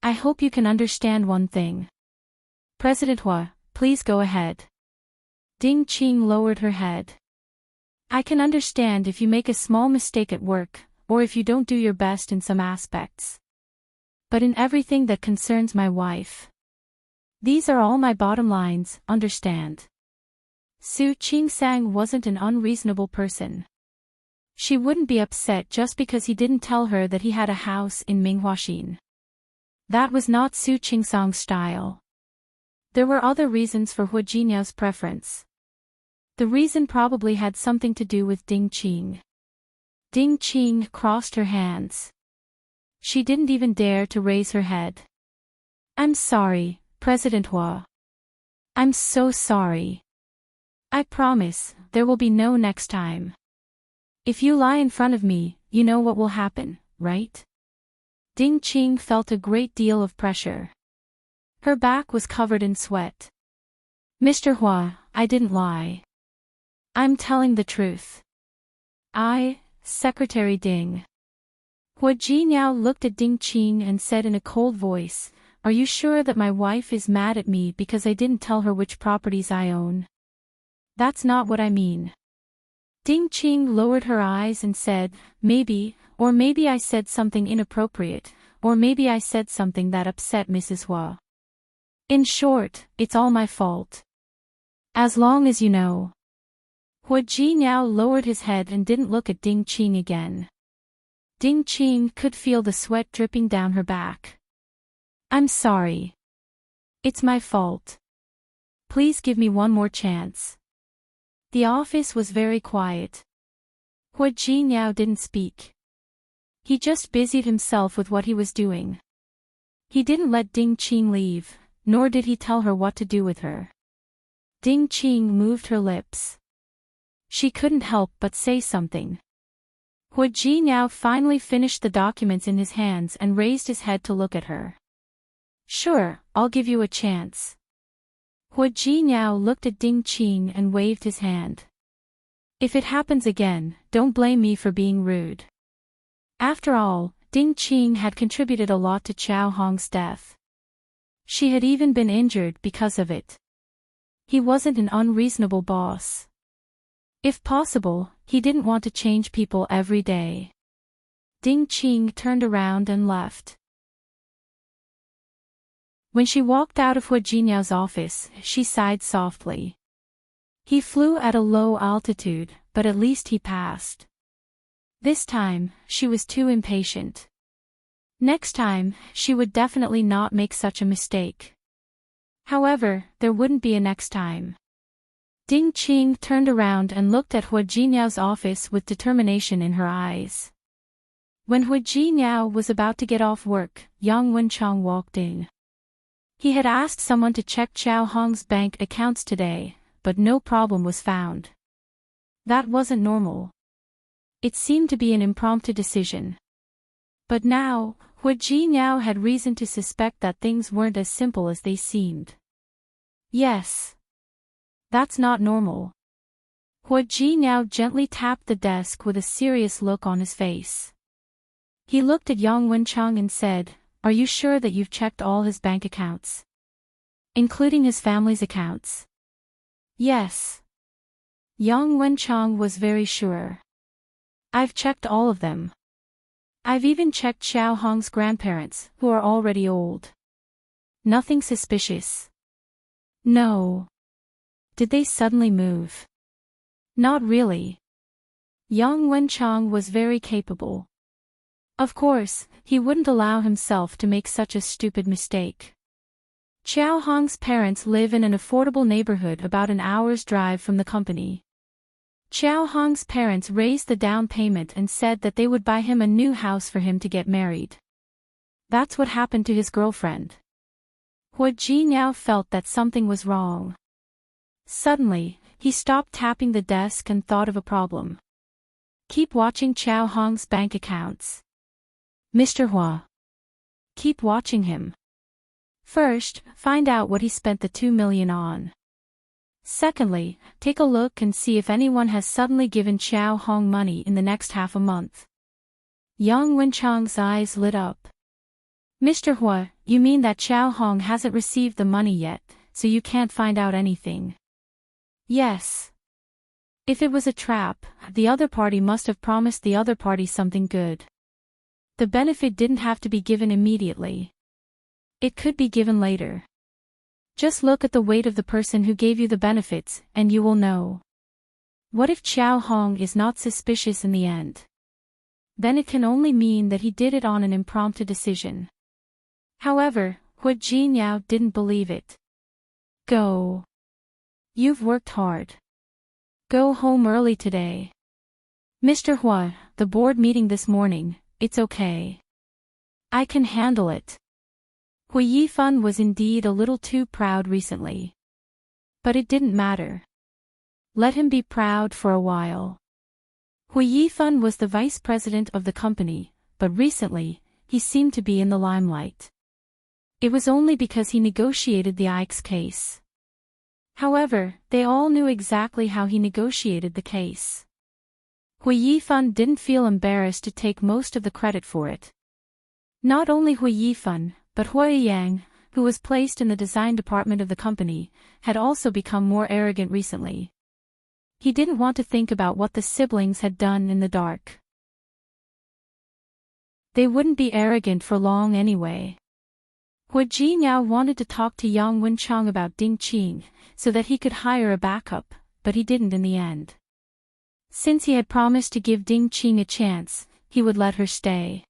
I hope you can understand one thing. President Hua, please go ahead. Ding Qing lowered her head. I can understand if you make a small mistake at work, or if you don't do your best in some aspects. But in everything that concerns my wife. These are all my bottom lines, understand. Su Qingsang wasn't an unreasonable person. She wouldn't be upset just because he didn't tell her that he had a house in Minghuaxin. That was not Su Qingsang's style. There were other reasons for Hu Jinyao's preference. The reason probably had something to do with Ding Qing. Ding Qing crossed her hands. She didn't even dare to raise her head. I'm sorry, President Hua. I'm so sorry. I promise, there will be no next time. If you lie in front of me, you know what will happen, right? Ding Qing felt a great deal of pressure. Her back was covered in sweat. Mr. Hua, I didn't lie. I'm telling the truth. Secretary Ding. Hu Jinyao looked at Ding Qing and said in a cold voice, Are you sure that my wife is mad at me because I didn't tell her which properties I own? That's not what I mean. Ding Qing lowered her eyes and said, Maybe, or maybe I said something inappropriate, or maybe I said something that upset Mrs. Hua. In short, it's all my fault. As long as you know. Hu Jinyao lowered his head and didn't look at Ding Qing again. Ding Qing could feel the sweat dripping down her back. I'm sorry. It's my fault. Please give me one more chance. The office was very quiet. Hua Jinyao didn't speak. He just busied himself with what he was doing. He didn't let Ding Qing leave, nor did he tell her what to do with her. Ding Qing moved her lips. She couldn't help but say something. Hua Jinyao finally finished the documents in his hands and raised his head to look at her. Sure, I'll give you a chance. Hua Jinyao looked at Ding Qing and waved his hand. If it happens again, don't blame me for being rude. After all, Ding Qing had contributed a lot to Chao Hong's death. She had even been injured because of it. He wasn't an unreasonable boss. If possible, he didn't want to change people every day. Ding Qing turned around and left. When she walked out of Hua Jinyao's office, she sighed softly. He flew at a low altitude, but at least he passed. This time, she was too impatient. Next time, she would definitely not make such a mistake. However, there wouldn't be a next time. Ding Qing turned around and looked at Hua Jinyao's office with determination in her eyes. When Hua Jinyao was about to get off work, Yang Wenchang walked in. He had asked someone to check Chao Hong's bank accounts today, but no problem was found. That wasn't normal. It seemed to be an impromptu decision. But now, Hua Jinyao had reason to suspect that things weren't as simple as they seemed. Yes. That's not normal. Hua Jinyao gently tapped the desk with a serious look on his face. He looked at Yang Wenchang and said, "Are you sure that you've checked all his bank accounts? Including his family's accounts?" Yes. Yang Wenchang was very sure. I've checked all of them. I've even checked Chao Hong's grandparents, who are already old. Nothing suspicious. No. Did they suddenly move? Not really. Yang Wenchang was very capable. Of course, he wouldn't allow himself to make such a stupid mistake. Chao Hong's parents live in an affordable neighborhood about an hour's drive from the company. Chao Hong's parents raised the down payment and said that they would buy him a new house for him to get married. That's what happened to his girlfriend. Hua Jinyao felt that something was wrong. Suddenly, he stopped tapping the desk and thought of a problem. Keep watching Chao Hong's bank accounts. Mr. Hua. Keep watching him. First, find out what he spent the 2 million on. Secondly, take a look and see if anyone has suddenly given Chao Hong money in the next half a month. Yang Wenchang's eyes lit up. Mr. Hua, you mean that Chao Hong hasn't received the money yet, so you can't find out anything? Yes. If it was a trap, the other party must have promised the other party something good. The benefit didn't have to be given immediately. It could be given later. Just look at the weight of the person who gave you the benefits, and you will know. What if Chao Hong is not suspicious in the end? Then it can only mean that he did it on an impromptu decision. However, Hua Jinyao didn't believe it. Go. You've worked hard. Go home early today. Mr. Hua, the board meeting this morning, it's okay. I can handle it. Hui Yifan was indeed a little too proud recently. But it didn't matter. Let him be proud for a while. Hui Yifan was the vice president of the company, but recently, he seemed to be in the limelight. It was only because he negotiated the Ike's case. However, they all knew exactly how he negotiated the case. Hui Yifan didn't feel embarrassed to take most of the credit for it. Not only Hui Yifan, but Hua Yang, who was placed in the design department of the company, had also become more arrogant recently. He didn't want to think about what the siblings had done in the dark. They wouldn't be arrogant for long anyway. Hua Jinyao wanted to talk to Yang Wenchang about Ding Qing, so that he could hire a backup, but he didn't in the end. Since he had promised to give Ding Qing a chance, he would let her stay.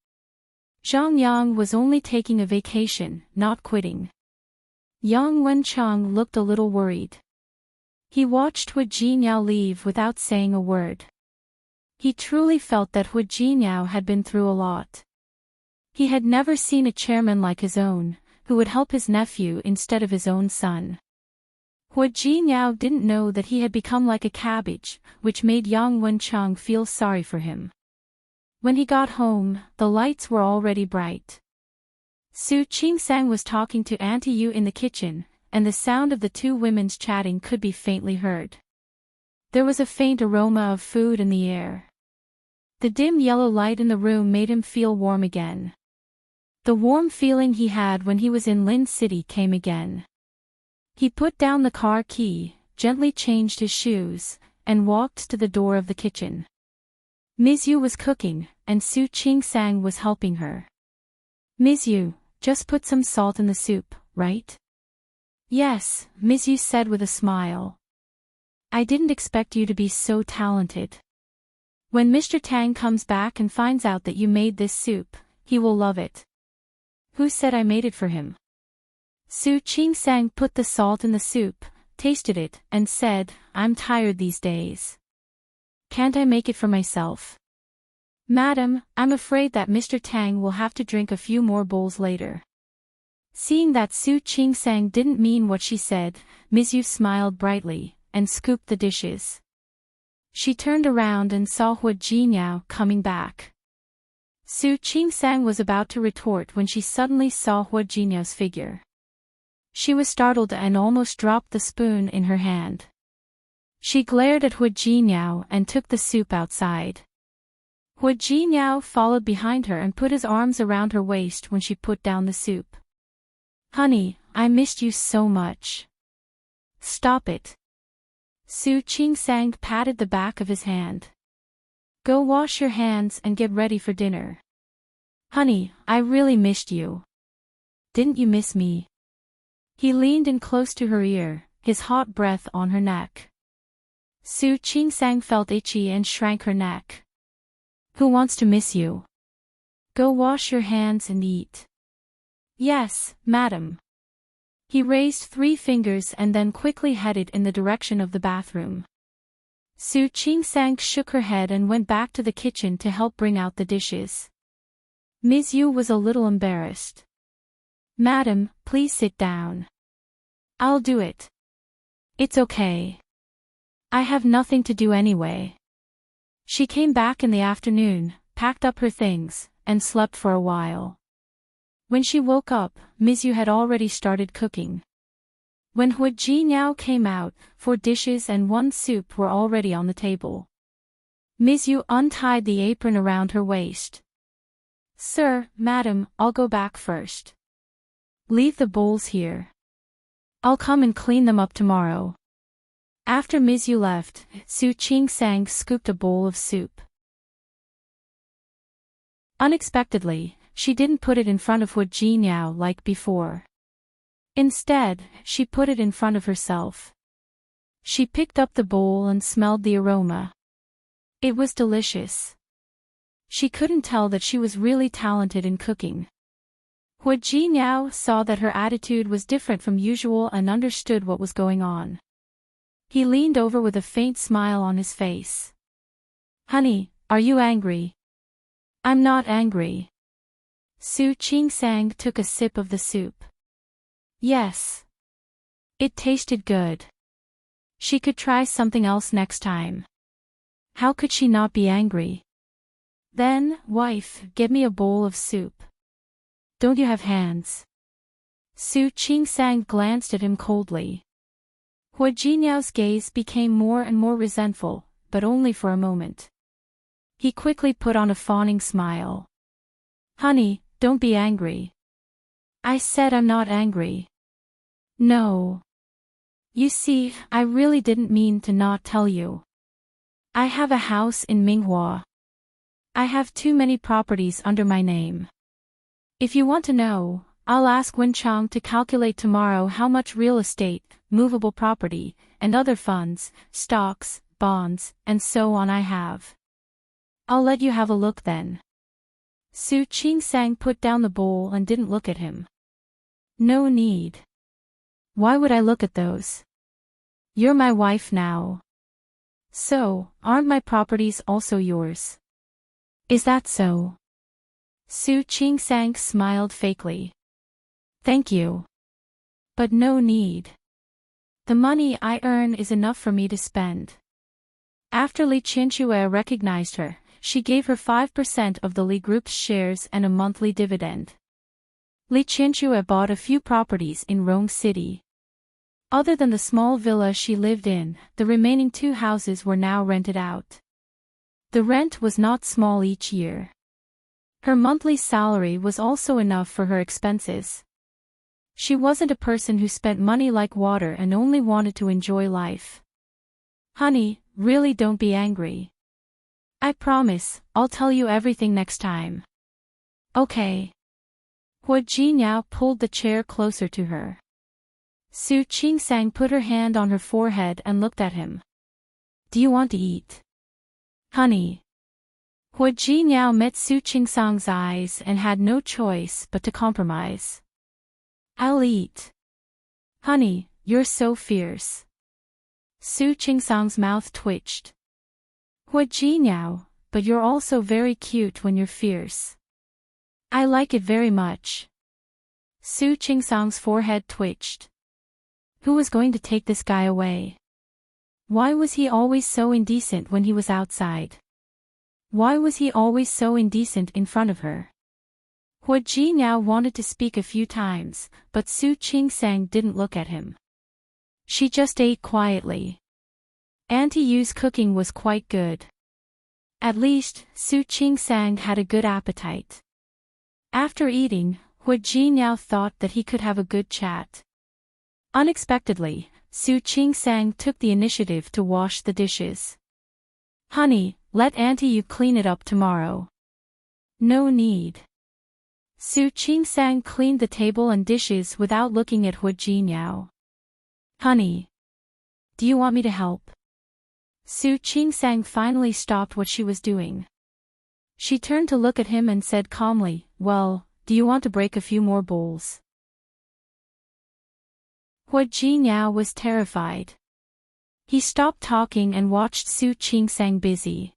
Zhang Yang was only taking a vacation, not quitting. Yang Wencheng looked a little worried. He watched Hu Jinyao leave without saying a word. He truly felt that Hu Jinyao had been through a lot. He had never seen a chairman like his own, who would help his nephew instead of his own son. Hu Jinyao didn't know that he had become like a cabbage, which made Yang Wencheng feel sorry for him. When he got home, the lights were already bright. Su Qingsang was talking to Auntie Yu in the kitchen, and the sound of the two women's chatting could be faintly heard. There was a faint aroma of food in the air. The dim yellow light in the room made him feel warm again. The warm feeling he had when he was in Lin City came again. He put down the car key, gently changed his shoes, and walked to the door of the kitchen. Ms. Yu was cooking, and Su Qingsang was helping her. Ms. Yu, just put some salt in the soup, right? Yes, Ms. Yu said with a smile. I didn't expect you to be so talented. When Mr. Tang comes back and finds out that you made this soup, he will love it. Who said I made it for him? Su Qingsang put the salt in the soup, tasted it, and said, I'm tired these days. Can't I make it for myself? Madam, I'm afraid that Mr. Tang will have to drink a few more bowls later. Seeing that Su Qingsang didn't mean what she said, Ms. Yu smiled brightly, and scooped the dishes. She turned around and saw Hu Jinyao coming back. Su Qingsang was about to retort when she suddenly saw Hu Jinyao's figure. She was startled and almost dropped the spoon in her hand. She glared at Hu Jinyao and took the soup outside. Hu Jinyao followed behind her and put his arms around her waist when she put down the soup. Honey, I missed you so much. Stop it. Su Qingsang patted the back of his hand. Go wash your hands and get ready for dinner. Honey, I really missed you. Didn't you miss me? He leaned in close to her ear, his hot breath on her neck. Su Qingsang felt itchy and shrank her neck. Who wants to miss you? Go wash your hands and eat. Yes, madam. He raised 3 fingers and then quickly headed in the direction of the bathroom. Su Qingsang shook her head and went back to the kitchen to help bring out the dishes. Ms. Yu was a little embarrassed. Madam, please sit down. I'll do it. It's okay. I have nothing to do anyway. She came back in the afternoon, packed up her things, and slept for a while. When she woke up, Ms. Yu had already started cooking. When Hu Jinyao came out, 4 dishes and 1 soup were already on the table. Ms. Yu untied the apron around her waist. Sir, madam, I'll go back first. Leave the bowls here. I'll come and clean them up tomorrow. After Ms. Yu left, Su Qingsang scooped a bowl of soup. Unexpectedly, she didn't put it in front of Hu Jinyao like before. Instead, she put it in front of herself. She picked up the bowl and smelled the aroma. It was delicious. She couldn't tell that she was really talented in cooking. Hu Jinyao saw that her attitude was different from usual and understood what was going on. He leaned over with a faint smile on his face. Honey, are you angry? I'm not angry. Su Qingsang took a sip of the soup. Yes. It tasted good. She could try something else next time. How could she not be angry? Then, wife, get me a bowl of soup. Don't you have hands? Su Qingsang glanced at him coldly. Hu Jinyao's gaze became more and more resentful, but only for a moment. He quickly put on a fawning smile. Honey, don't be angry. I said I'm not angry. No. You see, I really didn't mean to not tell you. I have a house in Minghua. I have too many properties under my name. If you want to know, I'll ask Wenchang to calculate tomorrow how much real estate, movable property, and other funds, stocks, bonds, and so on I have. I'll let you have a look then. Su Qingsang put down the bowl and didn't look at him. No need. Why would I look at those? You're my wife now. So, aren't my properties also yours? Is that so? Su Qingsang smiled fakely. Thank you. But no need. The money I earn is enough for me to spend. After Li Qianxue recognized her, she gave her 5% of the Li Group's shares and a monthly dividend. Li Qianxue bought a few properties in Rong City. Other than the small villa she lived in, the remaining 2 houses were now rented out. The rent was not small each year. Her monthly salary was also enough for her expenses. She wasn't a person who spent money like water and only wanted to enjoy life. Honey, really don't be angry. I promise, I'll tell you everything next time. Okay. Hua Jinyao pulled the chair closer to her. Su Qingsang put her hand on her forehead and looked at him. Do you want to eat? Honey. Hua Jinyao met Su Qingsang's eyes and had no choice but to compromise. I'll eat. Honey, you're so fierce. Su Qingsang's mouth twitched. Hua Jinyao, but you're also very cute when you're fierce. I like it very much. Su Qingsang's forehead twitched. Who was going to take this guy away? Why was he always so indecent when he was outside? Why was he always so indecent in front of her? Hua Jinyao wanted to speak a few times, but Su Qingsang didn't look at him. She just ate quietly. Auntie Yu's cooking was quite good. At least, Su Qingsang had a good appetite. After eating, Hua Jinyao thought that he could have a good chat. Unexpectedly, Su Qingsang took the initiative to wash the dishes. Honey, let Auntie Yu clean it up tomorrow. No need. Su Qingsang cleaned the table and dishes without looking at Hua Jinyao. Honey. Do you want me to help? Su Qingsang finally stopped what she was doing. She turned to look at him and said calmly, well, do you want to break a few more bowls? Hua Jinyao was terrified. He stopped talking and watched Su Qingsang busy.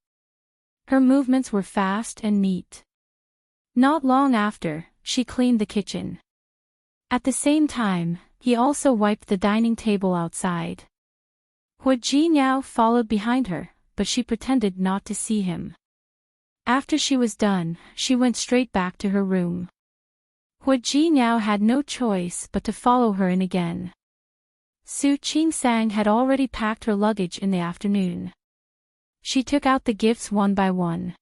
Her movements were fast and neat. Not long after, she cleaned the kitchen. At the same time, he also wiped the dining table outside. Hua Jinyao followed behind her, but she pretended not to see him. After she was done, she went straight back to her room. Hua Jinyao had no choice but to follow her in again. Su Qingsang had already packed her luggage in the afternoon. She took out the gifts one by one.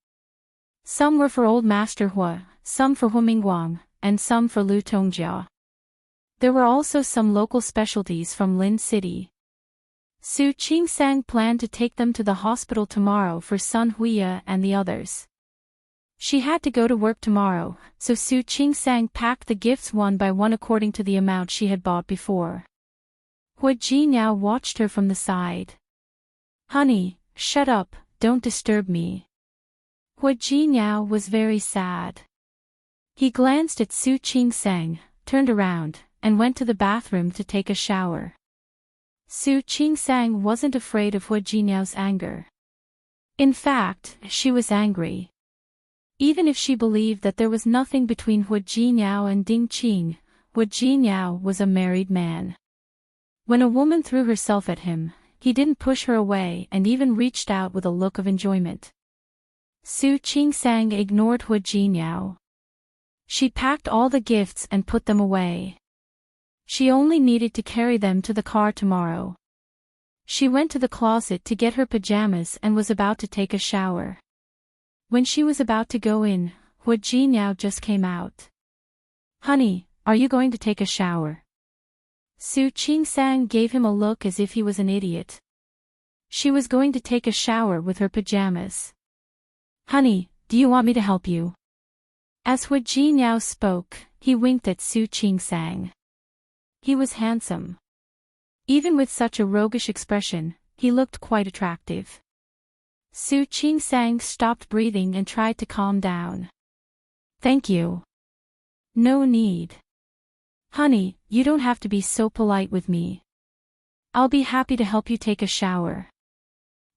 Some were for old Master Hua, some for Hua Mingguang, and some for Lu Tongjia. There were also some local specialties from Lin City. Su Qingsang planned to take them to the hospital tomorrow for Sun Huiya and the others. She had to go to work tomorrow, so Su Qingsang packed the gifts one by one according to the amount she had bought before. Hua Jinyao watched her from the side. Honey, shut up, don't disturb me. Hua Jinyao was very sad. He glanced at Su Qingsang, turned around, and went to the bathroom to take a shower. Su Qingsang wasn't afraid of Hua Jinyao's anger. In fact, she was angry. Even if she believed that there was nothing between Hua Jinyao and Ding Qing, Hua Jinyao was a married man. When a woman threw herself at him, he didn't push her away and even reached out with a look of enjoyment. Su Qingsang ignored Hua Jinyao. She packed all the gifts and put them away. She only needed to carry them to the car tomorrow. She went to the closet to get her pajamas and was about to take a shower. When she was about to go in, Hua Jinyao just came out. Honey, are you going to take a shower? Su Qingsang gave him a look as if he was an idiot. She was going to take a shower with her pajamas. Honey, do you want me to help you? As Hua Jinyao spoke, he winked at Su Qingsang. He was handsome. Even with such a roguish expression, he looked quite attractive. Su Qingsang stopped breathing and tried to calm down. Thank you. No need. Honey, you don't have to be so polite with me. I'll be happy to help you take a shower.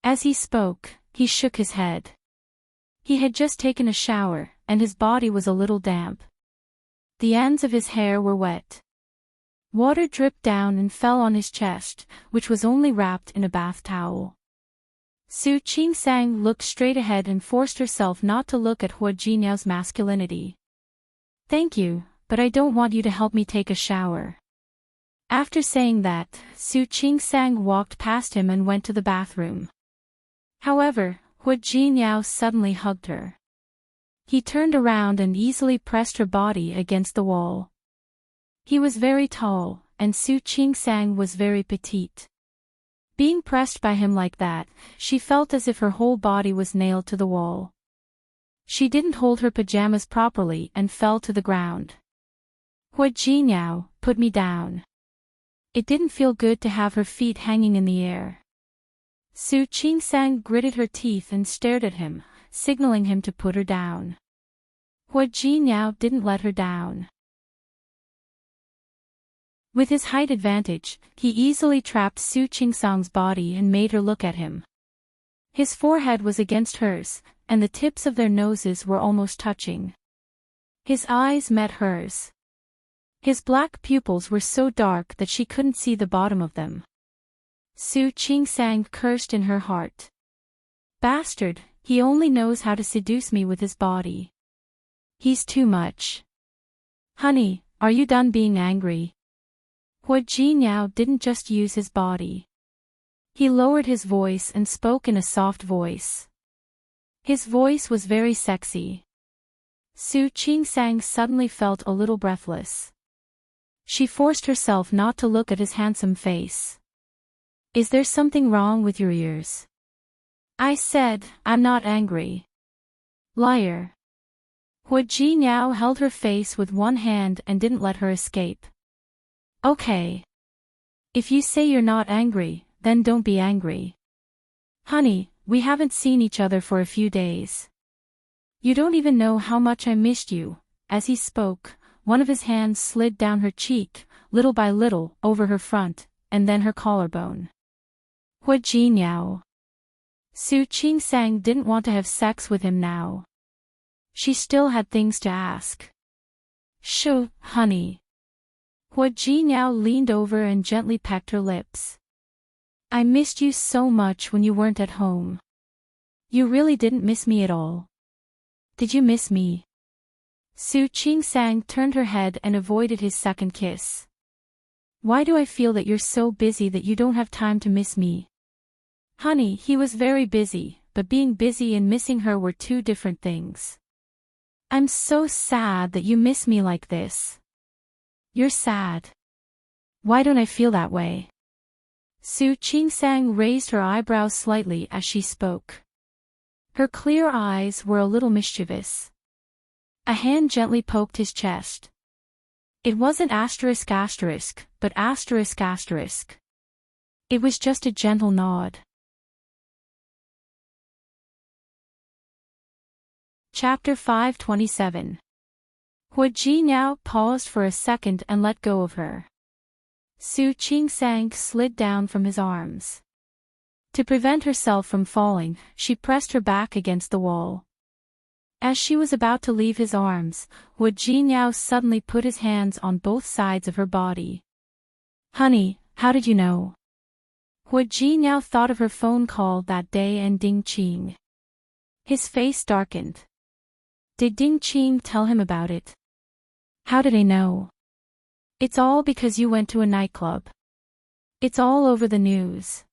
As he spoke, he shook his head. He had just taken a shower, and his body was a little damp. The ends of his hair were wet. Water dripped down and fell on his chest, which was only wrapped in a bath towel. Su Qingsang looked straight ahead and forced herself not to look at Hua Jinyao's masculinity. Thank you, but I don't want you to help me take a shower. After saying that, Su Qingsang walked past him and went to the bathroom. However, Hua Jinyao suddenly hugged her. He turned around and easily pressed her body against the wall. He was very tall, and Su Qingsang was very petite. Being pressed by him like that, she felt as if her whole body was nailed to the wall. She didn't hold her pajamas properly and fell to the ground. Hua Jinyao, put me down. It didn't feel good to have her feet hanging in the air. Su Qingsang gritted her teeth and stared at him, signaling him to put her down. Hua Jinyao didn't let her down. With his height advantage, he easily trapped Su Qingsang's body and made her look at him. His forehead was against hers, and the tips of their noses were almost touching. His eyes met hers. His black pupils were so dark that she couldn't see the bottom of them. Su Qingsang cursed in her heart. Bastard, he only knows how to seduce me with his body. He's too much. Honey, are you done being angry? Hua Jinyao didn't just use his body. He lowered his voice and spoke in a soft voice. His voice was very sexy. Su Qingsang suddenly felt a little breathless. She forced herself not to look at his handsome face. Is there something wrong with your ears? I said, I'm not angry. Liar. Hua Jinyao held her face with one hand and didn't let her escape. Okay. If you say you're not angry, then don't be angry. Honey, we haven't seen each other for a few days. You don't even know how much I missed you. As he spoke, one of his hands slid down her cheek, little by little, over her front, and then her collarbone. Hua Jinyao. Su Qingsang didn't want to have sex with him now. She still had things to ask. Shoo, honey. Hua Jinyao leaned over and gently pecked her lips. I missed you so much when you weren't at home. You really didn't miss me at all. Did you miss me? Su Qingsang turned her head and avoided his second kiss. Why do I feel that you're so busy that you don't have time to miss me? Honey, he was very busy, but being busy and missing her were two different things. I'm so sad that you miss me like this. You're sad. Why don't I feel that way? Su Qingsang raised her eyebrows slightly as she spoke. Her clear eyes were a little mischievous. A hand gently poked his chest. It wasn't asterisk asterisk, but asterisk asterisk. It was just a gentle nod. Chapter 527. Hua Jinyao paused for a second and let go of her. Su Qingsang slid down from his arms. To prevent herself from falling, she pressed her back against the wall. As she was about to leave his arms, Hua Jinyao suddenly put his hands on both sides of her body. Honey, how did you know? Hua Jinyao thought of her phone call that day and Ding Qing. His face darkened. Did Ding Qing tell him about it? How did I know? It's all because you went to a nightclub. It's all over the news.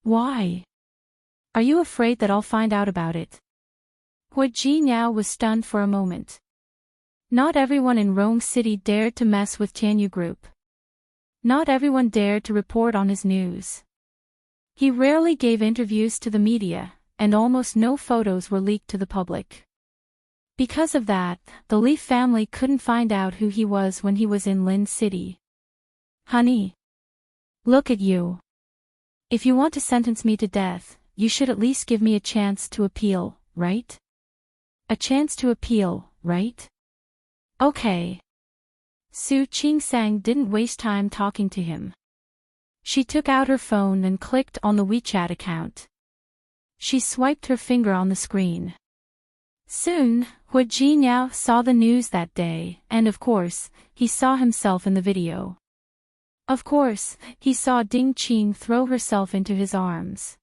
Why? Are you afraid that I'll find out about it? Hua Jinyao was stunned for a moment. Not everyone in Rome City dared to mess with Tianyu Group. Not everyone dared to report on his news. He rarely gave interviews to the media, and almost no photos were leaked to the public. Because of that, the Li family couldn't find out who he was when he was in Lin City. Honey. Look at you. If you want to sentence me to death, you should at least give me a chance to appeal, right? A chance to appeal, right? Okay. Su Qingsang didn't waste time talking to him. She took out her phone and clicked on the WeChat account. She swiped her finger on the screen. Soon, Hu Jinyao saw the news that day, and of course, he saw himself in the video. Of course, he saw Ding Qing throw herself into his arms.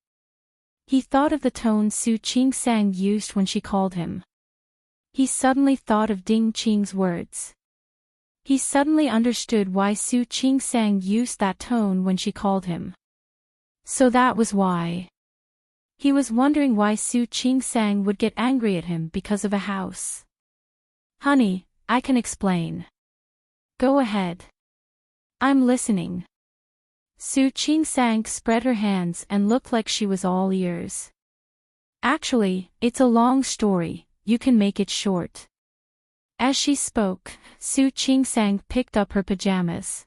He thought of the tone Su Qingsang used when she called him. He suddenly thought of Ding Qing's words. He suddenly understood why Su Qingsang used that tone when she called him. So that was why. He was wondering why Su Qingsang would get angry at him because of a house. Honey, I can explain. Go ahead. I'm listening. Su Qingsang spread her hands and looked like she was all ears. Actually, it's a long story, you can make it short. As she spoke, Su Qingsang picked up her pajamas.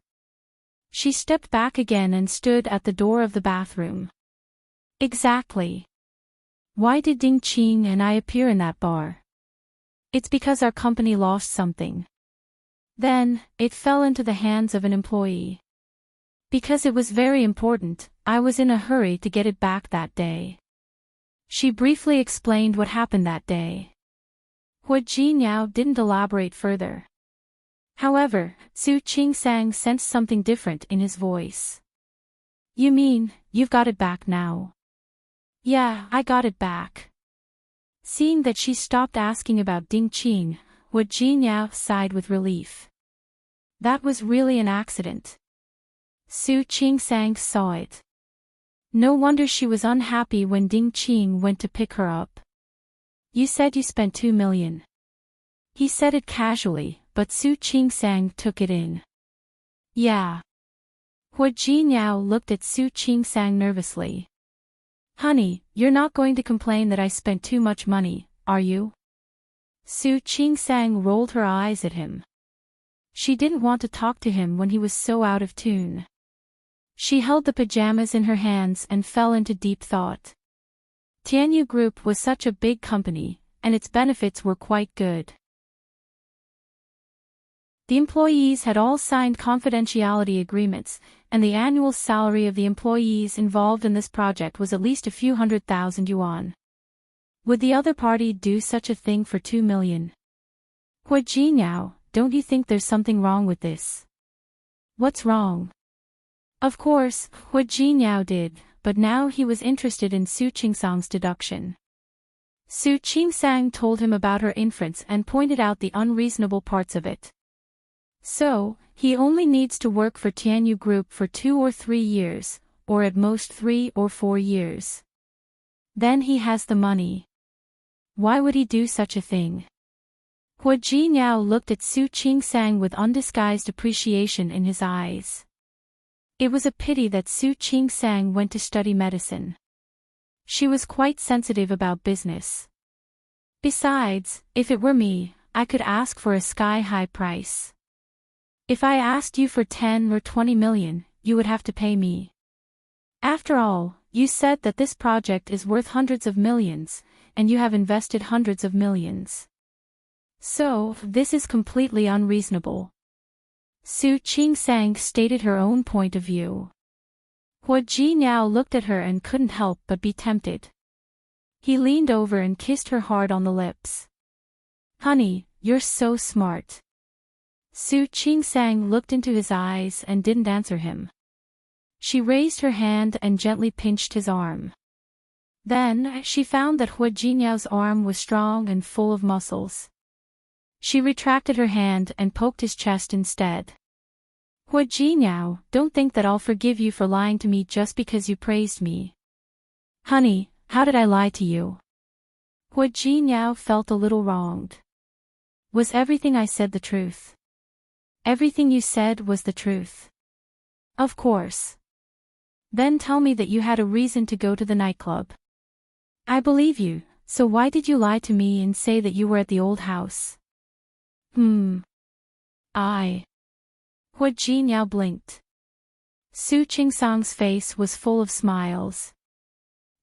She stepped back again and stood at the door of the bathroom. Exactly. Why did Ding Qing and I appear in that bar? It's because our company lost something. Then, it fell into the hands of an employee. Because it was very important, I was in a hurry to get it back that day. She briefly explained what happened that day. Hu Jinyao didn't elaborate further. However, Su Qingsang sensed something different in his voice. You mean, you've got it back now? Yeah, I got it back. Seeing that she stopped asking about Ding Qing, Hu Jinyao sighed with relief. That was really an accident. Su Qingsang saw it. No wonder she was unhappy when Ding Qing went to pick her up. You said you spent 2 million. He said it casually, but Su Qingsang took it in. Yeah. Hu Jinyao looked at Su Qingsang nervously. Honey, you're not going to complain that I spent too much money, are you? Su Qingsang rolled her eyes at him. She didn't want to talk to him when he was so out of tune. She held the pajamas in her hands and fell into deep thought. Tianyu Group was such a big company, and its benefits were quite good. The employees had all signed confidentiality agreements, and the annual salary of the employees involved in this project was at least a few 100,000 yuan. Would the other party do such a thing for 2 million? Hu Jinyao, don't you think there's something wrong with this? What's wrong? Of course, Hu Jinyao did, but now he was interested in Su Qingsang's deduction. Su Qingsang told him about her inference and pointed out the unreasonable parts of it. So, he only needs to work for Tianyu Group for 2 or 3 years, or at most 3 or 4 years. Then he has the money. Why would he do such a thing? Hu Jinyao looked at Su Qingsang with undisguised appreciation in his eyes. It was a pity that Su Qingsang went to study medicine. She was quite sensitive about business. Besides, if it were me, I could ask for a sky-high price. If I asked you for 10 or 20 million, you would have to pay me. After all, you said that this project is worth hundreds of millions, and you have invested hundreds of millions. So, this is completely unreasonable. Su Qingsang stated her own point of view. Hu Jinyao looked at her and couldn't help but be tempted. He leaned over and kissed her hard on the lips. Honey, you're so smart. Su Qingsang looked into his eyes and didn't answer him. She raised her hand and gently pinched his arm. Then, she found that Hu Jinyao's arm was strong and full of muscles. She retracted her hand and poked his chest instead. Hu Jinyao, don't think that I'll forgive you for lying to me just because you praised me. Honey, how did I lie to you? Hu Jinyao felt a little wronged. Was everything I said the truth? Everything you said was the truth. Of course. Then tell me that you had a reason to go to the nightclub. I believe you, so why did you lie to me and say that you were at the old house? Hu Jinyao blinked. Su Qingsang's face was full of smiles.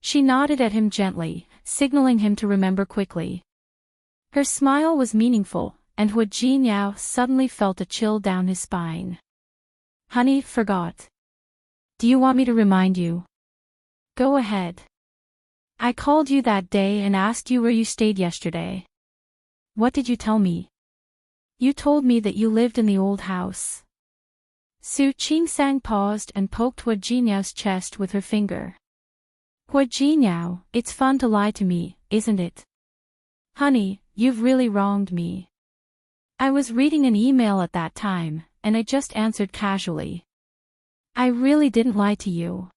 She nodded at him gently, signaling him to remember quickly. Her smile was meaningful, and Hu Jinyao suddenly felt a chill down his spine. Honey, forgot. Do you want me to remind you? Go ahead. I called you that day and asked you where you stayed yesterday. What did you tell me? You told me that you lived in the old house. Su Qingsang paused and poked Hu Jinyao's chest with her finger. Hu Jinyao, it's fun to lie to me, isn't it? Honey, you've really wronged me. I was reading an email at that time, and I just answered casually. I really didn't lie to you.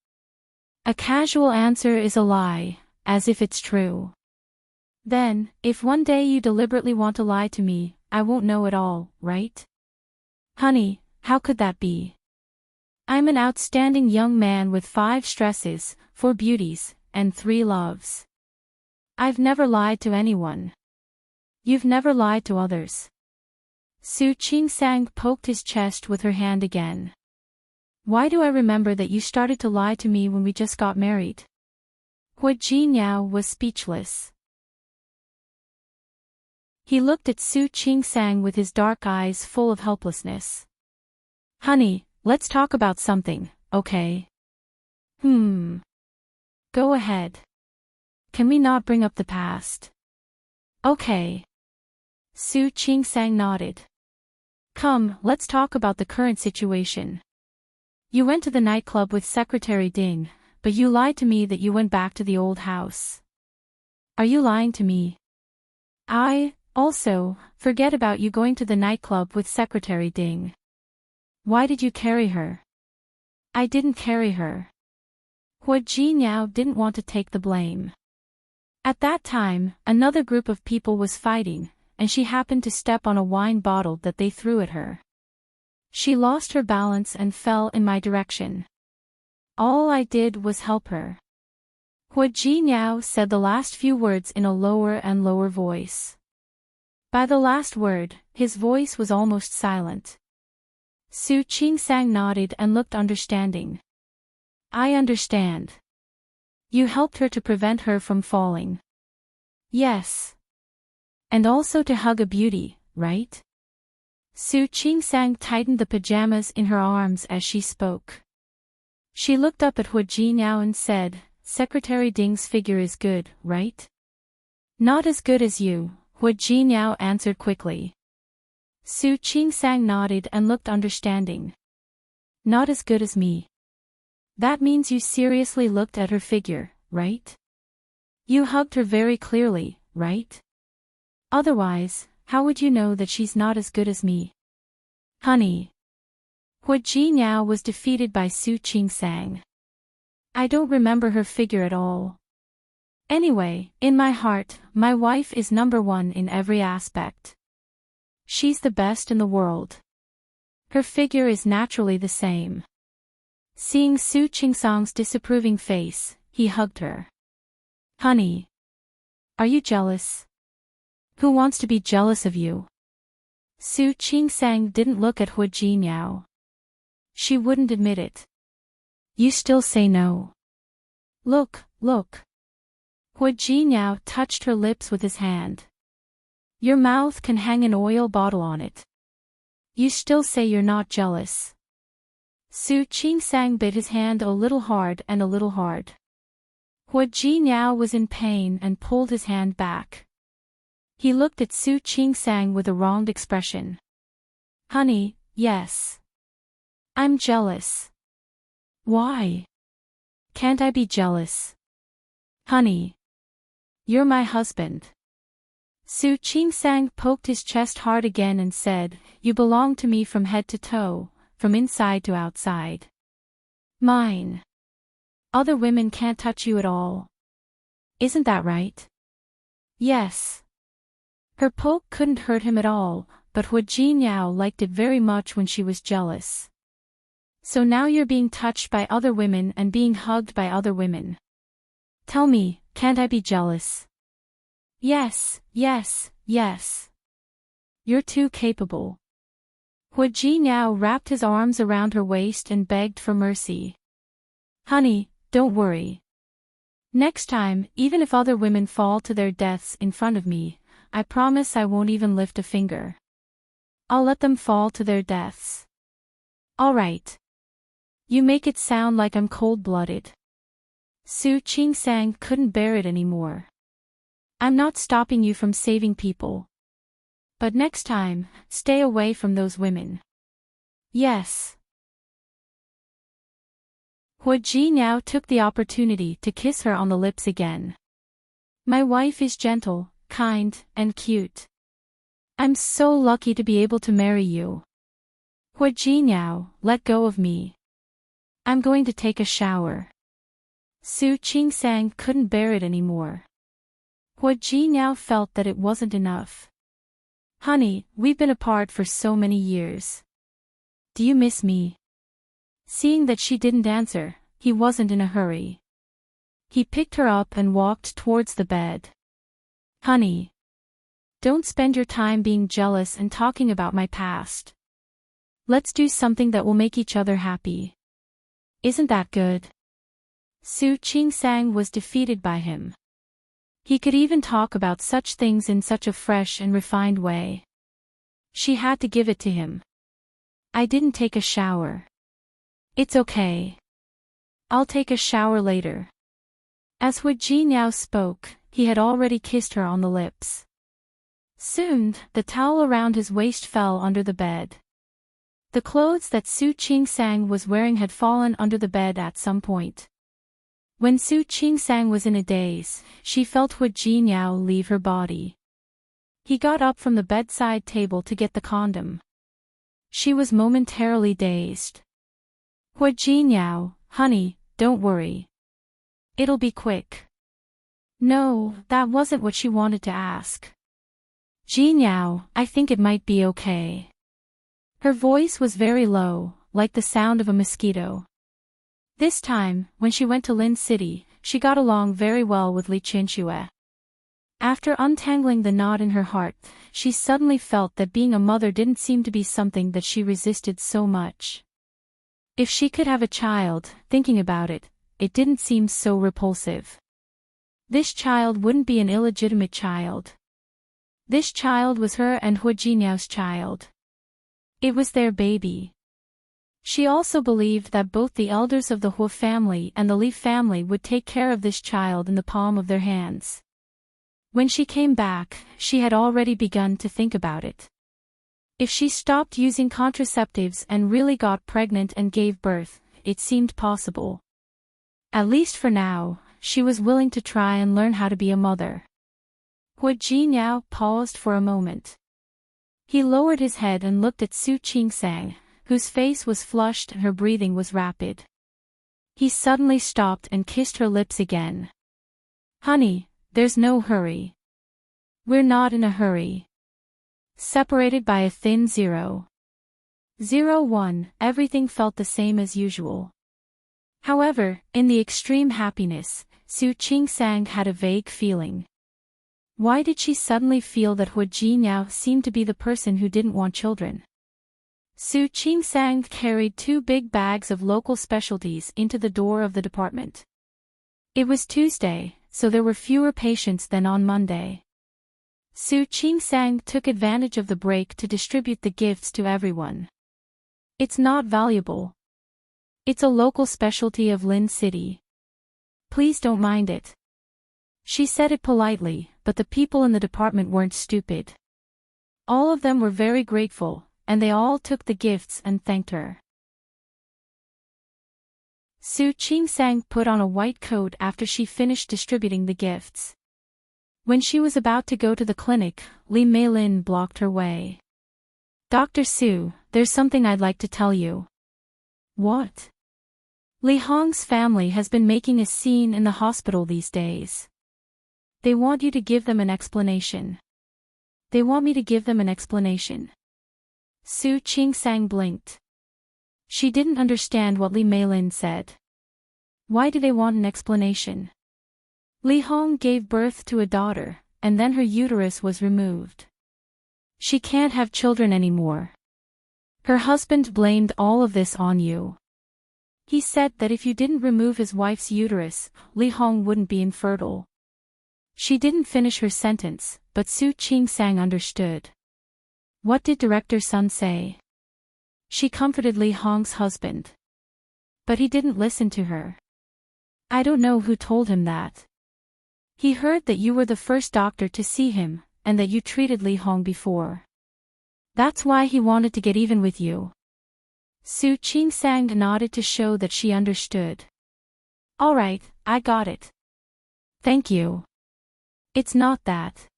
A casual answer is a lie, as if it's true. Then, if one day you deliberately want to lie to me, I won't know at all, right? Honey, how could that be? I'm an outstanding young man with 5 stresses, 4 beauties, and 3 loves. I've never lied to anyone. You've never lied to others. Su Qingsang poked his chest with her hand again. Why do I remember that you started to lie to me when we just got married? Hu Jinyao was speechless. He looked at Su Qingsang with his dark eyes full of helplessness. Honey, let's talk about something, okay? Go ahead. Can we not bring up the past? Okay. Su Qingsang nodded. Come, let's talk about the current situation. You went to the nightclub with Secretary Ding, but you lied to me that you went back to the old house. Are you lying to me? Also, forget about you going to the nightclub with Secretary Ding. Why did you carry her? I didn't carry her. Hu Jinyao didn't want to take the blame. At that time, another group of people was fighting, and she happened to step on a wine bottle that they threw at her. She lost her balance and fell in my direction. All I did was help her. Hu Jinyao said the last few words in a lower and lower voice. By the last word, his voice was almost silent. Su Qingsang nodded and looked understanding. I understand. You helped her to prevent her from falling. Yes. And also to hug a beauty, right? Su Qingsang tightened the pajamas in her arms as she spoke. She looked up at Hu Jinyao and said, Secretary Ding's figure is good, right? Not as good as you, Hu Jinyao answered quickly. Su Qingsang nodded and looked understanding. Not as good as me. That means you seriously looked at her figure, right? You hugged her very clearly, right? Otherwise, how would you know that she's not as good as me? Honey. Hu Jinyao was defeated by Su Qingsang. I don't remember her figure at all. Anyway, in my heart, my wife is #1 in every aspect. She's the best in the world. Her figure is naturally the same. Seeing Su Qingsang's disapproving face, he hugged her. Honey. Are you jealous? Who wants to be jealous of you? Su Qingsang didn't look at Hu Jinyao. She wouldn't admit it. You still say no. Look. Hu Jinyao touched her lips with his hand. Your mouth can hang an oil bottle on it. You still say you're not jealous. Su Qingsang bit his hand a little hard and a little hard. Hu Jinyao was in pain and pulled his hand back. He looked at Su Qingsang with a wronged expression. Honey, yes. I'm jealous. Why? Can't I be jealous? Honey. You're my husband. Su Qingsang poked his chest hard again and said, You belong to me from head to toe, from inside to outside. Mine. Other women can't touch you at all. Isn't that right? Yes. Her poke couldn't hurt him at all, but Hu Jinyao liked it very much when she was jealous. So now you're being touched by other women and being hugged by other women. Tell me, can't I be jealous? Yes. You're too capable. Hu Jinyao wrapped his arms around her waist and begged for mercy. Honey, don't worry. Next time, even if other women fall to their deaths in front of me, I promise I won't even lift a finger. I'll let them fall to their deaths. All right. You make it sound like I'm cold-blooded. Su Qingsang couldn't bear it anymore. I'm not stopping you from saving people. But next time, stay away from those women. Yes. Hua Ji now took the opportunity to kiss her on the lips again. My wife is gentle, kind, and cute. I'm so lucky to be able to marry you. Hua Ji now, let go of me. I'm going to take a shower. Su Qingsang couldn't bear it anymore. Hua Ji now felt that it wasn't enough. Honey, we've been apart for so many years. Do you miss me? Seeing that she didn't answer, he wasn't in a hurry. He picked her up and walked towards the bed. Honey. Don't spend your time being jealous and talking about my past. Let's do something that will make each other happy. Isn't that good? Su Qingsang was defeated by him. He could even talk about such things in such a fresh and refined way. She had to give it to him. I didn't take a shower. It's okay. I'll take a shower later. As Hua Ji now spoke, he had already kissed her on the lips. Soon, the towel around his waist fell under the bed. The clothes that Su Qingsang was wearing had fallen under the bed at some point. When Su Qingsang was in a daze, she felt Hua Ji now leave her body. He got up from the bedside table to get the condom. She was momentarily dazed. Hua Ji now, honey, don't worry. It'll be quick. No, that wasn't what she wanted to ask. Ji now, I think it might be okay. Her voice was very low, like the sound of a mosquito. This time, when she went to Lin City, she got along very well with Li Qianxue. After untangling the knot in her heart, she suddenly felt that being a mother didn't seem to be something that she resisted so much. If she could have a child, thinking about it, it didn't seem so repulsive. This child wouldn't be an illegitimate child. This child was her and Hua Jiniao's child. It was their baby. She also believed that both the elders of the Hua family and the Li family would take care of this child in the palm of their hands. When she came back, she had already begun to think about it. If she stopped using contraceptives and really got pregnant and gave birth, it seemed possible. At least for now, she was willing to try and learn how to be a mother. Hua Jiniao paused for a moment. He lowered his head and looked at Su Qingsang, whose face was flushed and her breathing was rapid. He suddenly stopped and kissed her lips again. Honey, there's no hurry. We're not in a hurry. Separated by a thin 0.01, everything felt the same as usual. However, in the extreme happiness, Su Qingsang had a vague feeling. Why did she suddenly feel that Hua Jiniao seemed to be the person who didn't want children? Su Qingsang carried 2 big bags of local specialties into the door of the department. It was Tuesday, so there were fewer patients than on Monday. Su Qingsang took advantage of the break to distribute the gifts to everyone. It's not valuable. It's a local specialty of Lin City. Please don't mind it. She said it politely, but the people in the department weren't stupid. All of them were very grateful, and they all took the gifts and thanked her. Su Qingsang put on a white coat after she finished distributing the gifts. When she was about to go to the clinic, Li Meilin blocked her way. Dr. Su, there's something I'd like to tell you. What? Li Hong's family has been making a scene in the hospital these days. They want you to give them an explanation. They want me to give them an explanation. Su Qingsang blinked. She didn't understand what Li Meilin said. Why do they want an explanation? Li Hong gave birth to a daughter, and then her uterus was removed. She can't have children anymore. Her husband blamed all of this on you. He said that if you didn't remove his wife's uterus, Li Hong wouldn't be infertile. She didn't finish her sentence, but Su Qing-sang understood. What did Director Sun say? She comforted Li Hong's husband. But he didn't listen to her. I don't know who told him that. He heard that you were the first doctor to see him, and that you treated Li Hong before. That's why he wanted to get even with you. Su Qing-sang nodded to show that she understood. All right, I got it. Thank you. It's not that.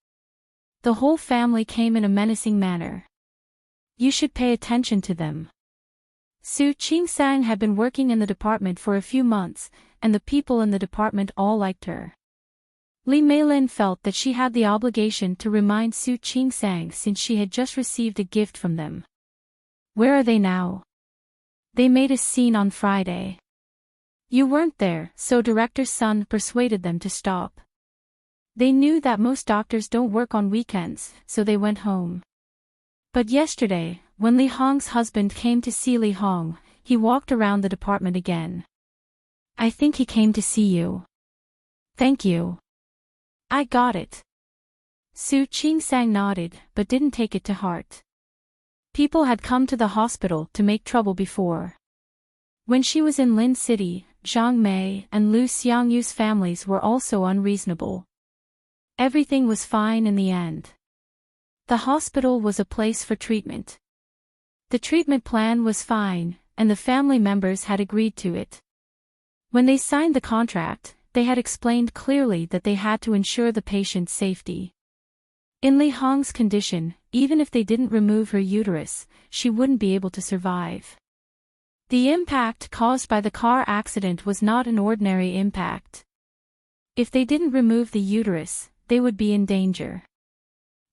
The whole family came in a menacing manner. You should pay attention to them. Su Qing-sang had been working in the department for a few months, and the people in the department all liked her. Li Meilin felt that she had the obligation to remind Su Qing-sang since she had just received a gift from them. Where are they now? They made a scene on Friday. You weren't there, so Director Sun persuaded them to stop. They knew that most doctors don't work on weekends, so they went home. But yesterday, when Li Hong's husband came to see Li Hong, he walked around the department again. I think he came to see you. Thank you. I got it. Su Qing-sang nodded, but didn't take it to heart. People had come to the hospital to make trouble before. When she was in Lin City, Zhang Mei and Lu Xiangyu's families were also unreasonable. Everything was fine in the end. The hospital was a place for treatment. The treatment plan was fine, and the family members had agreed to it. When they signed the contract, they had explained clearly that they had to ensure the patient's safety. In Li Hong's condition, even if they didn't remove her uterus, she wouldn't be able to survive. The impact caused by the car accident was not an ordinary impact. If they didn't remove the uterus, they would be in danger.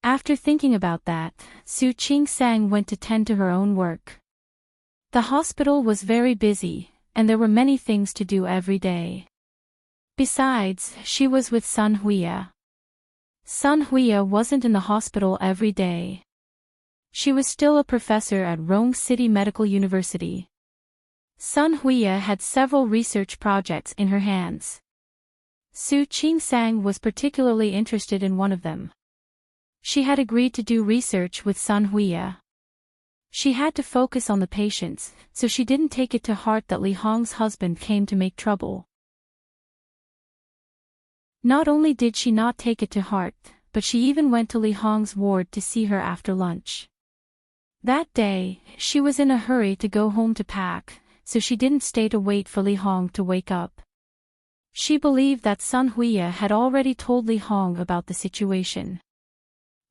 After thinking about that, Su Qing-sang went to tend to her own work. The hospital was very busy, and there were many things to do every day. Besides, she was with Sun Huya. Sun Huya wasn't in the hospital every day. She was still a professor at Rome City Medical University. Sun Huya had several research projects in her hands. Su Qing-sang was particularly interested in one of them. She had agreed to do research with Sun Huya. She had to focus on the patients, so she didn't take it to heart that Li Hong's husband came to make trouble. Not only did she not take it to heart, but she even went to Li Hong's ward to see her after lunch. That day, she was in a hurry to go home to pack, so she didn't stay to wait for Li Hong to wake up. She believed that Sun Huya had already told Li Hong about the situation.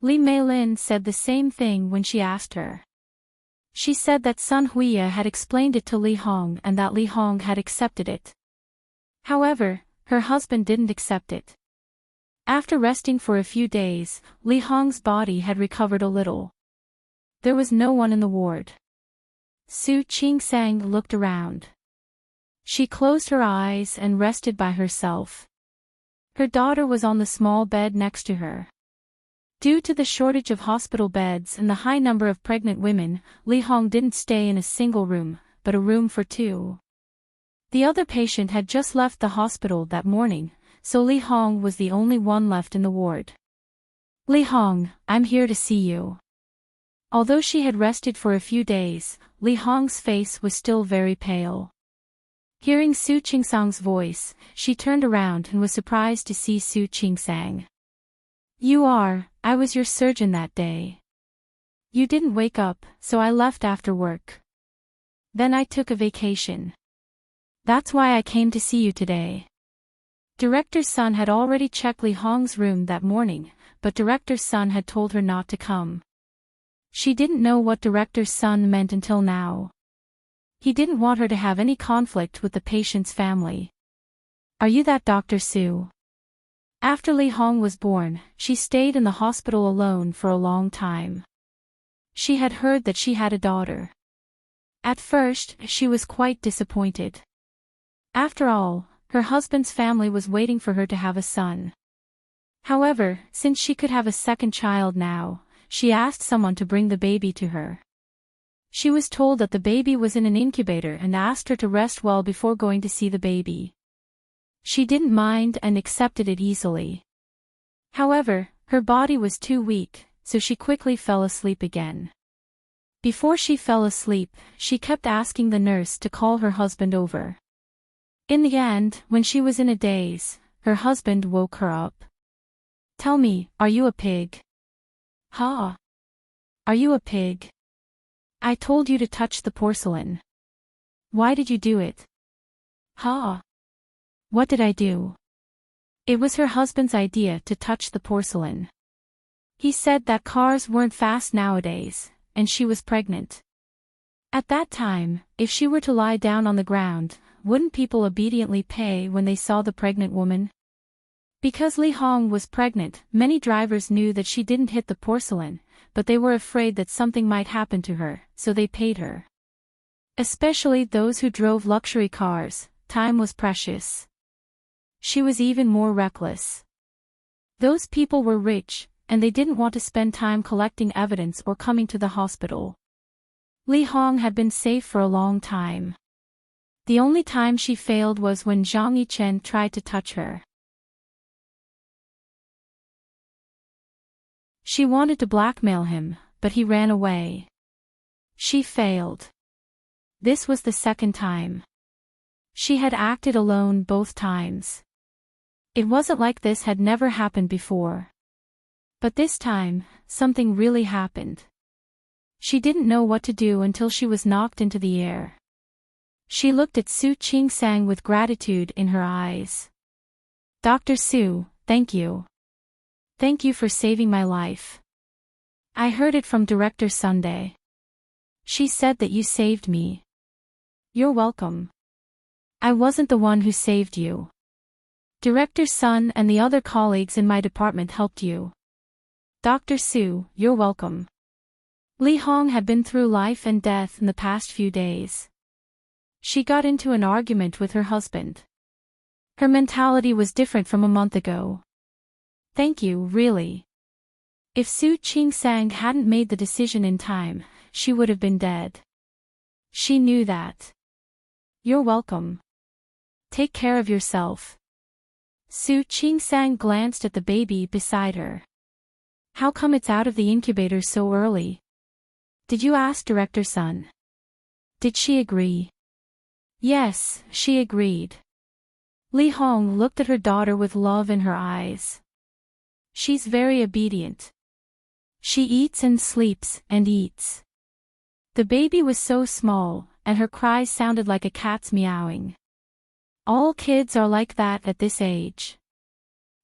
Li Meilin said the same thing when she asked her. She said that Sun Huya had explained it to Li Hong and that Li Hong had accepted it. However, her husband didn't accept it. After resting for a few days, Li Hong's body had recovered a little. There was no one in the ward. Su Qing-sang looked around. She closed her eyes and rested by herself. Her daughter was on the small bed next to her. Due to the shortage of hospital beds and the high number of pregnant women, Li Hong didn't stay in a single room, but a room for two. The other patient had just left the hospital that morning, so Li Hong was the only one left in the ward. Li Hong, I'm here to see you. Although she had rested for a few days, Li Hong's face was still very pale. Hearing Su Qing-sang's voice, she turned around and was surprised to see Su Qing-sang. I was your surgeon that day. You didn't wake up, so I left after work. Then I took a vacation. That's why I came to see you today. Director Sun had already checked Li Hong's room that morning, but Director Sun had told her not to come. She didn't know what Director Sun meant until now. He didn't want her to have any conflict with the patient's family. Are you that Dr. Su? After Li Hong was born, she stayed in the hospital alone for a long time. She had heard that she had a daughter. At first, she was quite disappointed. After all, her husband's family was waiting for her to have a son. However, since she could have a second child now, she asked someone to bring the baby to her. She was told that the baby was in an incubator and asked her to rest well before going to see the baby. She didn't mind and accepted it easily. However, Her body was too weak, so she quickly fell asleep again. Before she fell asleep, she kept asking the nurse to call her husband over. In the end, when she was in a daze, her husband woke her up. "Tell me, are you a pig?" "Huh? Are you a pig? I told you to touch the porcelain. Why did you do it?" "Huh? What did I do?" It was her husband's idea to touch the porcelain. He said that cars weren't fast nowadays, and she was pregnant. At that time, if she were to lie down on the ground, wouldn't people obediently pay when they saw the pregnant woman? Because Li Hong was pregnant, many drivers knew that she didn't hit the porcelain, but they were afraid that something might happen to her, so they paid her. Especially those who drove luxury cars, time was precious. She was even more reckless. Those people were rich, and they didn't want to spend time collecting evidence or coming to the hospital. Li Hong had been safe for a long time. The only time she failed was when Zhang Yichen tried to touch her. She wanted to blackmail him, but he ran away. She failed. This was the second time. She had acted alone both times. It wasn't like this had never happened before. But this time, something really happened. She didn't know what to do until she was knocked into the air. She looked at Su Qingsang with gratitude in her eyes. "Dr. Su, thank you. Thank you for saving my life. I heard it from Director Sunday. She said that you saved me." "You're welcome. I wasn't the one who saved you. Director Sun and the other colleagues in my department helped you." "Dr. Su, you're welcome." Li Hong had been through life and death in the past few days. She got into an argument with her husband. Her mentality was different from a month ago. "Thank you, really. If Su Qingsang hadn't made the decision in time, she would have been dead. She knew that." "You're welcome. Take care of yourself." Su Qingsang glanced at the baby beside her. "How come it's out of the incubator so early? Did you ask Director Sun? Did she agree?" "Yes, she agreed." Li Hong looked at her daughter with love in her eyes. "She's very obedient. She eats and sleeps and eats." The baby was so small, and her cries sounded like a cat's meowing. All kids are like that at this age.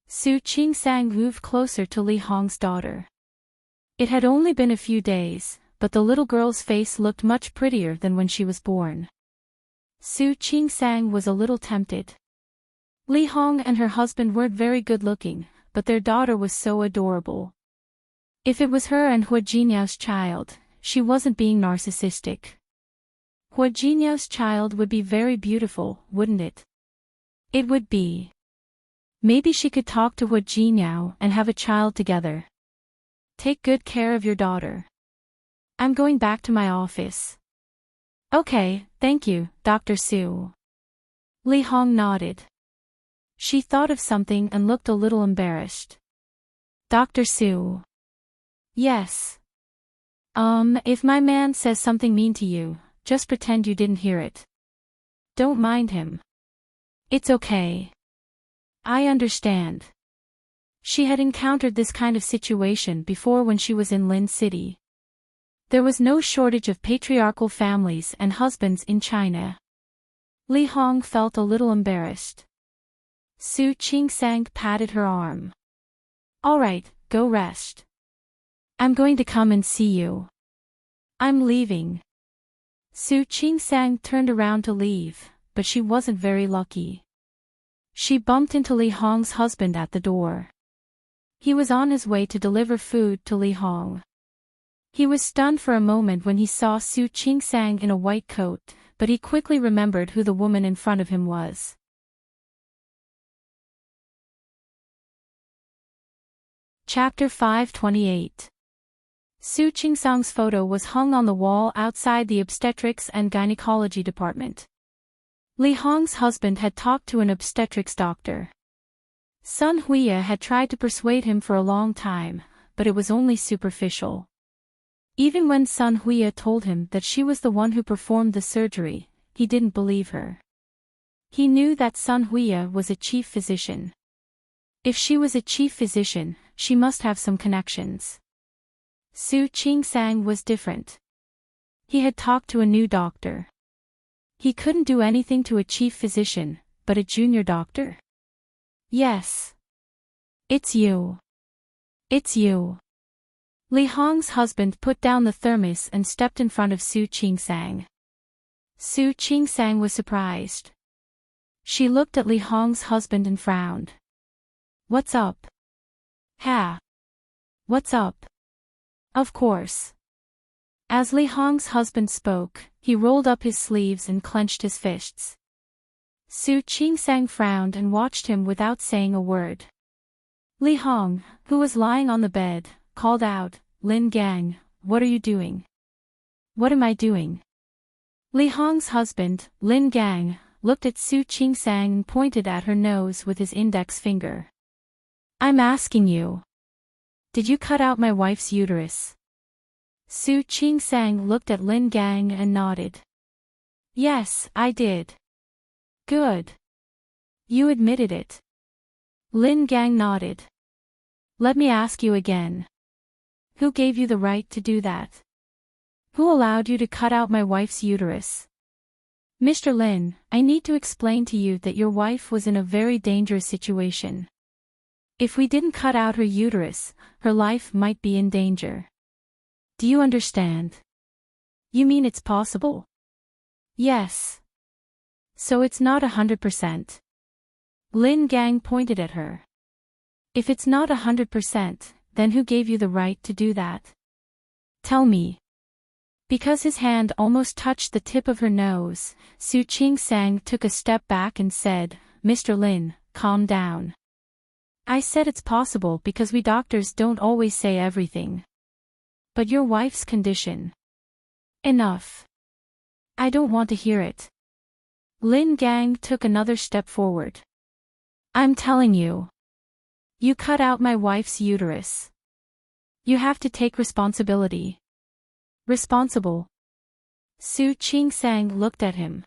Su Qingsang moved closer to Li Hong's daughter. It had only been a few days, but the little girl's face looked much prettier than when she was born. Su Qingsang was a little tempted. Li Hong and her husband weren't very good-looking, but their daughter was so adorable. If it was her and Hua Jinyao's child, she wasn't being narcissistic. Hua Jinyao's child would be very beautiful, wouldn't it? It would be. Maybe she could talk to Hua Jinyao and have a child together. Take good care of your daughter. I'm going back to my office. Okay, thank you, Dr. Su. Li Hong nodded. She thought of something and looked a little embarrassed. Dr. Su. Yes. If my man says something mean to you, just pretend you didn't hear it. Don't mind him. It's okay. I understand. She had encountered this kind of situation before when she was in Lin City. There was no shortage of patriarchal families and husbands in China. Li Hong felt a little embarrassed. Su Qingsang patted her arm. All right, go rest. I'm going to come and see you. I'm leaving. Su Qingsang turned around to leave, but she wasn't very lucky. She bumped into Li Hong's husband at the door. He was on his way to deliver food to Li Hong. He was stunned for a moment when he saw Su Qingsang in a white coat, but he quickly remembered who the woman in front of him was. Chapter 528. Su Qingsang's photo was hung on the wall outside the obstetrics and gynecology department. Li Hong's husband had talked to an obstetrics doctor. Sun Huya had tried to persuade him for a long time, but it was only superficial. Even when Sun Huya told him that she was the one who performed the surgery, he didn't believe her. He knew that Sun Huya was a chief physician. If she was a chief physician, she must have some connections. Su Qingsang was different. He had talked to a new doctor. He couldn't do anything to a chief physician, but a junior doctor? Yes. It's you. It's you. Li Hong's husband put down the thermos and stepped in front of Su Qingsang. Su Qingsang was surprised. She looked at Li Hong's husband and frowned. What's up? Ha. What's up? Of course. As Li Hong's husband spoke, he rolled up his sleeves and clenched his fists. Su Qingsang frowned and watched him without saying a word. Li Hong, who was lying on the bed, called out, Lin Gang, what are you doing? What am I doing? Li Hong's husband, Lin Gang, looked at Su Qingsang and pointed at her nose with his index finger. I'm asking you. Did you cut out my wife's uterus? Su Qingsang looked at Lin Gang and nodded. Yes, I did. Good. You admitted it. Lin Gang nodded. Let me ask you again. Who gave you the right to do that? Who allowed you to cut out my wife's uterus? Mr. Lin, I need to explain to you that your wife was in a very dangerous situation. If we didn't cut out her uterus, her life might be in danger. Do you understand? You mean it's possible? Yes. So it's not 100%. Lin Gang pointed at her. If it's not 100%, then who gave you the right to do that? Tell me. Because his hand almost touched the tip of her nose, Su Qingsang took a step back and said, Mr. Lin, calm down. I said it's possible because we doctors don't always say everything. But your wife's condition. Enough. I don't want to hear it. Lin Gang took another step forward. I'm telling you. You cut out my wife's uterus. You have to take responsibility. Responsible. Su Qingsang looked at him.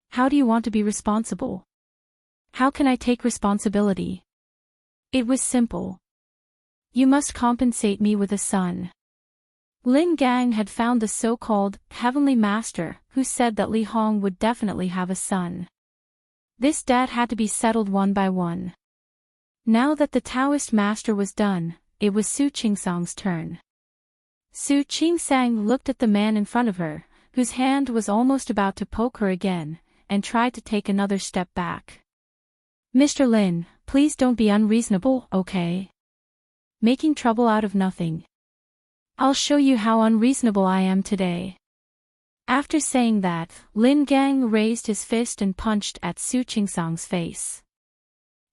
How do you want to be responsible? How can I take responsibility? It was simple. You must compensate me with a son. Lin Gang had found the so-called Heavenly Master who said that Li Hong would definitely have a son. This debt had to be settled one by one. Now that the Taoist Master was done, it was Su Qingsang's turn. Su Qingsang looked at the man in front of her, whose hand was almost about to poke her again, and tried to take another step back. Mr. Lin, please don't be unreasonable, okay? Making trouble out of nothing. I'll show you how unreasonable I am today. After saying that, Lin Gang raised his fist and punched at Su Qingsang's face.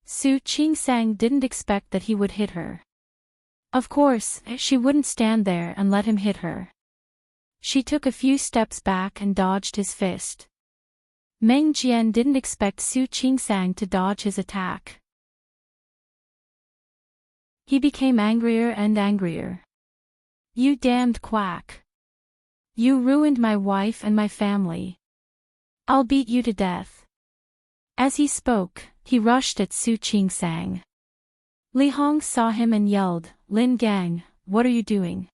Su Qingsang didn't expect that he would hit her. Of course, she wouldn't stand there and let him hit her. She took a few steps back and dodged his fist. Meng Jian didn't expect Su Qingsang to dodge his attack. He became angrier and angrier. You damned quack. You ruined my wife and my family. I'll beat you to death. As he spoke, he rushed at Su Qingsang. Li Hong saw him and yelled, Lin Gang, what are you doing?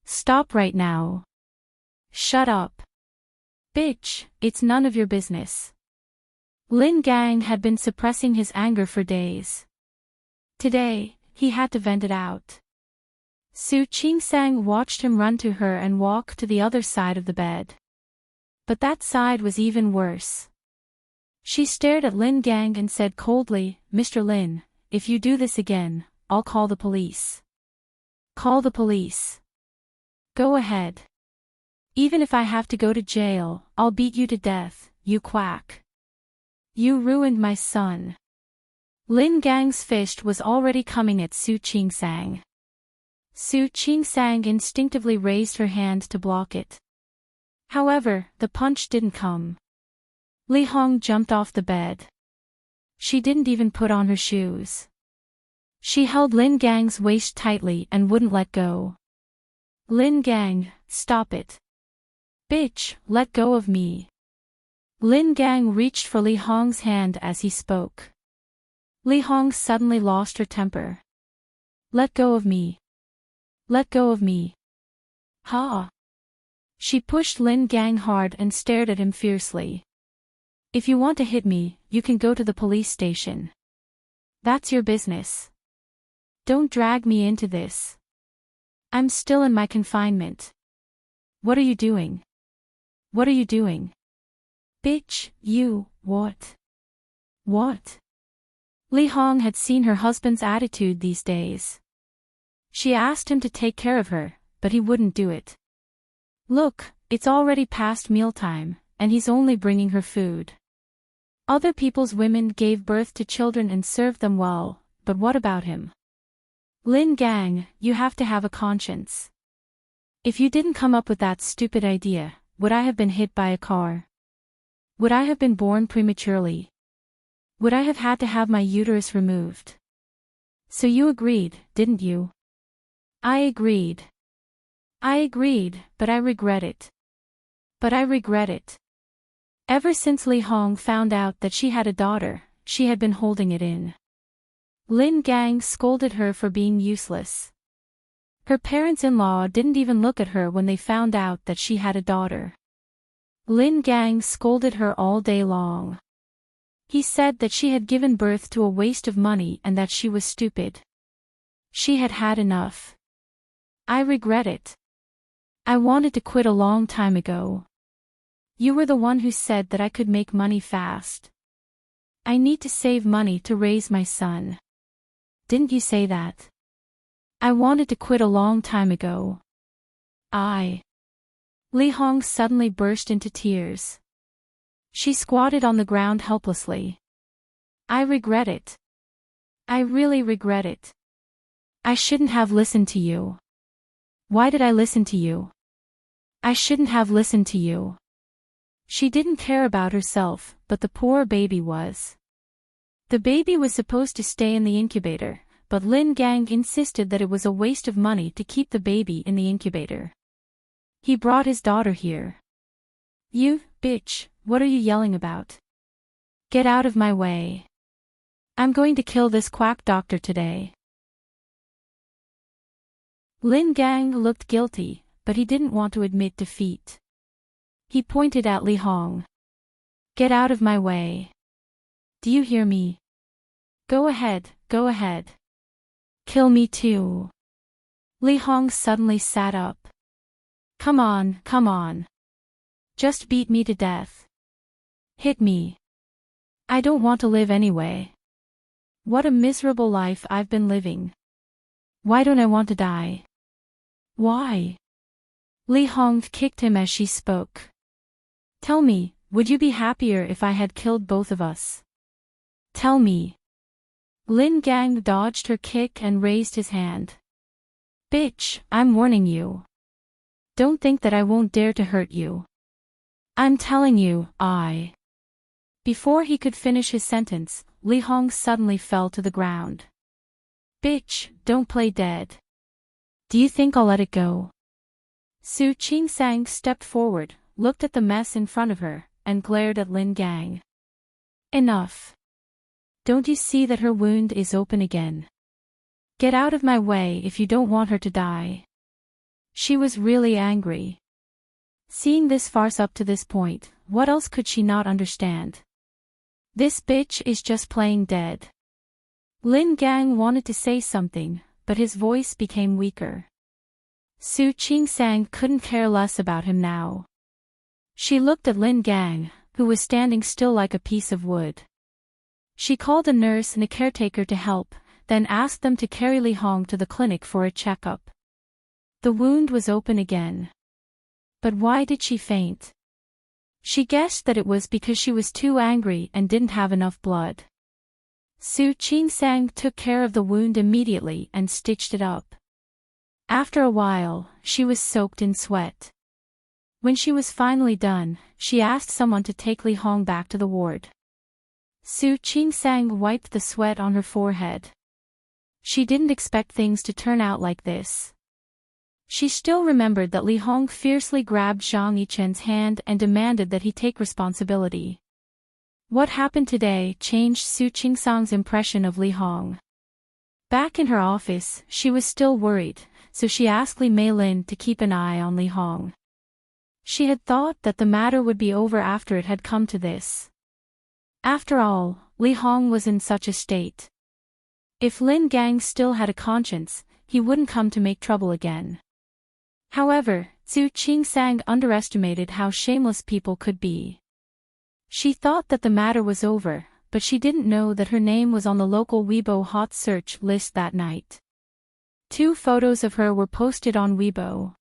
Stop right now. Shut up. Bitch, it's none of your business. Lin Gang had been suppressing his anger for days. Today, he had to vent it out. Su Qingsang watched him run to her and walk to the other side of the bed. But that side was even worse. She stared at Lin Gang and said coldly, Mr. Lin, if you do this again, I'll call the police. Call the police. Go ahead. Even if I have to go to jail, I'll beat you to death, you quack. You ruined my son. Lin Gang's fist was already coming at Su Qingsang. Su Qingsang instinctively raised her hand to block it. However, the punch didn't come. Li Hong jumped off the bed. She didn't even put on her shoes. She held Lin Gang's waist tightly and wouldn't let go. Lin Gang, stop it. Bitch, let go of me. Lin Gang reached for Li Hong's hand as he spoke. Li Hong suddenly lost her temper. Let go of me. Let go of me. Ha! She pushed Lin Gang hard and stared at him fiercely. If you want to hit me, you can go to the police station. That's your business. Don't drag me into this. I'm still in my confinement. What are you doing? What are you doing? Bitch, you, what? What? Li Hong had seen her husband's attitude these days. She asked him to take care of her, but he wouldn't do it. Look, it's already past mealtime, and he's only bringing her food. Other people's women gave birth to children and served them well, but what about him? Lin Gang, you have to have a conscience. If you didn't come up with that stupid idea, would I have been hit by a car? Would I have been born prematurely? Would I have had to have my uterus removed? So you agreed, didn't you? I agreed. I agreed, but I regret it. But I regret it. Ever since Li Hong found out that she had a daughter, she had been holding it in. Lin Gang scolded her for being useless. Her parents-in-law didn't even look at her when they found out that she had a daughter. Lin Gang scolded her all day long. He said that she had given birth to a waste of money and that she was stupid. She had had enough. I regret it. I wanted to quit a long time ago. You were the one who said that I could make money fast. I need to save money to raise my son. Didn't you say that? I wanted to quit a long time ago. Li Hong suddenly burst into tears. She squatted on the ground helplessly. I regret it. I really regret it. I shouldn't have listened to you. Why did I listen to you? I shouldn't have listened to you. She didn't care about herself, but the poor baby was. The baby was supposed to stay in the incubator, but Lin Gang insisted that it was a waste of money to keep the baby in the incubator. He brought his daughter here. You, bitch, what are you yelling about? Get out of my way. I'm going to kill this quack doctor today. Lin Gang looked guilty, but he didn't want to admit defeat. He pointed at Li Hong. Get out of my way. Do you hear me? Go ahead, go ahead. Kill me too. Li Hong suddenly sat up. Come on, come on. Just beat me to death. Hit me. I don't want to live anyway. What a miserable life I've been living. Why don't I want to die? Why? Li Hong kicked him as she spoke. Tell me, would you be happier if I had killed both of us? Tell me. Lin Gang dodged her kick and raised his hand. Bitch, I'm warning you. Don't think that I won't dare to hurt you. I'm telling you, Before he could finish his sentence, Li Hong suddenly fell to the ground. Bitch, don't play dead. Do you think I'll let it go? Su Qingsang stepped forward, looked at the mess in front of her, and glared at Lin Gang. Enough. Don't you see that her wound is open again? Get out of my way if you don't want her to die. She was really angry. Seeing this farce up to this point, what else could she not understand? This bitch is just playing dead. Lin Gang wanted to say something, but his voice became weaker. Su Qingsang couldn't care less about him now. She looked at Lin Gang, who was standing still like a piece of wood. She called a nurse and a caretaker to help, then asked them to carry Li Hong to the clinic for a checkup. The wound was open again. But why did she faint? She guessed that it was because she was too angry and didn't have enough blood. Su Qingsang took care of the wound immediately and stitched it up. After a while, she was soaked in sweat. When she was finally done, she asked someone to take Li Hong back to the ward. Su Qingsang wiped the sweat on her forehead. She didn't expect things to turn out like this. She still remembered that Li Hong fiercely grabbed Zhang Yichen's hand and demanded that he take responsibility. What happened today changed Su Qingsang's impression of Li Hong. Back in her office, she was still worried, so she asked Li Meilin to keep an eye on Li Hong. She had thought that the matter would be over after it had come to this. After all, Li Hong was in such a state. If Lin Gang still had a conscience, he wouldn't come to make trouble again. However, Su Qingsang underestimated how shameless people could be. She thought that the matter was over, but she didn't know that her name was on the local Weibo hot search list that night. 2 photos of her were posted on Weibo.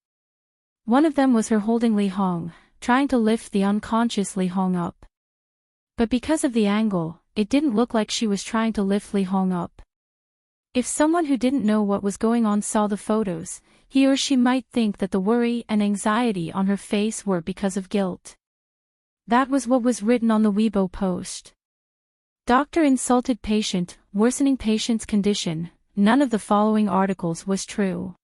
One of them was her holding Li Hong, trying to lift the unconscious Li Hong up. But because of the angle, it didn't look like she was trying to lift Li Hong up. If someone who didn't know what was going on saw the photos, he or she might think that the worry and anxiety on her face were because of guilt. That was what was written on the Weibo post. Doctor insulted patient, worsening patient's condition. None of the following articles was true.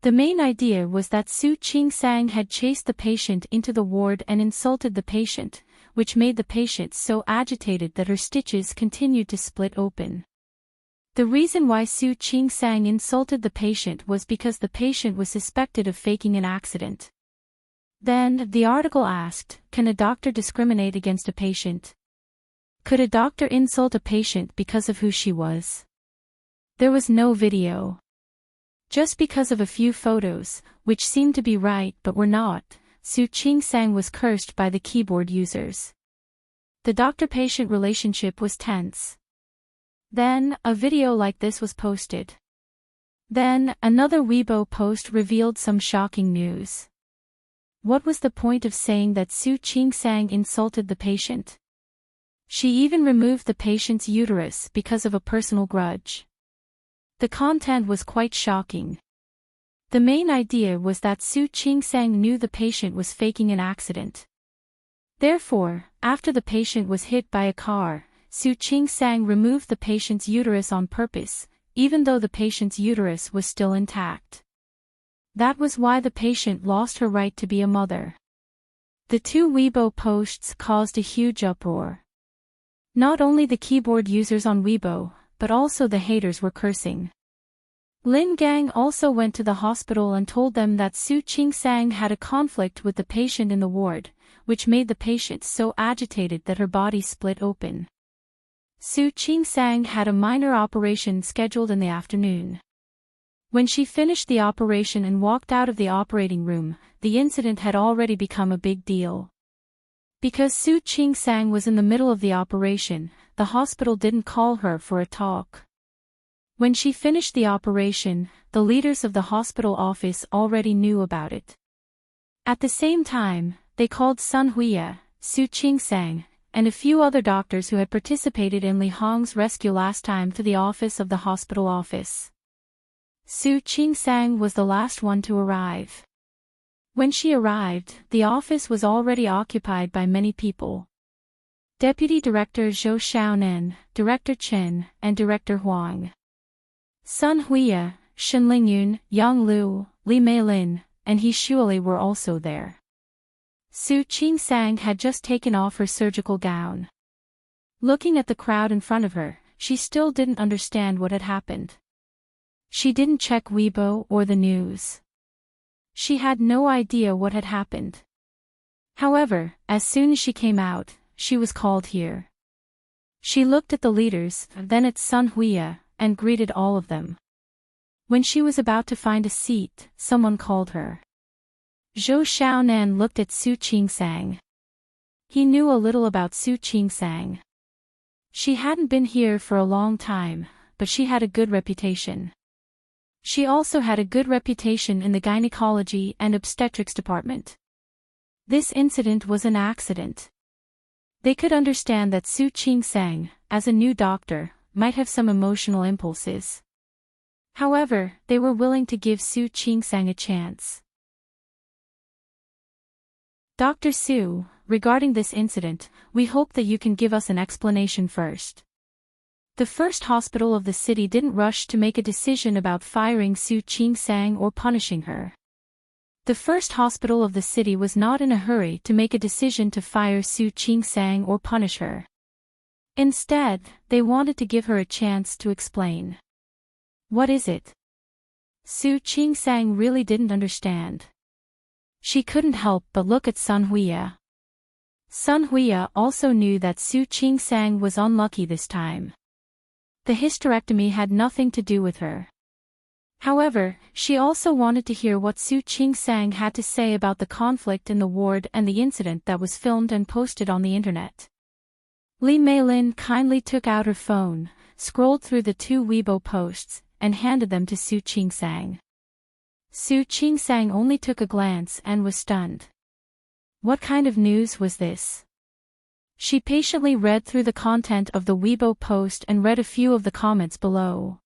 The main idea was that Su Qingsang had chased the patient into the ward and insulted the patient, which made the patient so agitated that her stitches continued to split open. The reason why Su Qingsang insulted the patient was because the patient was suspected of faking an accident. Then, the article asked, can a doctor discriminate against a patient? Could a doctor insult a patient because of who she was? There was no video. Just because of a few photos, which seemed to be right but were not, Su Qingsang was cursed by the keyboard users. The doctor-patient relationship was tense. Then, a video like this was posted. Then, another Weibo post revealed some shocking news. What was the point of saying that Su Qingsang insulted the patient? She even removed the patient's uterus because of a personal grudge. The content was quite shocking. The main idea was that Su Qingsang knew the patient was faking an accident. Therefore, after the patient was hit by a car, Su Qingsang removed the patient's uterus on purpose, even though the patient's uterus was still intact. That was why the patient lost her right to be a mother. The 2 Weibo posts caused a huge uproar. Not only the keyboard users on Weibo, but also the haters were cursing. Lin Gang also went to the hospital and told them that Su Qingsang had a conflict with the patient in the ward, which made the patient so agitated that her body split open. Su Qingsang had a minor operation scheduled in the afternoon. When she finished the operation and walked out of the operating room, the incident had already become a big deal. Because Su Qingsang was in the middle of the operation, the hospital didn't call her for a talk. When she finished the operation, the leaders of the hospital office already knew about it. At the same time, they called Sun Huiya, Su Qingsang, and a few other doctors who had participated in Li Hong's rescue last time to the office of the hospital office. Su Qingsang was the last one to arrive. When she arrived, the office was already occupied by many people. Deputy Director Zhou Xiaonan, Director Chen, and Director Huang. Sun Huiya, Shen Lingyun, Yang Lu, Li Meilin, and He Shuili were also there. Su Qingsang had just taken off her surgical gown. Looking at the crowd in front of her, she still didn't understand what had happened. She didn't check Weibo or the news. She had no idea what had happened. However, as soon as she came out, she was called here. She looked at the leaders, then at Sun Huiya, and greeted all of them. When she was about to find a seat, someone called her. Zhou Xiaonan looked at Su Qingsang. He knew a little about Su Qingsang. She hadn't been here for a long time, but she had a good reputation. She also had a good reputation in the gynecology and obstetrics department. This incident was an accident. They could understand that Su Qingsang, as a new doctor, might have some emotional impulses. However, they were willing to give Su Qingsang a chance. Dr. Su, regarding this incident, we hope that you can give us an explanation first. The first hospital of the city didn't rush to make a decision about firing Su Qing-sang or punishing her. The first hospital of the city was not in a hurry to make a decision to fire Su Qing-sang or punish her. Instead, they wanted to give her a chance to explain. What is it? Su Qing-sang really didn't understand. She couldn't help but look at Sun Huya. Sun Huya also knew that Su Qing-sang was unlucky this time. The hysterectomy had nothing to do with her. However, she also wanted to hear what Su Qing-sang had to say about the conflict in the ward and the incident that was filmed and posted on the internet. Li Meilin kindly took out her phone, scrolled through the 2 Weibo posts, and handed them to Su Qing-sang. Su Qing-sang only took a glance and was stunned. What kind of news was this? She patiently read through the content of the Weibo post and read a few of the comments below.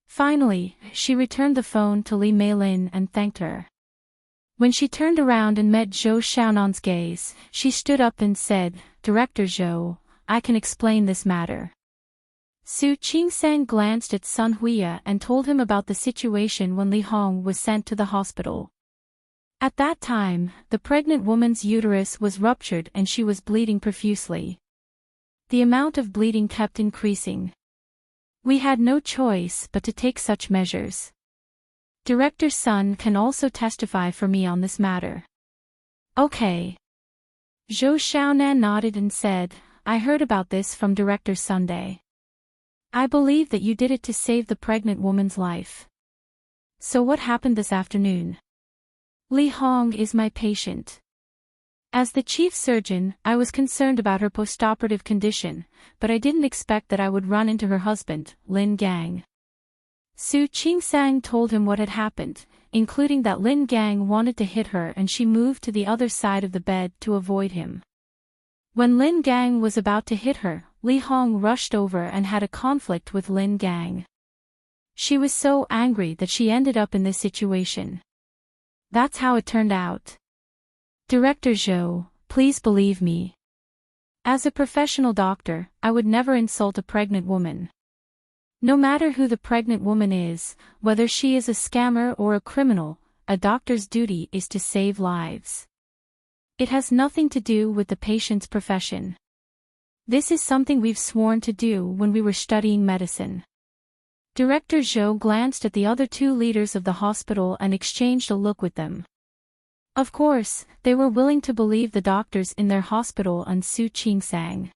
Finally, she returned the phone to Li Meilin and thanked her. When she turned around and met Zhou Xiaonan's gaze, she stood up and said, "Director Zhou, I can explain this matter." Su Qing-sang glanced at Sun Huya and told him about the situation when Li Hong was sent to the hospital. At that time, the pregnant woman's uterus was ruptured and she was bleeding profusely. The amount of bleeding kept increasing. We had no choice but to take such measures. Director Sun can also testify for me on this matter. Okay. Zhou Xiaonan nodded and said, "I heard about this from Director Sunday. I believe that you did it to save the pregnant woman's life. So what happened this afternoon?" "Li Hong is my patient. As the chief surgeon, I was concerned about her postoperative condition, but I didn't expect that I would run into her husband, Lin Gang." Su Qing-sang told him what had happened, including that Lin Gang wanted to hit her and she moved to the other side of the bed to avoid him. When Lin Gang was about to hit her, Li Hong rushed over and had a conflict with Lin Gang. She was so angry that she ended up in this situation. That's how it turned out. Director Zhou, please believe me. As a professional doctor, I would never insult a pregnant woman. No matter who the pregnant woman is, whether she is a scammer or a criminal, a doctor's duty is to save lives. It has nothing to do with the patient's profession. This is something we've sworn to do when we were studying medicine. Director Zhou glanced at the other 2 leaders of the hospital and exchanged a look with them. Of course, they were willing to believe the doctors in their hospital and Su Qing-sang.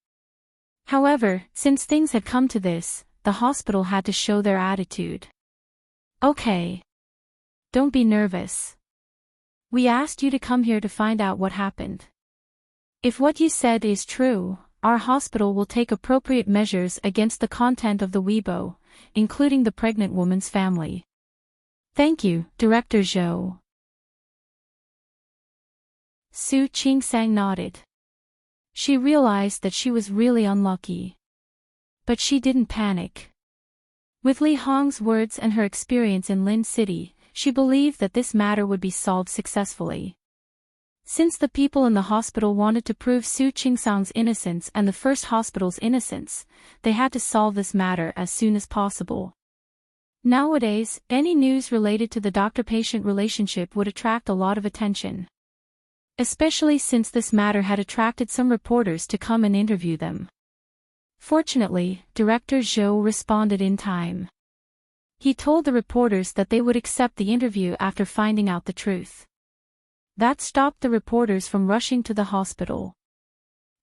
However, since things had come to this, the hospital had to show their attitude. Okay. Don't be nervous. We asked you to come here to find out what happened. If what you said is true, our hospital will take appropriate measures against the content of the Weibo, including the pregnant woman's family. Thank you, Director Zhou. Su Qing-sang nodded. She realized that she was really unlucky. But she didn't panic. With Li Hong's words and her experience in Lin City, she believed that this matter would be solved successfully. Since the people in the hospital wanted to prove Su Qing-sang's innocence and the first hospital's innocence, they had to solve this matter as soon as possible. Nowadays, any news related to the doctor-patient relationship would attract a lot of attention. Especially since this matter had attracted some reporters to come and interview them. Fortunately, Director Zhou responded in time. He told the reporters that they would accept the interview after finding out the truth. That stopped the reporters from rushing to the hospital.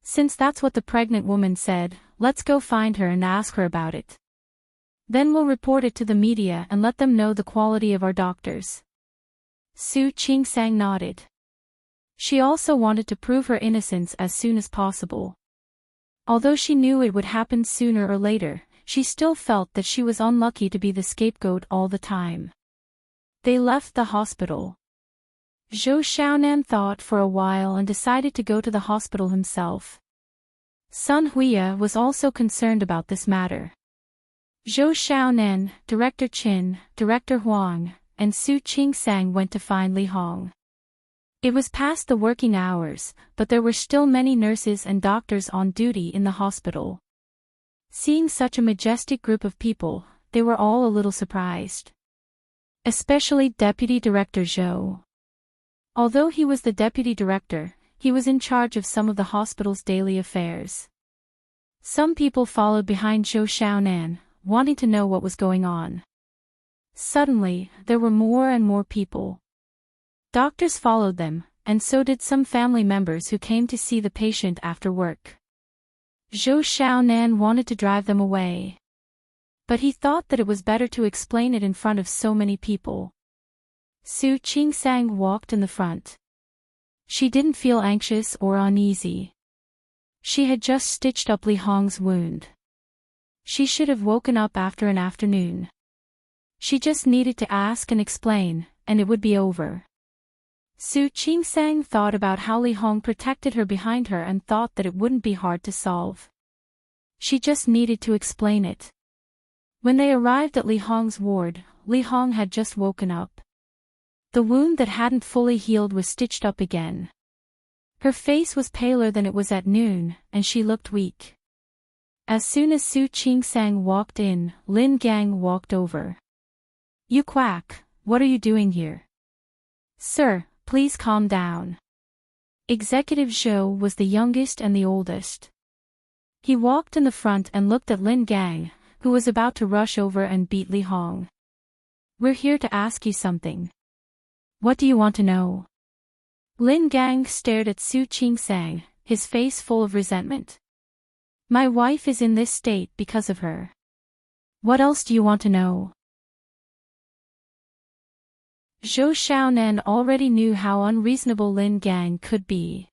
Since that's what the pregnant woman said, let's go find her and ask her about it. Then we'll report it to the media and let them know the quality of our doctors. Su Qing-sang nodded. She also wanted to prove her innocence as soon as possible. Although she knew it would happen sooner or later, she still felt that she was unlucky to be the scapegoat all the time. They left the hospital. Zhou Xiaonan thought for a while and decided to go to the hospital himself. Sun Huya was also concerned about this matter. Zhou Xiaonan, Director Qin, Director Huang, and Su Qing-sang went to find Li Hong. It was past the working hours, but there were still many nurses and doctors on duty in the hospital. Seeing such a majestic group of people, they were all a little surprised. Especially Deputy Director Zhou. Although he was the deputy director, he was in charge of some of the hospital's daily affairs. Some people followed behind Zhou Xiaonan, wanting to know what was going on. Suddenly, there were more and more people. Doctors followed them, and so did some family members who came to see the patient after work. Zhou Xiaonan wanted to drive them away. But he thought that it was better to explain it in front of so many people. Su Qingsang walked in the front. She didn't feel anxious or uneasy. She had just stitched up Li Hong's wound. She should have woken up after an afternoon. She just needed to ask and explain, and it would be over. Su Qingsang thought about how Li Hong protected her behind her and thought that it wouldn't be hard to solve. She just needed to explain it. When they arrived at Li Hong's ward, Li Hong had just woken up. The wound that hadn't fully healed was stitched up again. Her face was paler than it was at noon, and she looked weak. As soon as Su Qingsang walked in, Lin Gang walked over. "You quack, what are you doing here?" "Sir, please calm down." Executive Zhou was the youngest and the oldest. He walked in the front and looked at Lin Gang, who was about to rush over and beat Li Hong. "We're here to ask you something." "What do you want to know?" Lin Gang stared at Su Qingsang, his face full of resentment. "My wife is in this state because of her. What else do you want to know?" Zhou Xiaonan already knew how unreasonable Lin Gang could be.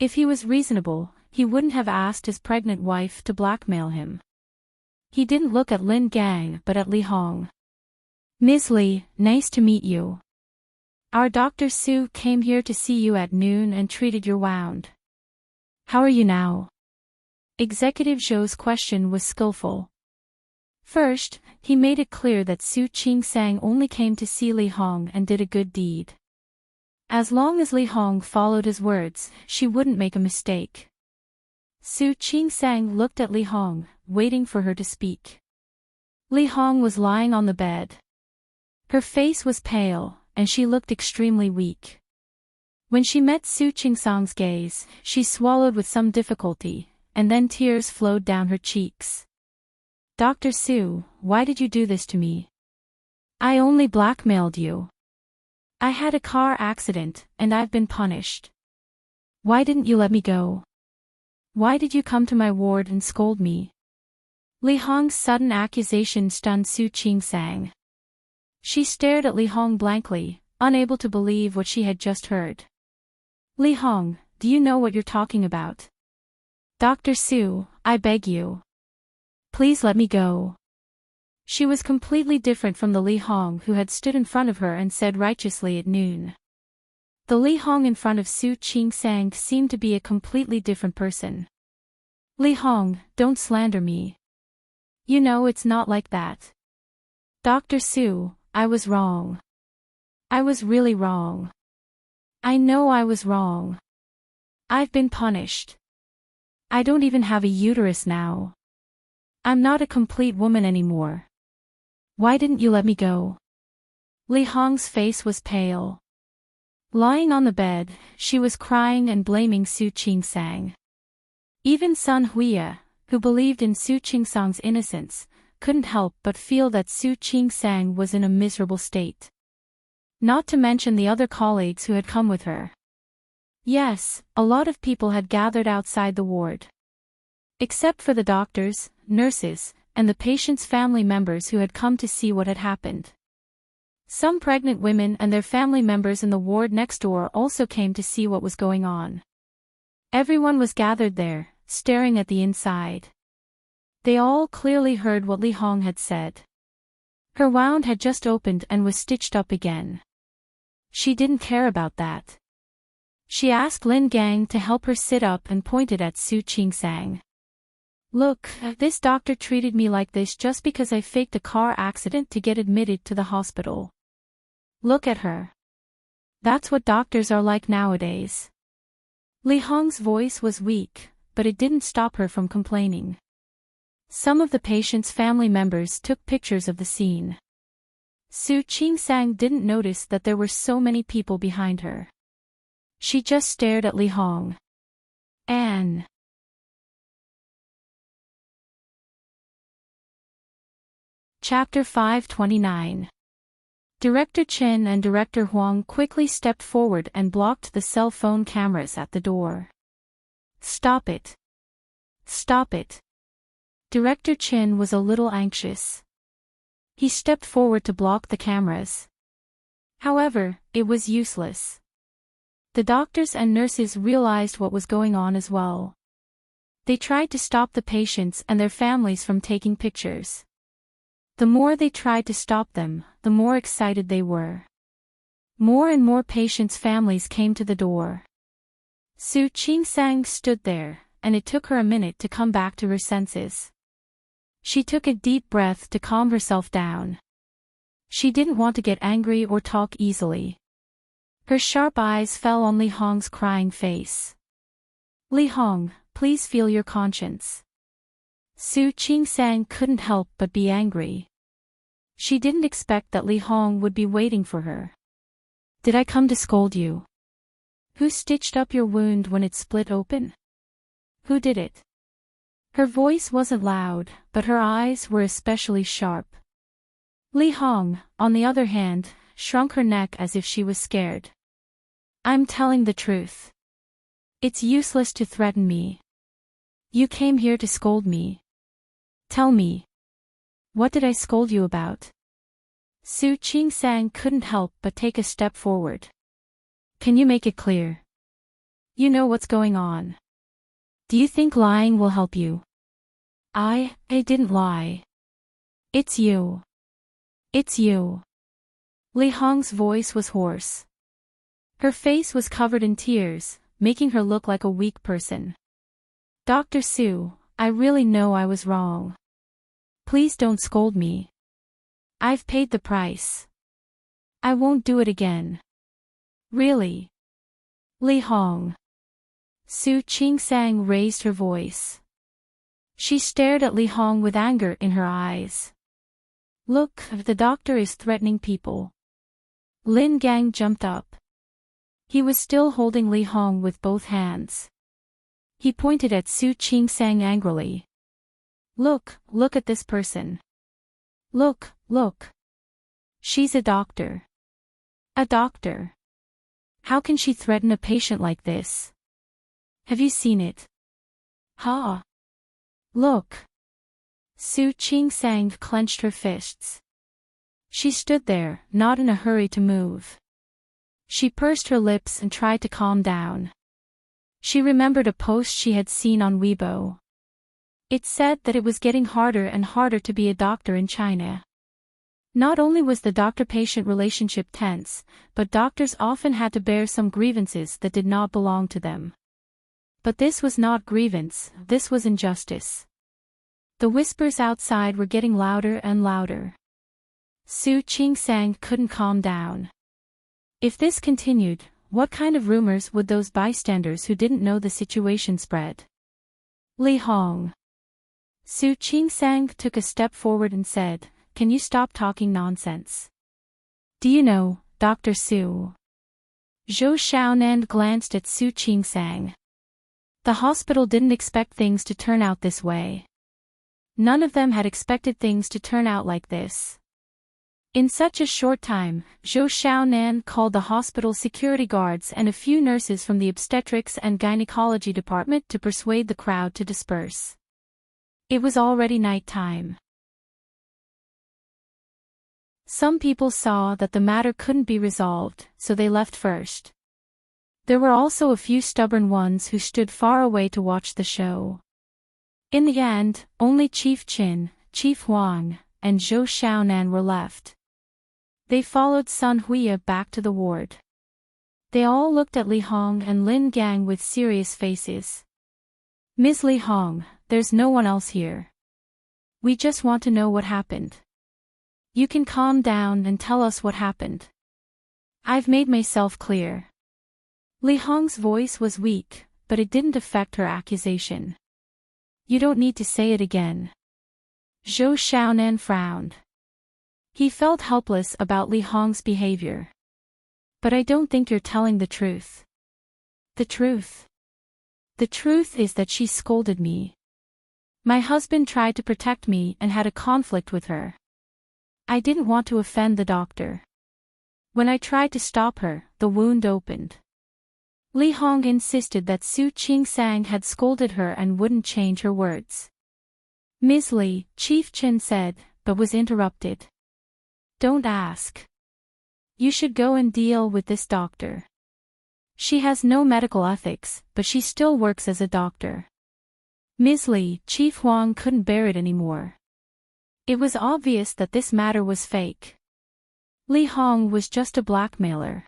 If he was reasonable, he wouldn't have asked his pregnant wife to blackmail him. He didn't look at Lin Gang but at Li Hong. "Ms. Li, nice to meet you. Our Dr. Su came here to see you at noon and treated your wound. How are you now?" Executive Zhou's question was skillful. First, he made it clear that Su Qingsang only came to see Li Hong and did a good deed. As long as Li Hong followed his words, she wouldn't make a mistake. Su Qingsang looked at Li Hong, waiting for her to speak. Li Hong was lying on the bed. Her face was pale, and she looked extremely weak. When she met Su Qingsang's gaze, she swallowed with some difficulty, and then tears flowed down her cheeks. "Dr. Su, why did you do this to me?" "I only blackmailed you. I had a car accident, and I've been punished. Why didn't you let me go? Why did you come to my ward and scold me?" Li Hong's sudden accusation stunned Su Qingsang. She stared at Li Hong blankly, unable to believe what she had just heard. "Li Hong, do you know what you're talking about?" "Dr. Su, I beg you. Please let me go." She was completely different from the Li Hong who had stood in front of her and said righteously at noon. The Li Hong in front of Su Qingsang seemed to be a completely different person. "Li Hong, don't slander me. You know it's not like that. Dr. Su, I was wrong. I was really wrong. I know I was wrong. I've been punished. I don't even have a uterus now. I'm not a complete woman anymore. Why didn't you let me go?" Li Hong's face was pale. Lying on the bed, she was crying and blaming Su Qingsang. Even Sun Huiya, who believed in Su Qingsang's innocence, couldn't help but feel that Su Qingsang was in a miserable state. Not to mention the other colleagues who had come with her. Yes, a lot of people had gathered outside the ward. Except for the doctors, nurses, and the patient's family members who had come to see what had happened. Some pregnant women and their family members in the ward next door also came to see what was going on. Everyone was gathered there, staring at the inside. They all clearly heard what Li Hong had said. Her wound had just opened and was stitched up again. She didn't care about that. She asked Lin Gang to help her sit up and pointed at Su Qingsang. "Look, this doctor treated me like this just because I faked a car accident to get admitted to the hospital. Look at her. That's what doctors are like nowadays. Li Hong's voice was weak, but it didn't stop her from complaining. Some of the patient's family members took pictures of the scene. Su Qingsang didn't notice that there were so many people behind her. She just stared at Li Hong. Anne. Chapter 529. Director Chen and Director Huang quickly stepped forward and blocked the cell phone cameras at the door. Stop it. Stop it. Director Chen was a little anxious. He stepped forward to block the cameras. However, it was useless. The doctors and nurses realized what was going on as well. They tried to stop the patients and their families from taking pictures. The more they tried to stop them, the more excited they were. More and more patients' families came to the door. Su Qingsang stood there, and it took her a minute to come back to her senses. She took a deep breath to calm herself down. She didn't want to get angry or talk easily. Her sharp eyes fell on Li Hong's crying face. Li Hong, please feel your conscience. Su Qingsang couldn't help but be angry. She didn't expect that Li Hong would be waiting for her. Did I come to scold you? Who stitched up your wound when it split open? Who did it? Her voice wasn't loud, but her eyes were especially sharp. Li Hong, on the other hand, shrunk her neck as if she was scared. I'm telling the truth. It's useless to threaten me. You came here to scold me. Tell me. What did I scold you about? Su Qingsang couldn't help but take a step forward. Can you make it clear? You know what's going on. Do you think lying will help you? I didn't lie. It's you. It's you. Li Hong's voice was hoarse. Her face was covered in tears, making her look like a weak person. Dr. Su, I really know I was wrong. Please don't scold me. I've paid the price. I won't do it again. Really? Li Hong. Su Qingsang raised her voice. She stared at Li Hong with anger in her eyes. Look, the doctor is threatening people. Lin Gang jumped up. He was still holding Li Hong with both hands. He pointed at Su Qingsang angrily. Look at this person. Look. She's a doctor. A doctor. How can she threaten a patient like this? Have you seen it? Ha! Look. Su Qingsang clenched her fists. She stood there, not in a hurry to move. She pursed her lips and tried to calm down. She remembered a post she had seen on Weibo. It said that it was getting harder and harder to be a doctor in China. Not only was the doctor-patient relationship tense, but doctors often had to bear some grievances that did not belong to them. But this was not grievance, this was injustice. The whispers outside were getting louder and louder. Su Qingsang couldn't calm down. If this continued, what kind of rumors would those bystanders who didn't know the situation spread? Li Hong. Su Qingsang took a step forward and said, Can you stop talking nonsense? Do you know, Dr. Su? Zhou Xiaonan glanced at Su Qingsang. The hospital didn't expect things to turn out this way. None of them had expected things to turn out like this. In such a short time, Zhou Xiaonan called the hospital security guards and a few nurses from the obstetrics and gynecology department to persuade the crowd to disperse. It was already night time. Some people saw that the matter couldn't be resolved, so they left first. There were also a few stubborn ones who stood far away to watch the show. In the end, only Chief Qin, Chief Huang, and Zhou Xiaonan were left. They followed Sun Huiya back to the ward. They all looked at Li Hong and Lin Gang with serious faces. Ms. Li Hong, there's no one else here. We just want to know what happened. You can calm down and tell us what happened. I've made myself clear. Li Hong's voice was weak, but it didn't affect her accusation. You don't need to say it again. Zhou Xiaonan frowned. He felt helpless about Li Hong's behavior. But I don't think you're telling the truth. The truth? The truth is that she scolded me. My husband tried to protect me and had a conflict with her. I didn't want to offend the doctor. When I tried to stop her, the wound opened. Li Hong insisted that Su Qingsang had scolded her and wouldn't change her words. Ms. Li, Chief Chen said, but was interrupted. Don't ask. You should go and deal with this doctor. She has no medical ethics, but she still works as a doctor. Ms. Li, Chief Huang couldn't bear it anymore. It was obvious that this matter was fake. Li Hong was just a blackmailer.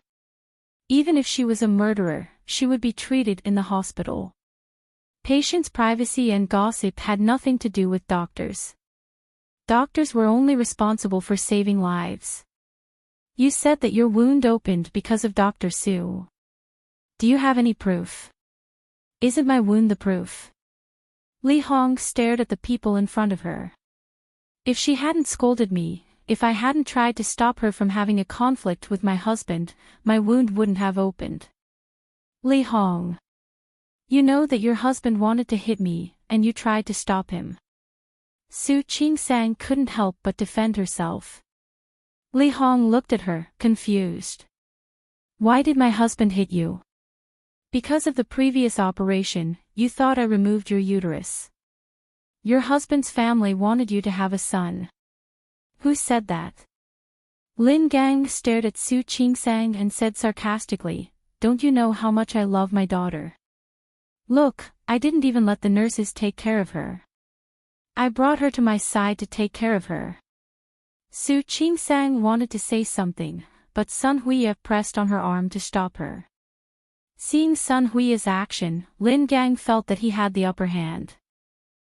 Even if she was a murderer, she would be treated in the hospital. Patients' privacy and gossip had nothing to do with doctors. Doctors were only responsible for saving lives. You said that your wound opened because of Dr. Su. Do you have any proof? Isn't my wound the proof? Li Hong stared at the people in front of her. If she hadn't scolded me, if I hadn't tried to stop her from having a conflict with my husband, my wound wouldn't have opened. Li Hong. You know that your husband wanted to hit me, and you tried to stop him. Su Qingsang couldn't help but defend herself. Li Hong looked at her, confused. Why did my husband hit you? Because of the previous operation, you thought I removed your uterus. Your husband's family wanted you to have a son. Who said that? Lin Gang stared at Su Qingsang and said sarcastically, Don't you know how much I love my daughter? Look, I didn't even let the nurses take care of her. I brought her to my side to take care of her. Su Qingsang wanted to say something, but Sun Huiya pressed on her arm to stop her. Seeing Sun Huiya's action, Lin Gang felt that he had the upper hand.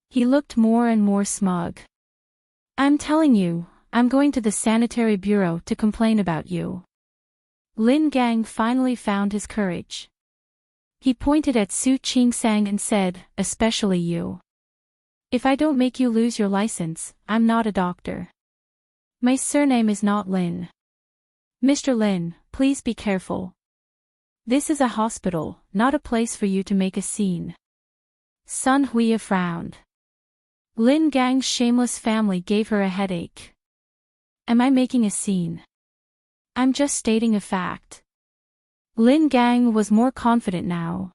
He looked more and more smug. I'm telling you, I'm going to the sanitary bureau to complain about you. Lin Gang finally found his courage. He pointed at Su Qingsang and said, especially you. If I don't make you lose your license, I'm not a doctor. My surname is not Lin. Mr. Lin, please be careful. This is a hospital, not a place for you to make a scene. Sun Huiya frowned. Lin Gang's shameless family gave her a headache. Am I making a scene? I'm just stating a fact. Lin Gang was more confident now.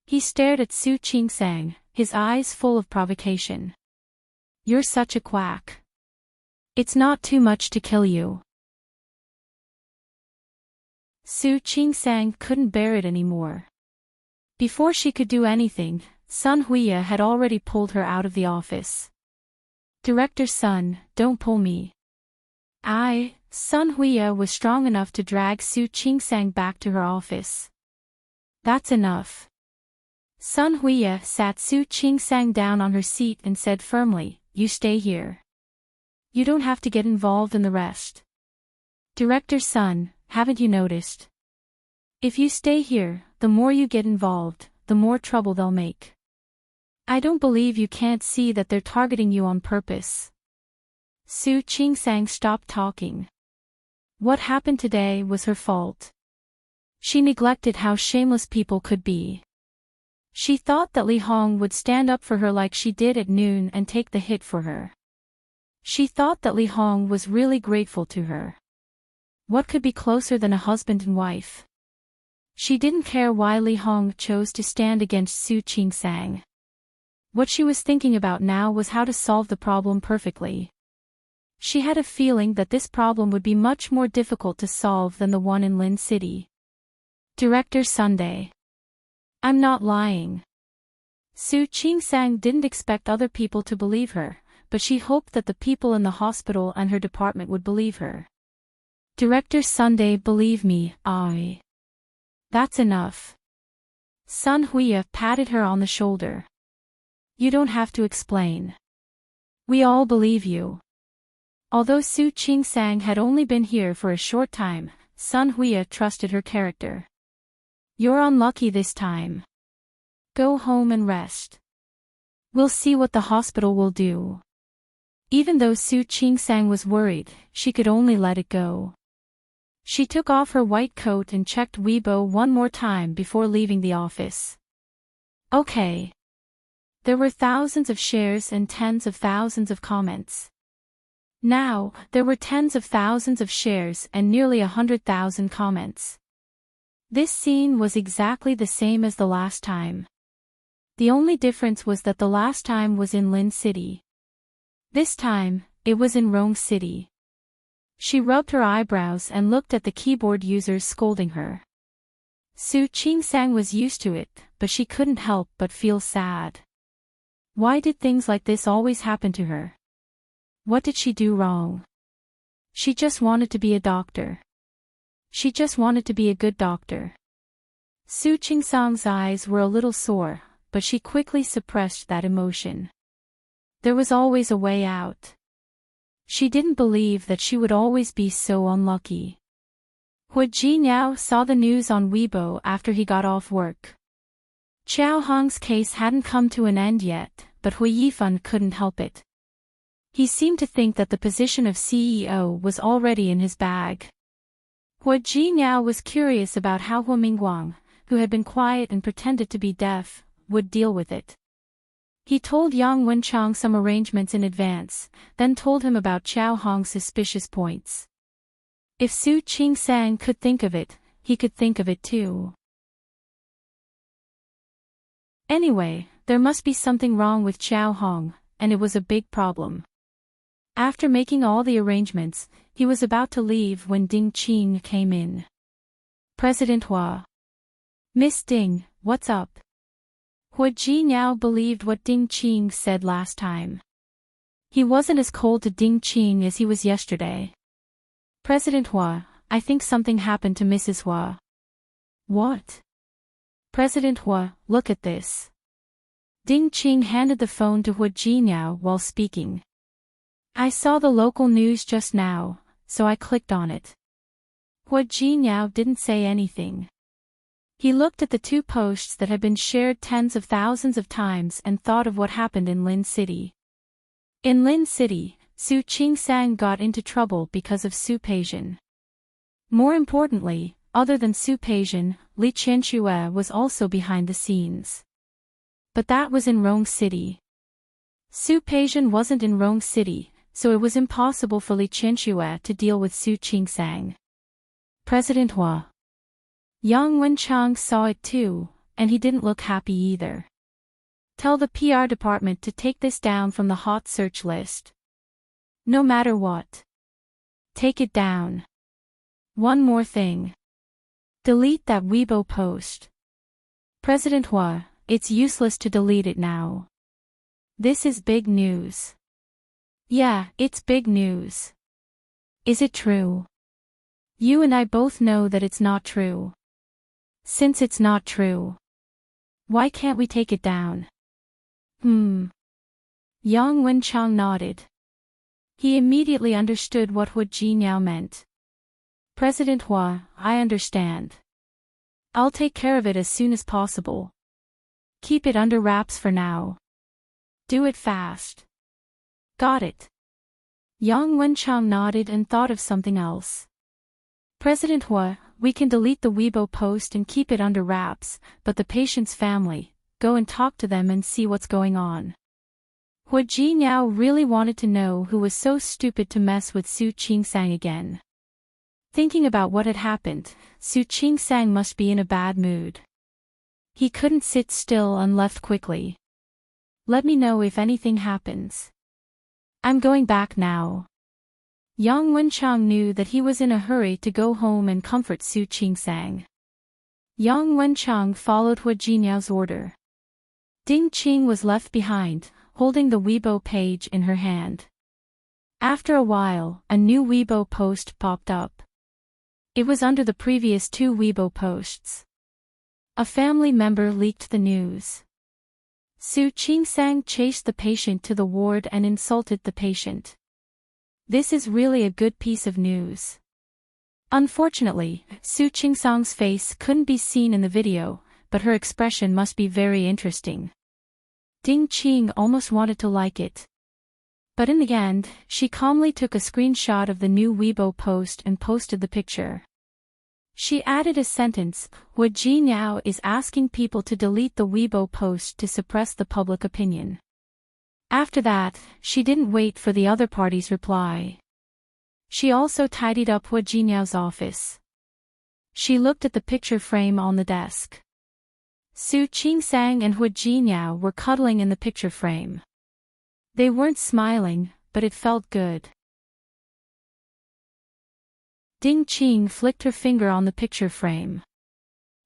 He stared at Su Qingsang, his eyes full of provocation. You're such a quack. It's not too much to kill you. Su Qingsang couldn't bear it anymore. Before she could do anything, Sun Huiya had already pulled her out of the office. Director Sun, don't pull me. Sun Huiya was strong enough to drag Su Qingsang back to her office. That's enough. Sun Huiya sat Su Qingsang down on her seat and said firmly, You stay here. You don't have to get involved in the rest. Director Sun, haven't you noticed? If you stay here, the more you get involved, the more trouble they'll make. I don't believe you can't see that they're targeting you on purpose. Su Qingsang stopped talking. What happened today was her fault. She neglected how shameless people could be. She thought that Li Hong would stand up for her like she did at noon and take the hit for her. She thought that Li Hong was really grateful to her. What could be closer than a husband and wife? She didn't care why Li Hong chose to stand against Su Qingsang. What she was thinking about now was how to solve the problem perfectly. She had a feeling that this problem would be much more difficult to solve than the one in Lin City. Director Sunday. I'm not lying. Su Qingsang didn't expect other people to believe her, but she hoped that the people in the hospital and her department would believe her. Director Sunday, believe me, That's enough. Sun Huiya patted her on the shoulder. You don't have to explain. We all believe you. Although Su Qingsang had only been here for a short time, Sun Huya trusted her character. You're unlucky this time. Go home and rest. We'll see what the hospital will do. Even though Su Qingsang was worried, she could only let it go. She took off her white coat and checked Weibo one more time before leaving the office. Okay. There were thousands of shares and tens of thousands of comments. Now, there were tens of thousands of shares and nearly 100,000 comments. This scene was exactly the same as the last time. The only difference was that the last time was in Lin City. This time, it was in Rong City. She rubbed her eyebrows and looked at the keyboard users scolding her. Su Qingsang was used to it, but she couldn't help but feel sad. Why did things like this always happen to her? What did she do wrong? She just wanted to be a doctor. She just wanted to be a good doctor. Su Qingsang's eyes were a little sore, but she quickly suppressed that emotion. There was always a way out. She didn't believe that she would always be so unlucky. Hu Jiniao saw the news on Weibo after he got off work. Qiao Hong's case hadn't come to an end yet, but Hui Yifan couldn't help it. He seemed to think that the position of CEO was already in his bag. Hu Jiniao was curious about how Hu Mingguang, who had been quiet and pretended to be deaf, would deal with it. He told Yang Wenchang some arrangements in advance, then told him about Qiao Hong's suspicious points. If Su Qingsang could think of it, he could think of it too. Anyway, there must be something wrong with Qiao Hong, and it was a big problem. After making all the arrangements, he was about to leave when Ding Qing came in. President Hua. Miss Ding, what's up? Hu Jiniao believed what Ding Qing said last time. He wasn't as cold to Ding Qing as he was yesterday. President Hua, I think something happened to Mrs. Hua. What? President Hua, look at this. Ding Qing handed the phone to Hu Jiniao while speaking. I saw the local news just now, so I clicked on it. Hu Jiniao didn't say anything. He looked at the two posts that had been shared tens of thousands of times and thought of what happened in Lin City. In Lin City, Su Qingsang got into trouble because of Su Peijian. More importantly, other than Su Peijian, Li Qianxue was also behind the scenes. But that was in Rong City. Su Peijian wasn't in Rong City, so it was impossible for Li Qianxue to deal with Su Qingsang. President Hua. Yang Wenchang saw it too, and he didn't look happy either. Tell the PR department to take this down from the hot search list. No matter what. Take it down. One more thing. Delete that Weibo post. President Hua, it's useless to delete it now. This is big news. Yeah, it's big news. Is it true? You and I both know that it's not true. Since it's not true, why can't we take it down? Yang Wenchang nodded. He immediately understood what Hu Jiniao meant. President Hua, I understand. I'll take care of it as soon as possible. Keep it under wraps for now. Do it fast. Got it. Yang Wenchang nodded and thought of something else. President Hua, we can delete the Weibo post and keep it under wraps, but the patient's family, go and talk to them and see what's going on. Hu Jiniao really wanted to know who was so stupid to mess with Su Qingsang again. Thinking about what had happened, Su Qingsang must be in a bad mood. He couldn't sit still and left quickly. Let me know if anything happens. I'm going back now. Yang Wenchang knew that he was in a hurry to go home and comfort Su Qingsang. Yang Wenchang followed Hu Jiniao's order. Ding Qing was left behind, holding the Weibo page in her hand. After a while, a new Weibo post popped up. It was under the previous two Weibo posts. A family member leaked the news. Su Qingsang chased the patient to the ward and insulted the patient. This is really a good piece of news. Unfortunately, Su Qingsang's face couldn't be seen in the video, but her expression must be very interesting. Ding Qing almost wanted to like it. But in the end, she calmly took a screenshot of the new Weibo post and posted the picture. She added a sentence, Wu Jiniao is asking people to delete the Weibo post to suppress the public opinion. After that, she didn't wait for the other party's reply. She also tidied up Wu Jiniao's office. She looked at the picture frame on the desk. Su Qingsang and Wu Jiniao were cuddling in the picture frame. They weren't smiling, but it felt good. Ding Qing flicked her finger on the picture frame.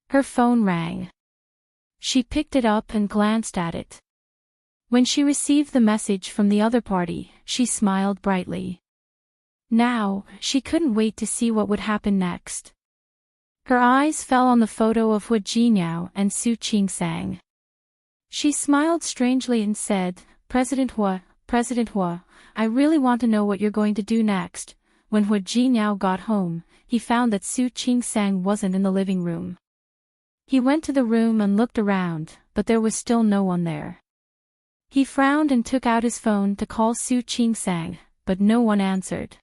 Her phone rang. She picked it up and glanced at it. When she received the message from the other party, she smiled brightly. Now, she couldn't wait to see what would happen next. Her eyes fell on the photo of Wu Jiniao and Su Qingsang. She smiled strangely and said, President Hu, I really want to know what you're going to do next. When Wu Jiniao got home, he found that Su Qingsang wasn't in the living room. He went to the room and looked around, but there was still no one there. He frowned and took out his phone to call Su Qingsang, but no one answered.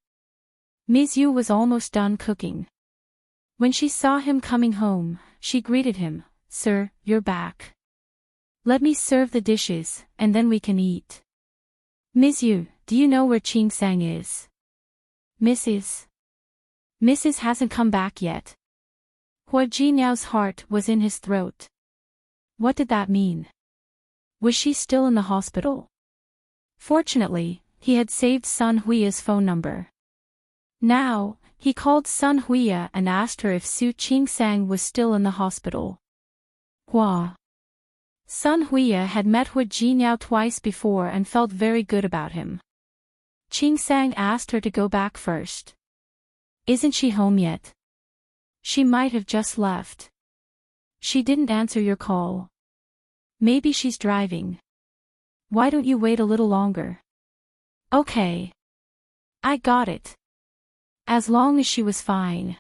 Ms. Yu was almost done cooking. When she saw him coming home, she greeted him, Sir, you're back. Let me serve the dishes, and then we can eat. Ms. Yu, do you know where Qingsang is? Mrs. hasn't come back yet. Hu Jiniao's heart was in his throat. What did that mean? Was she still in the hospital? Fortunately, he had saved Sun Huiya's phone number. Now, he called Sun Huiya and asked her if Su Qingsang was still in the hospital. Hua. Sun Huiya had met Wu Jiniao twice before and felt very good about him. Qingsang asked her to go back first. Isn't she home yet? She might have just left. She didn't answer your call. Maybe she's driving. Why don't you wait a little longer? Okay. I got it. As long as she was fine.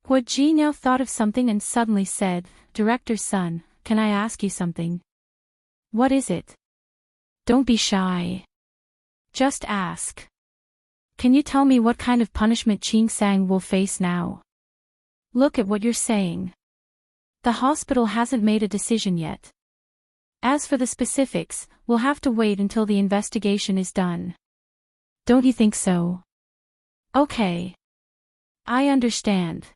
Wu Jiniao thought of something and suddenly said, Director's son, can I ask you something? What is it? Don't be shy. Just ask. Can you tell me what kind of punishment Qingsang will face now? Look at what you're saying. The hospital hasn't made a decision yet. As for the specifics, we'll have to wait until the investigation is done. Don't you think so? Okay. I understand.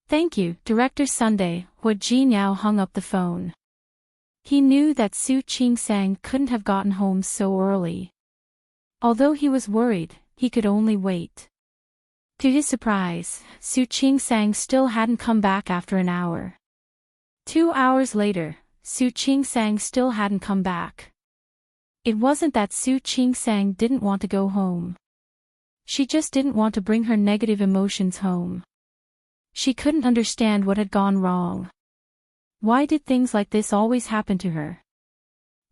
Thank you, Director Sunday. Wu Jiniao hung up the phone. He knew that Su Qingsang couldn't have gotten home so early. Although he was worried, he could only wait. To his surprise, Su Qingsang still hadn't come back after an hour. 2 hours later, Su Qingsang still hadn't come back. It wasn't that Su Qingsang didn't want to go home. She just didn't want to bring her negative emotions home. She couldn't understand what had gone wrong. Why did things like this always happen to her?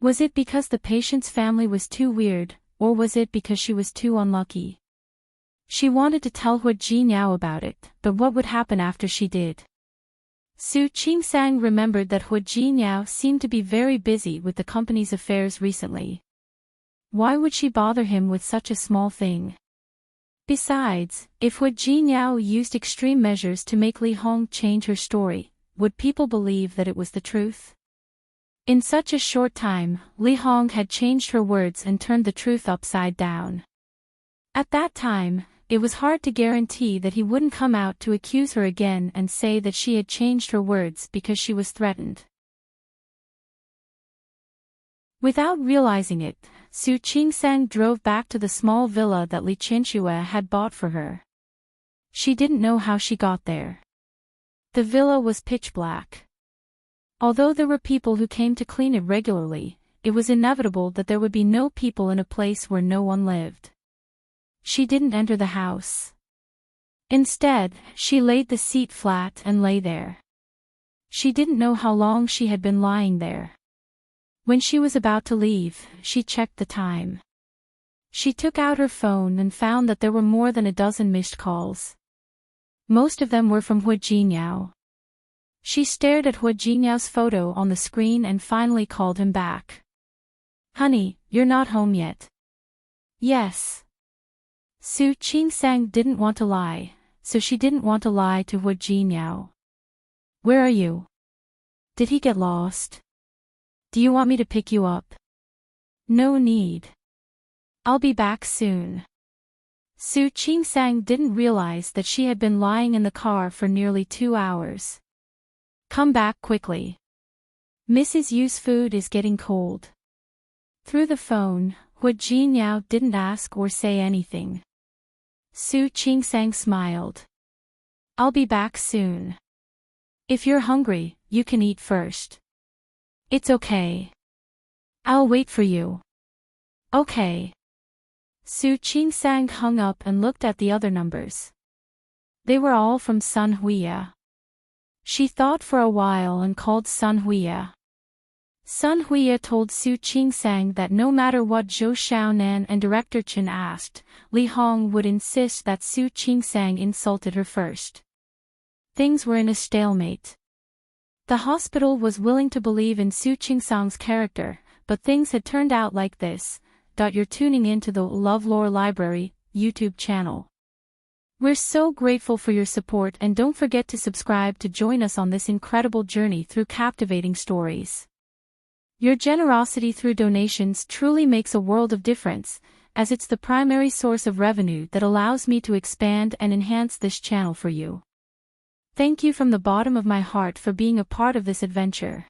Was it because the patient's family was too weird, or was it because she was too unlucky? She wanted to tell Wu Jiniao about it, but what would happen after she did? Su Qingsang remembered that Wu Jiniao seemed to be very busy with the company's affairs recently. Why would she bother him with such a small thing? Besides, if Wu Jiniao used extreme measures to make Li Hong change her story, would people believe that it was the truth? In such a short time, Li Hong had changed her words and turned the truth upside down. At that time, it was hard to guarantee that he wouldn't come out to accuse her again and say that she had changed her words because she was threatened. Without realizing it, Su Qingsang drove back to the small villa that Li Qianxue had bought for her. She didn't know how she got there. The villa was pitch black. Although there were people who came to clean it regularly, it was inevitable that there would be no people in a place where no one lived. She didn't enter the house. Instead, she laid the seat flat and lay there. She didn't know how long she had been lying there. When she was about to leave, she checked the time. She took out her phone and found that there were more than a dozen missed calls. Most of them were from Hu Jinyao. She stared at Hu Jinyao's photo on the screen and finally called him back. Honey, you're not home yet. Yes. Su Qingsang didn't want to lie, so she didn't want to lie to Hu Jinyao. Where are you? Did he get lost? Do you want me to pick you up? No need. I'll be back soon. Su Qingsang didn't realize that she had been lying in the car for nearly 2 hours. Come back quickly. Mrs. Yu's food is getting cold. Through the phone, Hu Jinyao didn't ask or say anything. Su Qingsang smiled. I'll be back soon. If you're hungry, you can eat first. It's okay. I'll wait for you. Okay. Su Qingsang hung up and looked at the other numbers. They were all from Sun Huiya. She thought for a while and called Sun Huiya. Sun Huiya told Su Qingsang that no matter what Zhou Xiaonan and Director Chen asked, Li Hong would insist that Su Qingsang insulted her first. Things were in a stalemate. The hospital was willing to believe in Su Qingsang's character, but things had turned out like this. You're tuning in to the LoveLore Library YouTube channel. We're so grateful for your support, and don't forget to subscribe to join us on this incredible journey through captivating stories. Your generosity through donations truly makes a world of difference, as it's the primary source of revenue that allows me to expand and enhance this channel for you. Thank you from the bottom of my heart for being a part of this adventure.